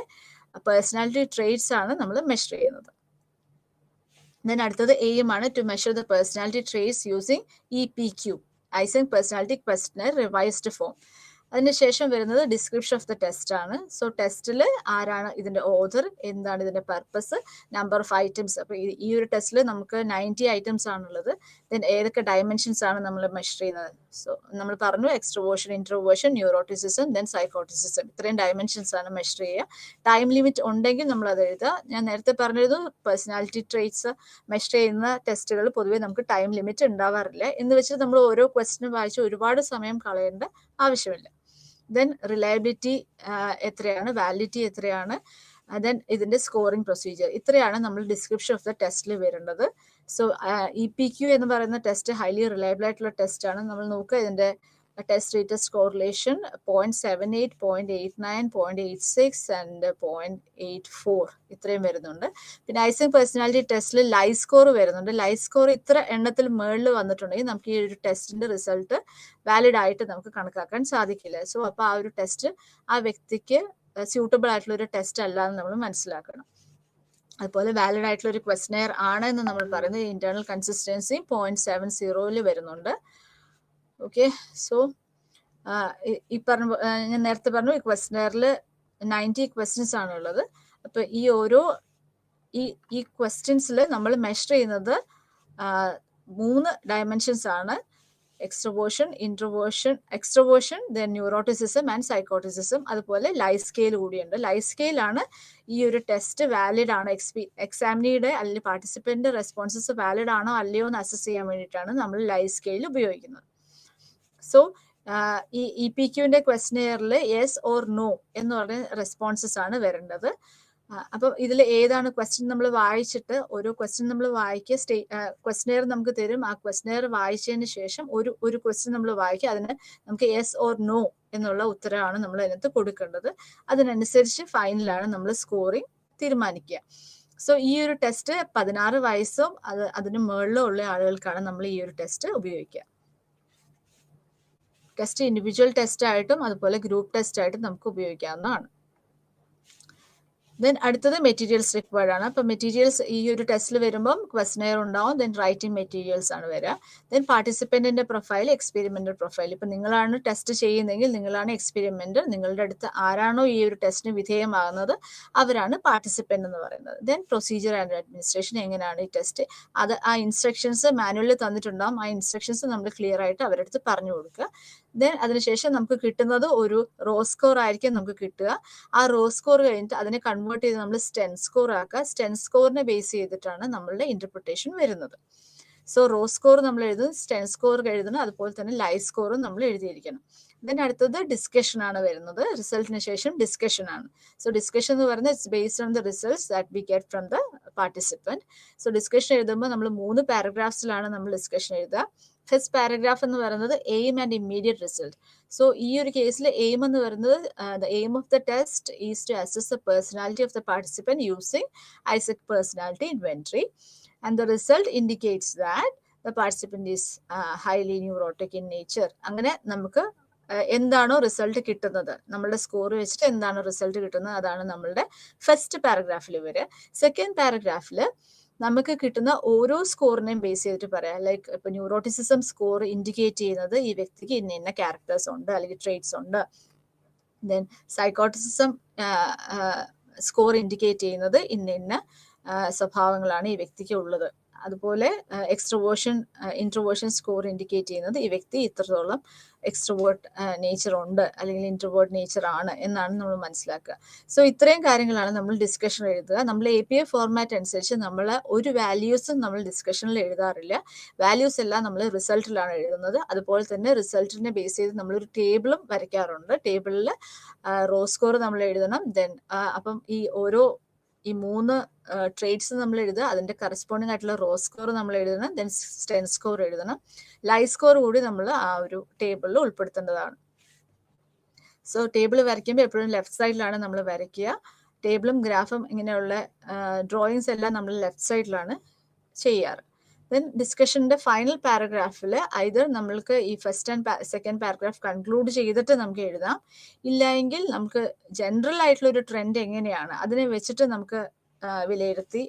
പേഴ്സണാലിറ്റി ട്രേറ്റ്സ് ആണ് നമ്മൾ മെഷർ ചെയ്യുന്നത്. ദെൻ അടുത്തത് എയിം ആണ്, to measure the personality traits using EPQ, Eysenck personality questionnaire revised form. അതിനുശേഷം വരുന്നത് ഡിസ്ക്രിപ്ഷൻ ഓഫ് ദ ടെസ്റ്റ് ആണ്. സോ ടെസ്റ്റിൽ ആരാണ് ഇതിന്റെ ഓഥർ, എന്താണ് ഇതിന്റെ പർപ്പസ്, നമ്പർ ഓഫ് ഐറ്റംസ്. അപ്പൊ ഈ ഒരു ടെസ്റ്റിൽ നമുക്ക് 90 ഐറ്റംസ് ആണുള്ളത്. ദെൻ ഏതൊക്കെ ഡയമെൻഷൻസ് ആണ് നമ്മൾ മെഷർ ചെയ്യുന്നത്. സോ നമ്മൾ പറഞ്ഞു എക്സ്ട്രോവേർഷൻ, ഇൻട്രോവേർഷൻ, ന്യൂറോട്ടിസിസം, ദെൻ സൈക്കോട്ടിസിസം, ഇത്രയും ഡയമെൻഷൻസ് ആണ് മെഷർ ചെയ്യുക. ടൈം ലിമിറ്റ് ഉണ്ടെങ്കിൽ നമ്മൾ അത് എഴുതുക. ഞാൻ നേരത്തെ പറഞ്ഞിരുന്നു പേഴ്സണാലിറ്റി ട്രേറ്റ്സ് മെഷർ ചെയ്യുന്ന ടെസ്റ്റുകൾ പൊതുവേ നമുക്ക് ടൈം ലിമിറ്റ് ഉണ്ടാവാറില്ല. എന്ന് വെച്ചിട്ട് നമ്മൾ ഓരോ ക്വസ്റ്റ്യൻ വായിച്ച് ഒരുപാട് സമയം കളയേണ്ട ആവശ്യമില്ല. ദെൻ റിലയബിലിറ്റി എത്രയാണ്, വാലിഡിറ്റി എത്രയാണ്, ദെൻ ഇതിന്റെ സ്കോറിംഗ് പ്രൊസീജിയർ, ഇത്രയാണ് നമ്മൾ ഡിസ്ക്രിപ്ഷൻ ഓഫ് ദ ടെസ്റ്റിൽ വരേണ്ടത്. സോ EPQ എന്ന് പറയുന്ന ടെസ്റ്റ് ഹൈലി റിലയബിൾ ആയിട്ടുള്ള ടെസ്റ്റ് ആണ്. നമ്മൾ നോക്കുക ഇതിന്റെ ടെസ്റ്റ് റേറ്റസ്റ്റ് കോറിലേഷൻ 0.78, 0.89, 0.86 ആൻഡ് 0.84 ഇത്രയും വരുന്നുണ്ട്. പിന്നെ ഐസൻഗ് പേഴ്സണാലിറ്റി ടെസ്റ്റിൽ ലൈവ് സ്കോർ വരുന്നുണ്ട്. ലൈവ് സ്കോർ ഇത്ര എണ്ണത്തിൽ മുകളിൽ വന്നിട്ടുണ്ടെങ്കിൽ നമുക്ക് ഈ ഒരു ടെസ്റ്റിന്റെ റിസൾട്ട് വാലിഡ് ആയിട്ട് നമുക്ക് കണക്കാക്കാൻ സാധിക്കില്ല. സോ അപ്പോൾ ആ ഒരു ടെസ്റ്റ് ആ വ്യക്തിക്ക് സ്യൂട്ടബിൾ ആയിട്ടുള്ള ഒരു ടെസ്റ്റ് അല്ല എന്ന് നമ്മൾ മനസ്സിലാക്കണം. അതുപോലെ വാലിഡ് ആയിട്ടുള്ള ഒരു ക്വസ്റ്റനെയർ ആണ് എന്ന് നമ്മൾ പറയുന്നത് ഇന്റേണൽ കൺസിസ്റ്റൻസി 0.70 വരുന്നുണ്ട്. ഓക്കെ, സോ ഈ പറഞ്ഞ ഞാൻ നേരത്തെ പറഞ്ഞു ഈ ക്വസ്റ്റനെയറിൽ 90 ക്വസ്റ്റ്യൻസ് ആണ് ഉള്ളത്. അപ്പൊ ഈ ക്വസ്റ്റ്യൻസിൽ നമ്മൾ മെഷർ ചെയ്യുന്നത് 3 ഡയമെൻഷൻസ് ആണ്. Extroversion, introversion, then neuroticism and psychoticism. അതുപോലെ ലൈഫ് സ്കെയിൽ കൂടിയുണ്ട്. ലൈഫ് സ്കെയിൽ ആണ് ഈ ഒരു ടെസ്റ്റ് വാലിഡ് ആണ്, എക്സാമിനിയുടെ അല്ലെങ്കിൽ പാർട്ടിസിപ്പന്റ് റെസ്പോൺസസ് വാലിഡ് ആണോ അല്ലയോ എന്ന് അസസ് ചെയ്യാൻ വേണ്ടിയിട്ടാണ് നമ്മൾ ലൈഫ് സ്കെയിൽ ഉപയോഗിക്കുന്നത്. സോ ഈ EPQന്റെ ക്വസ്റ്റനെയറിൽ യെസ് ഓർ നോ എന്ന് പറഞ്ഞ റെസ്പോൺസസ് ആണ് വരേണ്ടത്. അപ്പം ഇതിൽ ഏതാണ് ക്വസ്റ്റ്യൻ നമ്മൾ വായിച്ചിട്ട് ഓരോ ക്വസ്റ്റ്യൻ നമ്മൾ വായിക്കുക, ക്വസ്റ്റനെയർ നമുക്ക് തരും. ആ ക്വസ്റ്റനെയർ വായിച്ചതിന് ശേഷം ഒരു ക്വസ്റ്റ്യൻ നമ്മൾ വായിക്കുക, അതിന് നമുക്ക് യെസ് ഓർ നോ എന്നുള്ള ഉത്തരമാണ് നമ്മൾ അതിനകത്ത് കൊടുക്കേണ്ടത്. അതിനനുസരിച്ച് ഫൈനലാണ് നമ്മൾ സ്കോറിംഗ് തീരുമാനിക്കുക. സോ ഈ ഒരു ടെസ്റ്റ് 16 വയസ്സും അതിന് മുകളിലും ഉള്ള ആളുകൾക്കാണ് നമ്മൾ ഈ ഒരു ടെസ്റ്റ് ഉപയോഗിക്കുക. ടെസ്റ്റ് ഇൻഡിവിജ്വൽ ടെസ്റ്റ് ആയിട്ടും അതുപോലെ ഗ്രൂപ്പ് ടെസ്റ്റ് ആയിട്ടും നമുക്ക് ഉപയോഗിക്കാവുന്നതാണ്. ദെൻ അടുത്തത് മെറ്റീരിയൽസ് റിക്വയർഡ് ആണ്. അപ്പൊ മെറ്റീരിയൽസ് ഈ ഒരു ടെസ്റ്റിൽ വരുമ്പം ക്വസ്റ്റനെയർ ഉണ്ടാവും, ദെൻ റൈറ്റിംഗ് മെറ്റീരിയൽസ് ആണ് വരിക. ദെൻ പാർട്ടിസിപ്പന്റിന്റെ പ്രൊഫൈൽ, എക്സ്പെരിമെന്റൽ പ്രൊഫൈൽ. ഇപ്പൊ നിങ്ങളാണ് ടെസ്റ്റ് ചെയ്യുന്നതെങ്കിൽ നിങ്ങളാണ് എക്സ്പെരിമെന്റ്, നിങ്ങളുടെ അടുത്ത് ആരാണോ ഈ ഒരു ടെസ്റ്റിന് വിധേയമാകുന്നത് അവരാണ് പാർട്ടിസിപ്പന്റ് എന്ന് പറയുന്നത്. ദെൻ പ്രൊസീജിയർ ആൻഡ് അഡ്മിനിസ്ട്രേഷൻ, എങ്ങനെയാണ് ഈ ടെസ്റ്റ്, അത് ആ ഇൻസ്ട്രക്ഷൻസ് മാനുവലിൽ തന്നിട്ടുണ്ടാവും. ആ ഇൻസ്ട്രക്ഷൻസ് നമ്മൾ ക്ലിയർ ആയിട്ട് അവരുടെ അടുത്ത് പറഞ്ഞു കൊടുക്കുക. ദെൻ അതിനുശേഷം നമുക്ക് കിട്ടുന്നത് ഒരു റോ സ്കോർ ആയിരിക്കും നമുക്ക് കിട്ടുക. ആ റോ സ്കോർ കഴിഞ്ഞിട്ട് അതിനെ കൺവേർട്ട് ചെയ്ത് നമ്മൾ സ്റ്റെൻ സ്കോർ ആക്കുക. സ്റ്റെൻ സ്കോറിനെ ബേസ് ചെയ്തിട്ടാണ് നമ്മളുടെ ഇന്റർപ്രിട്ടേഷൻ വരുന്നത്. സോ റോ സ്കോർ നമ്മൾ എഴുതുന്നത്, സ്റ്റെൻ സ്കോർ എഴുതണം, അതുപോലെ തന്നെ ലൈവ് സ്കോറും നമ്മൾ എഴുതിയിരിക്കണം. ദെൻ അടുത്തത് ഡിസ്കഷൻ ആണ് വരുന്നത്. റിസൾട്ടിന് ശേഷം ഡിസ്കഷൻ ആണ്. സോ ഡിസ്കഷൻ എന്ന് പറയുന്നത് it's based on the results that we get from the participant. So discussion എഴുതുമ്പോൾ നമ്മൾ 3 പാരഗ്രാഫ്സിലാണ് നമ്മൾ ഡിസ്കഷൻ എഴുതുക. ഫസ്റ്റ് പാരഗ്രാഫ് എന്ന് പറയുന്നത് aim and immediate result. So ഈ ഒരു കേസിൽ എയിം എന്ന് പറയുന്നത് the aim of the test is to assess the personality of the participant using Eysenck personality inventory and the result indicates that the participant is highly neurotic in nature. അങ്ങനെ നമുക്ക് എന്താണോ റിസൾട്ട് കിട്ടുന്നത്, നമ്മളുടെ സ്കോർ വെച്ചിട്ട് എന്താണോ റിസൾട്ട് കിട്ടുന്നത് അതാണ് നമ്മളുടെ ഫസ്റ്റ് പാരഗ്രാഫിൽ വരിക. സെക്കൻഡ് പാരഗ്രാഫിൽ നമുക്ക് കിട്ടുന്ന ഓരോ സ്കോറിനെയും ബേസ് ചെയ്തിട്ട് പറയാം. ലൈക്ക് ഇപ്പൊ ന്യൂറോട്ടിസിസം സ്കോർ ഇൻഡിക്കേറ്റ് ചെയ്യുന്നത് ഈ വ്യക്തിക്ക് ഇന്ന ക്യാരക്ടേഴ്സ് ഉണ്ട് അല്ലെങ്കിൽ ട്രേറ്റ്സ് ഉണ്ട്. ദെൻ സൈക്കോട്ടിസിസം സ്കോർ ഇൻഡിക്കേറ്റ് ചെയ്യുന്നത് ഇന്ന സ്വഭാവങ്ങളാണ് ഈ വ്യക്തിക്ക് ഉള്ളത്. അതുപോലെ എക്സ്ട്രോവേർഷൻ ഇൻട്രോവേർഷൻ സ്കോർ ഇൻഡിക്കേറ്റ് ചെയ്യുന്നത് ഈ വ്യക്തി ഇത്രത്തോളം എക്സ്ട്രോവേർട്ട് നേച്ചർ ഉണ്ട് അല്ലെങ്കിൽ ഇൻട്രോവേർട്ട് നേച്ചർ ആണ് എന്നാണ് നമ്മൾ മനസ്സിലാക്കുക. സോ ഇത്രയും കാര്യങ്ങളാണ് നമ്മൾ ഡിസ്കഷൻ എഴുതുക. നമ്മൾ APA ഫോർമാറ്റ് അനുസരിച്ച് നമ്മൾ ഒരു വാല്യൂസും നമ്മൾ ഡിസ്കഷനിൽ എഴുതാറില്ല. വാല്യൂസ് എല്ലാം നമ്മൾ റിസൾട്ടിലാണ് എഴുതുന്നത്. അതുപോലെ തന്നെ റിസൾട്ടിനെ ബേസ് ചെയ്ത് നമ്മളൊരു ടേബിളും വരയ്ക്കാറുണ്ട്. ടേബിളിൽ റോ സ്കോർ നമ്മൾ എഴുതണം. ദെൻ അപ്പം ഈ ഓരോ ഈ 3 ട്രേറ്റ്സ് നമ്മൾ എഴുതുക. അതിന്റെ കറസ്പോണ്ടിങ് ആയിട്ടുള്ള റോ സ്കോർ നമ്മൾ എഴുതണം. ദെൻ സ്റ്റെൻ സ്കോർ എഴുതണം. ലൈ സ്കോർ കൂടി നമ്മൾ ആ ഒരു ടേബിളിൽ ഉൾപ്പെടുത്തേണ്ടതാണ്. സോ ടേബിൾ വരയ്ക്കുമ്പോൾ എപ്പോഴും ലെഫ്റ്റ് സൈഡിലാണ് നമ്മൾ വരയ്ക്കുക. ടേബിളും ഗ്രാഫും ഇങ്ങനെയുള്ള ഡ്രോയിങ്സ് എല്ലാം നമ്മൾ ലെഫ്റ്റ് സൈഡിലാണ് ചെയ്യാറ്. ദെൻ ഡിസ്കഷന്റെ ഫൈനൽ പാരഗ്രാഫിൽ ഐദർ നമ്മൾക്ക് ഈ first and second paragraph conclude ചെയ്തിട്ട് നമുക്ക് എഴുതാം. ഇല്ലെങ്കിൽ നമുക്ക് ജനറൽ ആയിട്ടുള്ള ഒരു ട്രെൻഡ് എങ്ങനെയാണ് അതിനെ വെച്ചിട്ട് നമുക്ക് വിലയിരുത്തി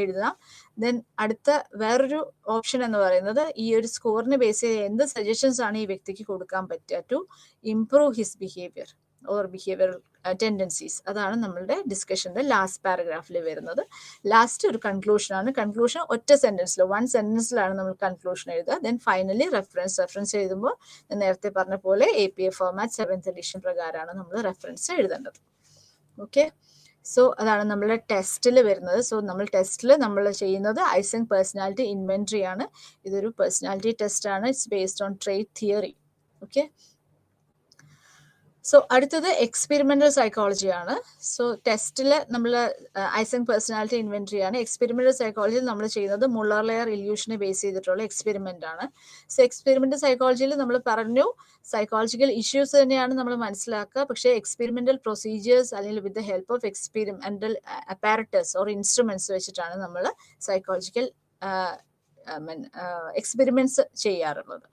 എഴുതാം. ദെൻ അടുത്ത വേറൊരു ഓപ്ഷൻ എന്ന് പറയുന്നത് ഈ ഒരു സ്കോറിനെ ബേസ് ചെയ്ത് എന്ത് സജഷൻസ് ആണ് ഈ വ്യക്തിക്ക് കൊടുക്കാൻ പറ്റുക to improve his behaviour or behaviour tendencies. അതാണ് നമ്മളുടെ ഡിസ്കഷന്റെ ലാസ്റ്റ് പാരഗ്രാഫിൽ വരുന്നത്. ലാസ്റ്റ് ഒരു കൺക്ലൂഷൻ ആണ്. കൺക്ലൂഷൻ ഒറ്റ സെന്റൻസിൽ 1 സെന്റൻസിലാണ് നമ്മൾ കൺക്ലൂഷൻ എഴുതുക. ദെൻ ഫൈനലി റെഫറൻസ് എഴുതുമ്പോൾ ഞാൻ നേരത്തെ പറഞ്ഞ പോലെ APA ഫോർമാറ്റ് 7th എഡിഷൻ പ്രകാരമാണ് നമ്മൾ റെഫറൻസ് എഴുതേണ്ടത്. ഓക്കെ, സോ അതാണ് നമ്മളുടെ ടെസ്റ്റിൽ വരുന്നത്. സോ നമ്മൾ ടെസ്റ്റിൽ നമ്മൾ ചെയ്യുന്നത് ഐസെങ്ക് പേഴ്സണാലിറ്റി ഇൻവെന്ററി ആണ്. ഇതൊരു പേഴ്സണാലിറ്റി ടെസ്റ്റ് ആണ്. It's based on trait theory. Okay, so അടുത്തത് എക്സ്പെരിമെന്റൽ സൈക്കോളജി ആണ്. സോ ടെസ്റ്റിൽ നമ്മൾ ഐസെങ്ക് പേഴ്സണാലിറ്റി ഇൻവെന്ററി ആണ്. എക്സ്പെരിമെന്റൽ സൈക്കോളജിയിൽ നമ്മൾ ചെയ്യുന്നത് മുള്ളർ ലെയർ ഇല്യൂഷനെ ബേസ് ചെയ്തിട്ടുള്ള എക്സ്പെരിമെന്റ് ആണ്. സോ എക്സ്പെരിമെന്റൽ സൈക്കോളജിയിൽ നമ്മൾ പറഞ്ഞു സൈക്കോളജിക്കൽ ഇഷ്യൂസ് തന്നെയാണ് നമ്മൾ മനസ്സിലാക്കുക. പക്ഷേ എക്സ്പെരിമെന്റൽ പ്രൊസീജിയേഴ്സ് അല്ലെങ്കിൽ with the help of experimental apparatus or instruments വെച്ചിട്ടാണ് നമ്മൾ സൈക്കോളജിക്കൽ എക്സ്പെരിമെന്റ്സ് ചെയ്യാറുള്ളത്.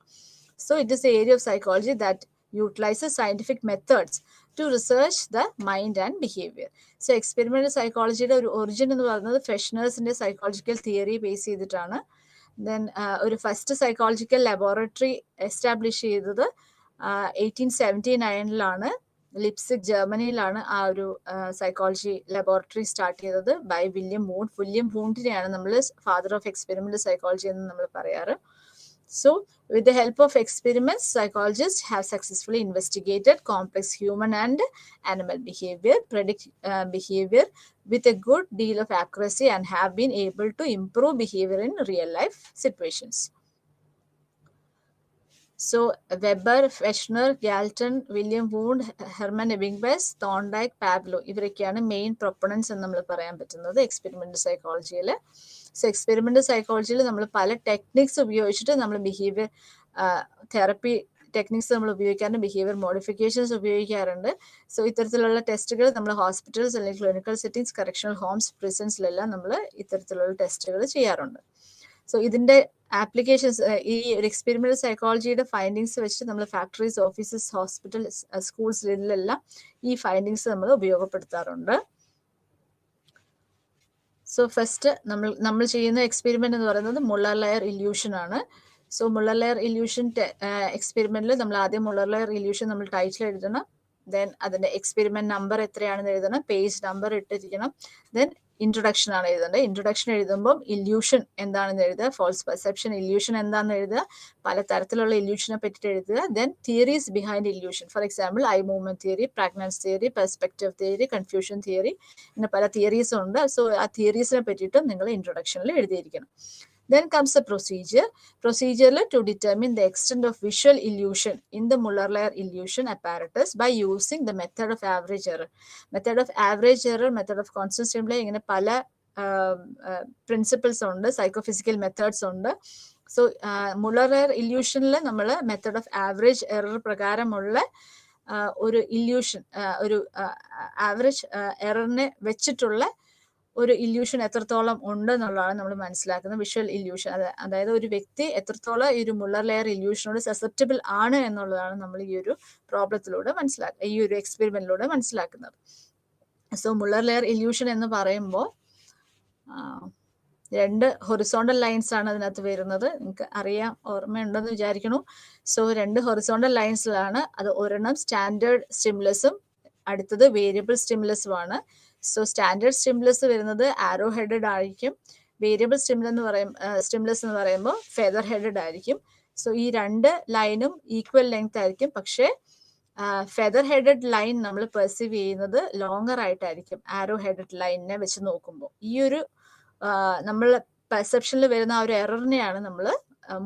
So it is area of psychology that utilizes scientific methods to research the mind and behavior. So experimental psychology ഒരു ഒറിജിൻ എന്ന് പറയുന്നത് ഫ്രെഷ്നേഴ്സിന്റെ സൈക്കോളജിക്കൽ തിയറി ബേസ് ചെയ്തിട്ടാണ്. ദെൻ ഒരു ഫസ്റ്റ് സൈക്കോളജിക്കൽ ലബോറട്ടറി എസ്റ്റാബ്ലിഷ് ചെയ്തത് 1879 ലിപ്സിക് ജർമ്മനിയിലാണ് ആ ഒരു സൈക്കോളജി ലബോറട്ടറി സ്റ്റാർട്ട് ചെയ്തത് ബൈ വില്യം വൂണ്ട്. വില്യം വൂണ്ടിനെയാണ് നമ്മൾ ഫാദർ ഓഫ് എക്സ്പെരിമെന്റൽ സൈക്കോളജി എന്ന് നമ്മൾ പറയാറ്. So, with the help of experiments, psychologists have successfully investigated complex human and animal behavior, predict behavior with a good deal of accuracy, and have been able to improve behavior in real life situations. So, Weber, Fechner, Galton, William Wundt, Hermann Ebbinghaus, Thorndike, Pavlov ഇവരൊക്കെയാണ് മെയിൻ പ്രൊപ്പണൻസ് എന്ന് നമ്മൾ പറയാൻ പറ്റുന്നത് എക്സ്പെരിമെന്റൽ സൈക്കോളജിയിൽ. സോ എക്സ്പെരിമെന്റൽ സൈക്കോളജിയിൽ നമ്മൾ പല ടെക്നിക്സ് ഉപയോഗിച്ചിട്ട് നമ്മൾ ബിഹേവിയർ തെറപ്പി ടെക്നിക്സ് നമ്മൾ ഉപയോഗിക്കാറുണ്ട്, ബിഹേവിയർ മോഡിഫിക്കേഷൻസ് ഉപയോഗിക്കാറുണ്ട്. സോ ഇത്തരത്തിലുള്ള ടെസ്റ്റുകൾ നമ്മൾ ഹോസ്പിറ്റൽസ് അല്ലെങ്കിൽ ക്ലിനിക്കൽ സെറ്റിംഗ്സ്, കറക്ഷണൽ ഹോംസ്, പ്രിസൺസിലെല്ലാം നമ്മൾ ഇത്തരത്തിലുള്ള ടെസ്റ്റുകൾ ചെയ്യാറുണ്ട്. സോ ഇതിന്റെ ആപ്ലിക്കേഷൻസ് ഈ ഒരു എക്സ്പെരിമെന്റൽ സൈക്കോളജിയുടെ ഫൈൻഡിങ്സ് വെച്ചിട്ട് നമ്മൾ ഫാക്ടറീസ്, ഓഫീസസ്, ഹോസ്പിറ്റൽ, സ്കൂൾസ് ഇതിലെല്ലാം ഈ ഫൈൻഡിങ്സ് നമ്മൾ ഉപയോഗപ്പെടുത്താറുണ്ട്. സോ ഫസ്റ്റ് നമ്മൾ ചെയ്യുന്ന എക്സ്പെരിമെന്റ് എന്ന് പറയുന്നത് മുള്ളർ ലെയർ ഇല്യൂഷൻ ആണ്. സോ മുള്ളർ ലെയർ ഇല്യൂഷൻ എക്സ്പെരിമെന്റിൽ നമ്മൾ ആദ്യം മുള്ളർ ലെയർ ഇല്യൂഷൻ നമ്മൾ ടൈറ്റിൽ എഴുതണം. ദെൻ അതിന്റെ എക്സ്പെരിമെന്റ് നമ്പർ എത്രയാണെന്ന് എഴുതണം, പേജ് നമ്പർ ഇട്ടിരിക്കണം. ദെൻ ഇൻട്രൊഡക്ഷൻ ആണ് എഴുതേണ്ടത്. ഇൻട്രൊഡക്ഷൻ എഴുതുമ്പോൾ ഇല്യൂഷൻ എന്താണെന്ന് എഴുതുക, ഫോൾസ് പെർസെപ്ഷൻ ഇല്യൂഷൻ എന്താണെന്ന് എഴുതുക, പല തരത്തിലുള്ള ഇല്യൂഷനെ പറ്റിയിട്ട് എഴുതുക. Then theories behind illusion, for example eye movement theory, Pragnanz theory, perspective theory, confusion theory, ഇങ്ങനെ പല തിയറീസും ഉണ്ട്. സോ ആ തിയറീസിനെ പറ്റിയിട്ടും നിങ്ങൾ ഇൻട്രൊഡക്ഷനിൽ എഴുതിയിരിക്കണം. Then comes the procedure. Procedure to determine the extent of visual illusion in the Muller layer illusion apparatus by using the method of average error. Method of average error, method of constant stimuli, ഇങ്ങനെ പല പ്രിൻസിപ്പിൾസ് ഉണ്ട്, സൈക്കോഫിസിക്കൽ മെത്തേഡ്സ് ഉണ്ട്. സോ മുള്ളർ ലെയർ ഇല്യൂഷനിൽ നമ്മൾ മെത്തേഡ് ഓഫ് ആവറേജ് എറർ പ്രകാരമുള്ള ഒരു ഇല്യൂഷൻ, ഒരു ആവറേജ് എററിനെ വെച്ചിട്ടുള്ള ഒരു ഇല്യൂഷൻ എത്രത്തോളം ഉണ്ട് എന്നുള്ളതാണ് നമ്മൾ മനസ്സിലാക്കുന്നത്. വിഷ്വൽ ഇല്യൂഷൻ, അതായത് ഒരു വ്യക്തി എത്രത്തോളം ഈ ഒരു മുള്ളർ ലെയർ ഇല്യൂഷനോട് സസെപ്റ്റബിൾ ആണ് എന്നുള്ളതാണ് നമ്മൾ ഈ ഒരു പ്രോബ്ലത്തിലൂടെ ഈ ഒരു എക്സ്പെരിമെന്റിലൂടെ മനസ്സിലാക്കുന്നത്. സോ മുള്ളർ ലെയർ ഇല്യൂഷൻ എന്ന് പറയുമ്പോൾ 2 ഹൊറിസോണ്ടൽ ലൈൻസ് ആണ് അതിനകത്ത് വരുന്നത്. നിങ്ങൾക്ക് അറിയാം, ഓർമ്മയുണ്ടെന്ന് വിചാരിക്കുന്നു. സോ 2 ഹൊറിസോണ്ടൽ ലൈൻസിലാണ്. അത് ഒരെണ്ണം സ്റ്റാൻഡേർഡ് സ്റ്റിമുലസും അടുത്തത് വേരിയബിൾ സ്റ്റിമുലസും ആണ്. സോ സ്റ്റാൻഡേർഡ് സ്റ്റിമുലസ് വരുന്നത് ആരോ ഹെഡഡ് ആയിരിക്കും, വേരിയബിൾ സ്റ്റിമുലസ് എന്ന് പറയുമ്പോൾ ഫെദർ ഹെഡഡ് ആയിരിക്കും. സോ ഈ 2 ലൈനും ഈക്വൽ ലെങ്ത് ആയിരിക്കും. പക്ഷേ ഫെദർ ഹെഡഡ് ലൈൻ നമ്മൾ പെർസീവ് ചെയ്യുന്നത് ലോങ്ങർ ആയിട്ടായിരിക്കും ആരോ ഹെഡഡ് ലൈനിനെ വെച്ച് നോക്കുമ്പോൾ. ഈ ഒരു നമ്മൾ പെർസെപ്ഷനിൽ വരുന്ന ആ ഒരു എററിനെയാണ് നമ്മൾ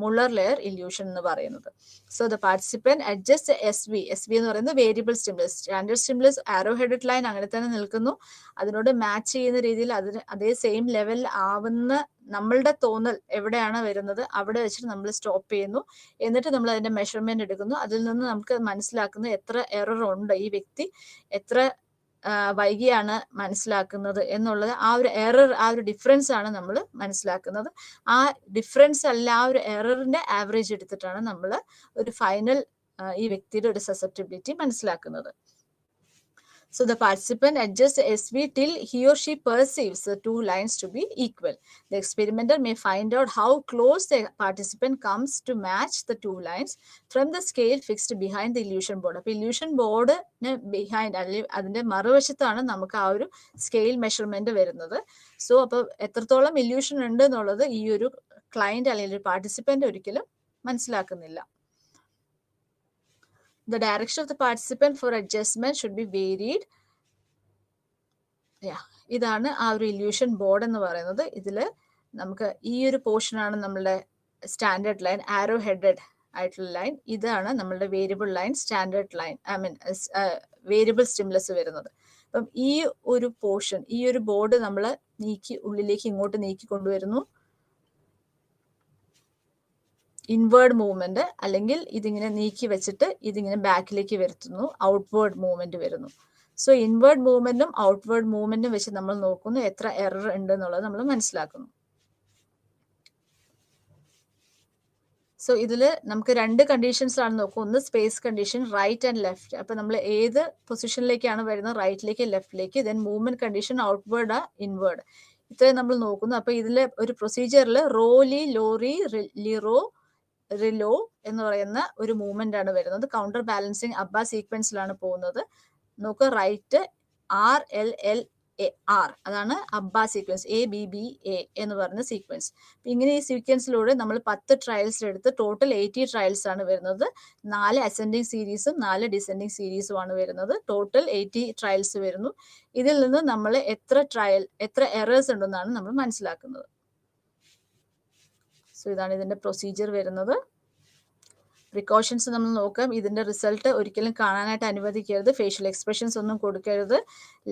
മുള്ളർ ലെയർ ഇല്യൂഷൻ എന്ന് പറയുന്നത്. So the participant adjust S V എന്ന് പറയുന്നത് variable stimulus. Standard stimulus arrow headed line അങ്ങനെ തന്നെ നിൽക്കുന്നു. അതിനോട് മാച്ച് ചെയ്യുന്ന രീതിയിൽ അതിന് അതേ സെയിം ലെവലിൽ ആവുന്ന നമ്മളുടെ തോന്നൽ എവിടെയാണ് വരുന്നത് അവിടെ വെച്ചിട്ട് നമ്മൾ സ്റ്റോപ്പ് ചെയ്യുന്നു. എന്നിട്ട് നമ്മൾ അതിന്റെ മെഷർമെന്റ് എടുക്കുന്നു. അതിൽ നിന്ന് നമുക്ക് മനസ്സിലാക്കുന്നു എത്ര എറർ ഉണ്ട്, ഈ വ്യക്തി എത്ര വൈകിയാണ് മനസ്സിലാക്കുന്നത് എന്നുള്ളത്. ആ ഒരു എറർ, ആ ഒരു ഡിഫറൻസ് ആണ് നമ്മൾ മനസ്സിലാക്കുന്നത്. ആ ഡിഫറൻസ് അല്ല, ആ ഒരു എററിന്റെ ആവറേജ് എടുത്തിട്ടാണ് നമ്മൾ ഒരു ഫൈനൽ ഈ വ്യക്തിയുടെ ഒരു സസെപ്റ്റിബിലിറ്റി മനസ്സിലാക്കുന്നത്. So the participant adjusts SV till he or she perceives the two lines to be equal. The experimenter may find out how close the participant comes to match the two lines from the scale fixed behind the illusion board. അപ്പോൾ illusion board behind അതിന്റെ മറുവശത്താണ് നമുക്ക് ആ ഒരു സ്കെയിൽ മെഷർമെന്റ് വരുന്നത്. സോ അപ്പോൾ എത്രത്തോളം ഇല്യൂഷൻ ഉണ്ട് എന്നുള്ളത് ഈ ഒരു ക്ലയന്റ് അല്ലെങ്കിൽ ഒരു പാർട്ടിസിപ്പന്റ് ഒരിക്കലും മനസ്സിലാക്കുന്നില്ല. The direction of the participant for adjustment should be varied. ഇതാണ് ആ ഒരു ഇല്യൂഷൻ ബോർഡ് എന്ന് പറയുന്നത്. ഇതിൽ നമുക്ക് ഈ ഒരു പോർഷൻ ആണ് നമ്മളുടെ സ്റ്റാൻഡേർഡ് ലൈൻ, ആരോ ഹെഡഡ് ആയിട്ടുള്ള ലൈൻ. ഇതാണ് നമ്മളുടെ variable line, standard line, variable stimulus വരുന്നത്. അപ്പം ഈ ഒരു പോർഷൻ, ഈ ഒരു ബോർഡ് നമ്മൾ ഉള്ളിലേക്ക് ഇങ്ങോട്ട് നീക്കി കൊണ്ടുവരുന്നു. ഇൻവേർഡ് മൂവ്മെന്റ്, അല്ലെങ്കിൽ ഇതിങ്ങനെ നീക്കി വെച്ചിട്ട് ഇതിങ്ങനെ ബാക്കിലേക്ക് വരുത്തുന്നു, ഔട്ട്വേർഡ് മൂവ്മെന്റ് വരുന്നു. സോ ഇൻവേർഡ് മൂവ്മെന്റും ഔട്ട്വേർഡ് മൂവ്മെന്റും വെച്ച് നമ്മൾ നോക്കുന്നു എത്ര എറർ ഉണ്ട് എന്നുള്ളത് നമ്മൾ മനസ്സിലാക്കുന്നു. സോ ഇതിൽ നമുക്ക് രണ്ട് കണ്ടീഷൻസ് ആണ് നോക്കുക. ഒന്ന് space condition, right and left. അപ്പൊ നമ്മൾ ഏത് പൊസിഷനിലേക്കാണ് വരുന്നത്, റൈറ്റിലേക്ക് ലെഫ്റ്റിലേക്ക്. Then movement condition outward inward. ഇത്രയും നമ്മൾ നോക്കുന്നു. അപ്പൊ ഇതിലെ ഒരു പ്രൊസീജിയറിൽ റോലി, ലോറി, ലിറോ, റിലോ എന്ന് പറയുന്ന ഒരു മൂവ്മെന്റ് ആണ് വരുന്നത്. കൗണ്ടർ ബാലൻസിങ് അബ്ബ സീക്വൻസിലാണ് പോകുന്നത്. നോക്കുക, റൈറ്റ് RLLA R, അതാണ് അബ്ബ സീക്വൻസ്, ABBA എന്ന് പറയുന്ന സീക്വൻസ്. ഇങ്ങനെ ഈ സീക്വൻസിലൂടെ നമ്മൾ 10 ട്രയൽസ് എടുത്ത് ടോട്ടൽ 80 ട്രയൽസ് ആണ് വരുന്നത്. 4 അസെൻഡിങ് സീരീസും 4 ഡിസെൻഡിങ് സീരീസും ആണ് വരുന്നത്. ടോട്ടൽ 80 ട്രയൽസ് വരുന്നു. ഇതിൽ നിന്ന് നമ്മൾ എത്ര എറേഴ്സ് ഉണ്ടെന്നാണ് നമ്മൾ മനസ്സിലാക്കുന്നത്. സോ ഇതാണ് ഇതിന്റെ പ്രൊസീജിയർ വരുന്നത്. പ്രിക്കോഷൻസ് നമ്മൾ നോക്കാം. ഇതിന്റെ റിസൾട്ട് ഒരിക്കലും കാണാനായിട്ട് അനുവദിക്കരുത്. ഫേഷ്യൽ എക്സ്പ്രഷൻസ് ഒന്നും കൊടുക്കരുത്.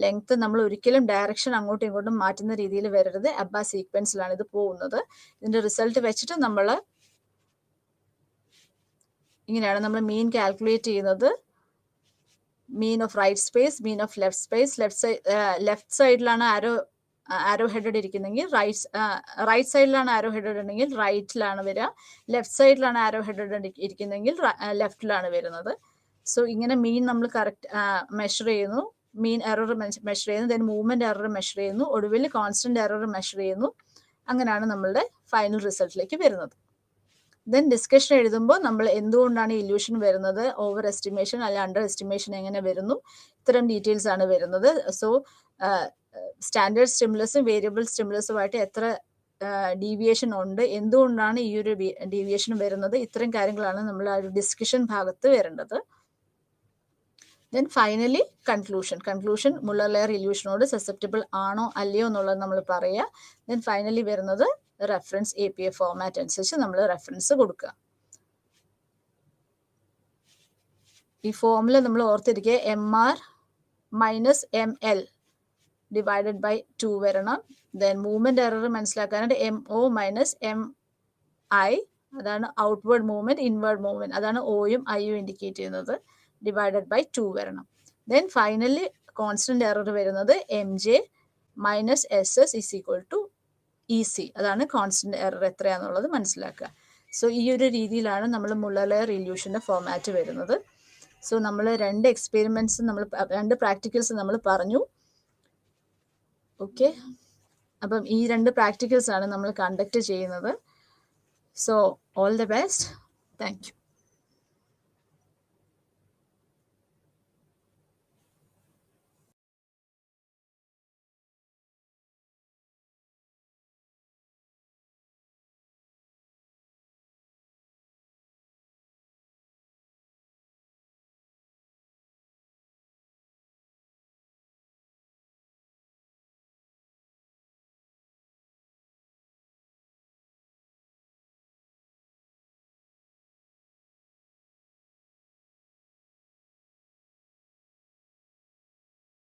ലെങ്ത് നമ്മൾ ഒരിക്കലും ഡയറക്ഷൻ അങ്ങോട്ടും ഇങ്ങോട്ടും മാറ്റുന്ന രീതിയിൽ വരരുത്. അബ്ബ സീക്വൻസിലാണ് ഇത് പോകുന്നത്. ഇതിന്റെ റിസൾട്ട് വെച്ചിട്ട് നമ്മൾ ഇങ്ങനെയാണ് നമ്മൾ മീൻ കാൽക്കുലേറ്റ് ചെയ്യുന്നത്. Mean of right space, mean of left space. Left സൈഡിലാണ് ആരോ ഹെഡഡ് ഇരിക്കുന്നെങ്കിൽ റൈറ്റ് സൈഡിലാണ് ആരോ ഹെഡഡ് ഉണ്ടെങ്കിൽ റൈറ്റിലാണ് വരിക. ലെഫ്റ്റ് സൈഡിലാണ് ആരോ ഹെഡഡ് ഇരിക്കുന്നെങ്കിൽ ലെഫ്റ്റിലാണ് വരുന്നത്. സോ ഇങ്ങനെ മീൻ നമ്മൾ കറക്റ്റ് മെഷർ ചെയ്യുന്നു, മീൻ എറർ മെഷർ ചെയ്യുന്നു, ദെൻ മൂവ്മെന്റ് എറർ മെഷർ ചെയ്യുന്നു, ഒടുവിൽ കോൺസ്റ്റന്റ് എറർ മെഷർ ചെയ്യുന്നു. അങ്ങനെയാണ് നമ്മളുടെ ഫൈനൽ റിസൾട്ടിലേക്ക് വരുന്നത്. ദെൻ ഡിസ്കഷൻ എഴുതുമ്പോൾ നമ്മൾ എന്തുകൊണ്ടാണ് ഇല്യൂഷൻ വരുന്നത്, ഓവർ എസ്റ്റിമേഷൻ അല്ലെങ്കിൽ അണ്ടർ എസ്റ്റിമേഷൻ എങ്ങനെ വരുന്നു, ഇത്തരം ഡീറ്റെയിൽസ് ആണ് വരുന്നത്. സോ സ്റ്റാൻഡേർഡ് സ്റ്റിമുലസും വേരിയബിൾ സ്റ്റിമുലസുമായിട്ട് എത്ര ഡീവിയേഷൻ ഉണ്ട്, എന്തുകൊണ്ടാണ് ഈ ഒരു ഡീവിയേഷൻ വരുന്നത്, ഇത്തരം കാര്യങ്ങളാണ് നമ്മൾ ആ ഒരു ഡിസ്കഷൻ ഭാഗത്ത് വരേണ്ടത്. Then finally conclusion Muller Lyer ഇല്യൂഷനോട് സസെപ്റ്റബിൾ ആണോ അല്ലയോ എന്നുള്ളത് നമ്മൾ പറയുക. ദെൻ ഫൈനലി വരുന്നത് റെഫറൻസ് APA ഫോർമാറ്റ് അനുസരിച്ച് നമ്മൾ റെഫറൻസ് കൊടുക്കുക. ഈ ഫോമിൽ നമ്മൾ ഓർത്തിരിക്കുക MR - ML ഡിവൈഡഡ് ബൈ 2 വരണം. ദെൻ മൂവ്മെന്റ് എറർ മനസ്സിലാക്കാനായിട്ട് MO - MI, അതാണ് ഔട്ട്വേർഡ് മൂവ്മെന്റ്, ഇൻവേർഡ് മൂവ്മെന്റ്, അതാണ് Oയും Iയും ഇൻഡിക്കേറ്റ് ചെയ്യുന്നത്, ഡിവൈഡഡ് ബൈ 2 വരണം. ദെൻ ഫൈനലി കോൺസ്റ്റന്റ് എറർ വരുന്നത് MJ - SS = EC, അതാണ് കോൺസ്റ്റന്റ് എറർ എത്രയാണെന്നുള്ളത് മനസ്സിലാക്കുക. സോ ഈ ഒരു രീതിയിലാണ് നമ്മൾ മുള്ളർ ലെയർ ഇല്യൂഷന്റെ ഫോർമാറ്റ് വരുന്നത്. സോ നമ്മൾ 2 എക്സ്പെരിമെന്റ്സ്, നമ്മൾ 2 പ്രാക്ടിക്കൽസ് നമ്മൾ പറഞ്ഞു. ഓക്കെ, അപ്പം ഈ 2 പ്രാക്ടിക്കൽസ് ആണ് നമ്മൾ കണ്ടക്ട് ചെയ്യുന്നത്. So all the best. Thank you.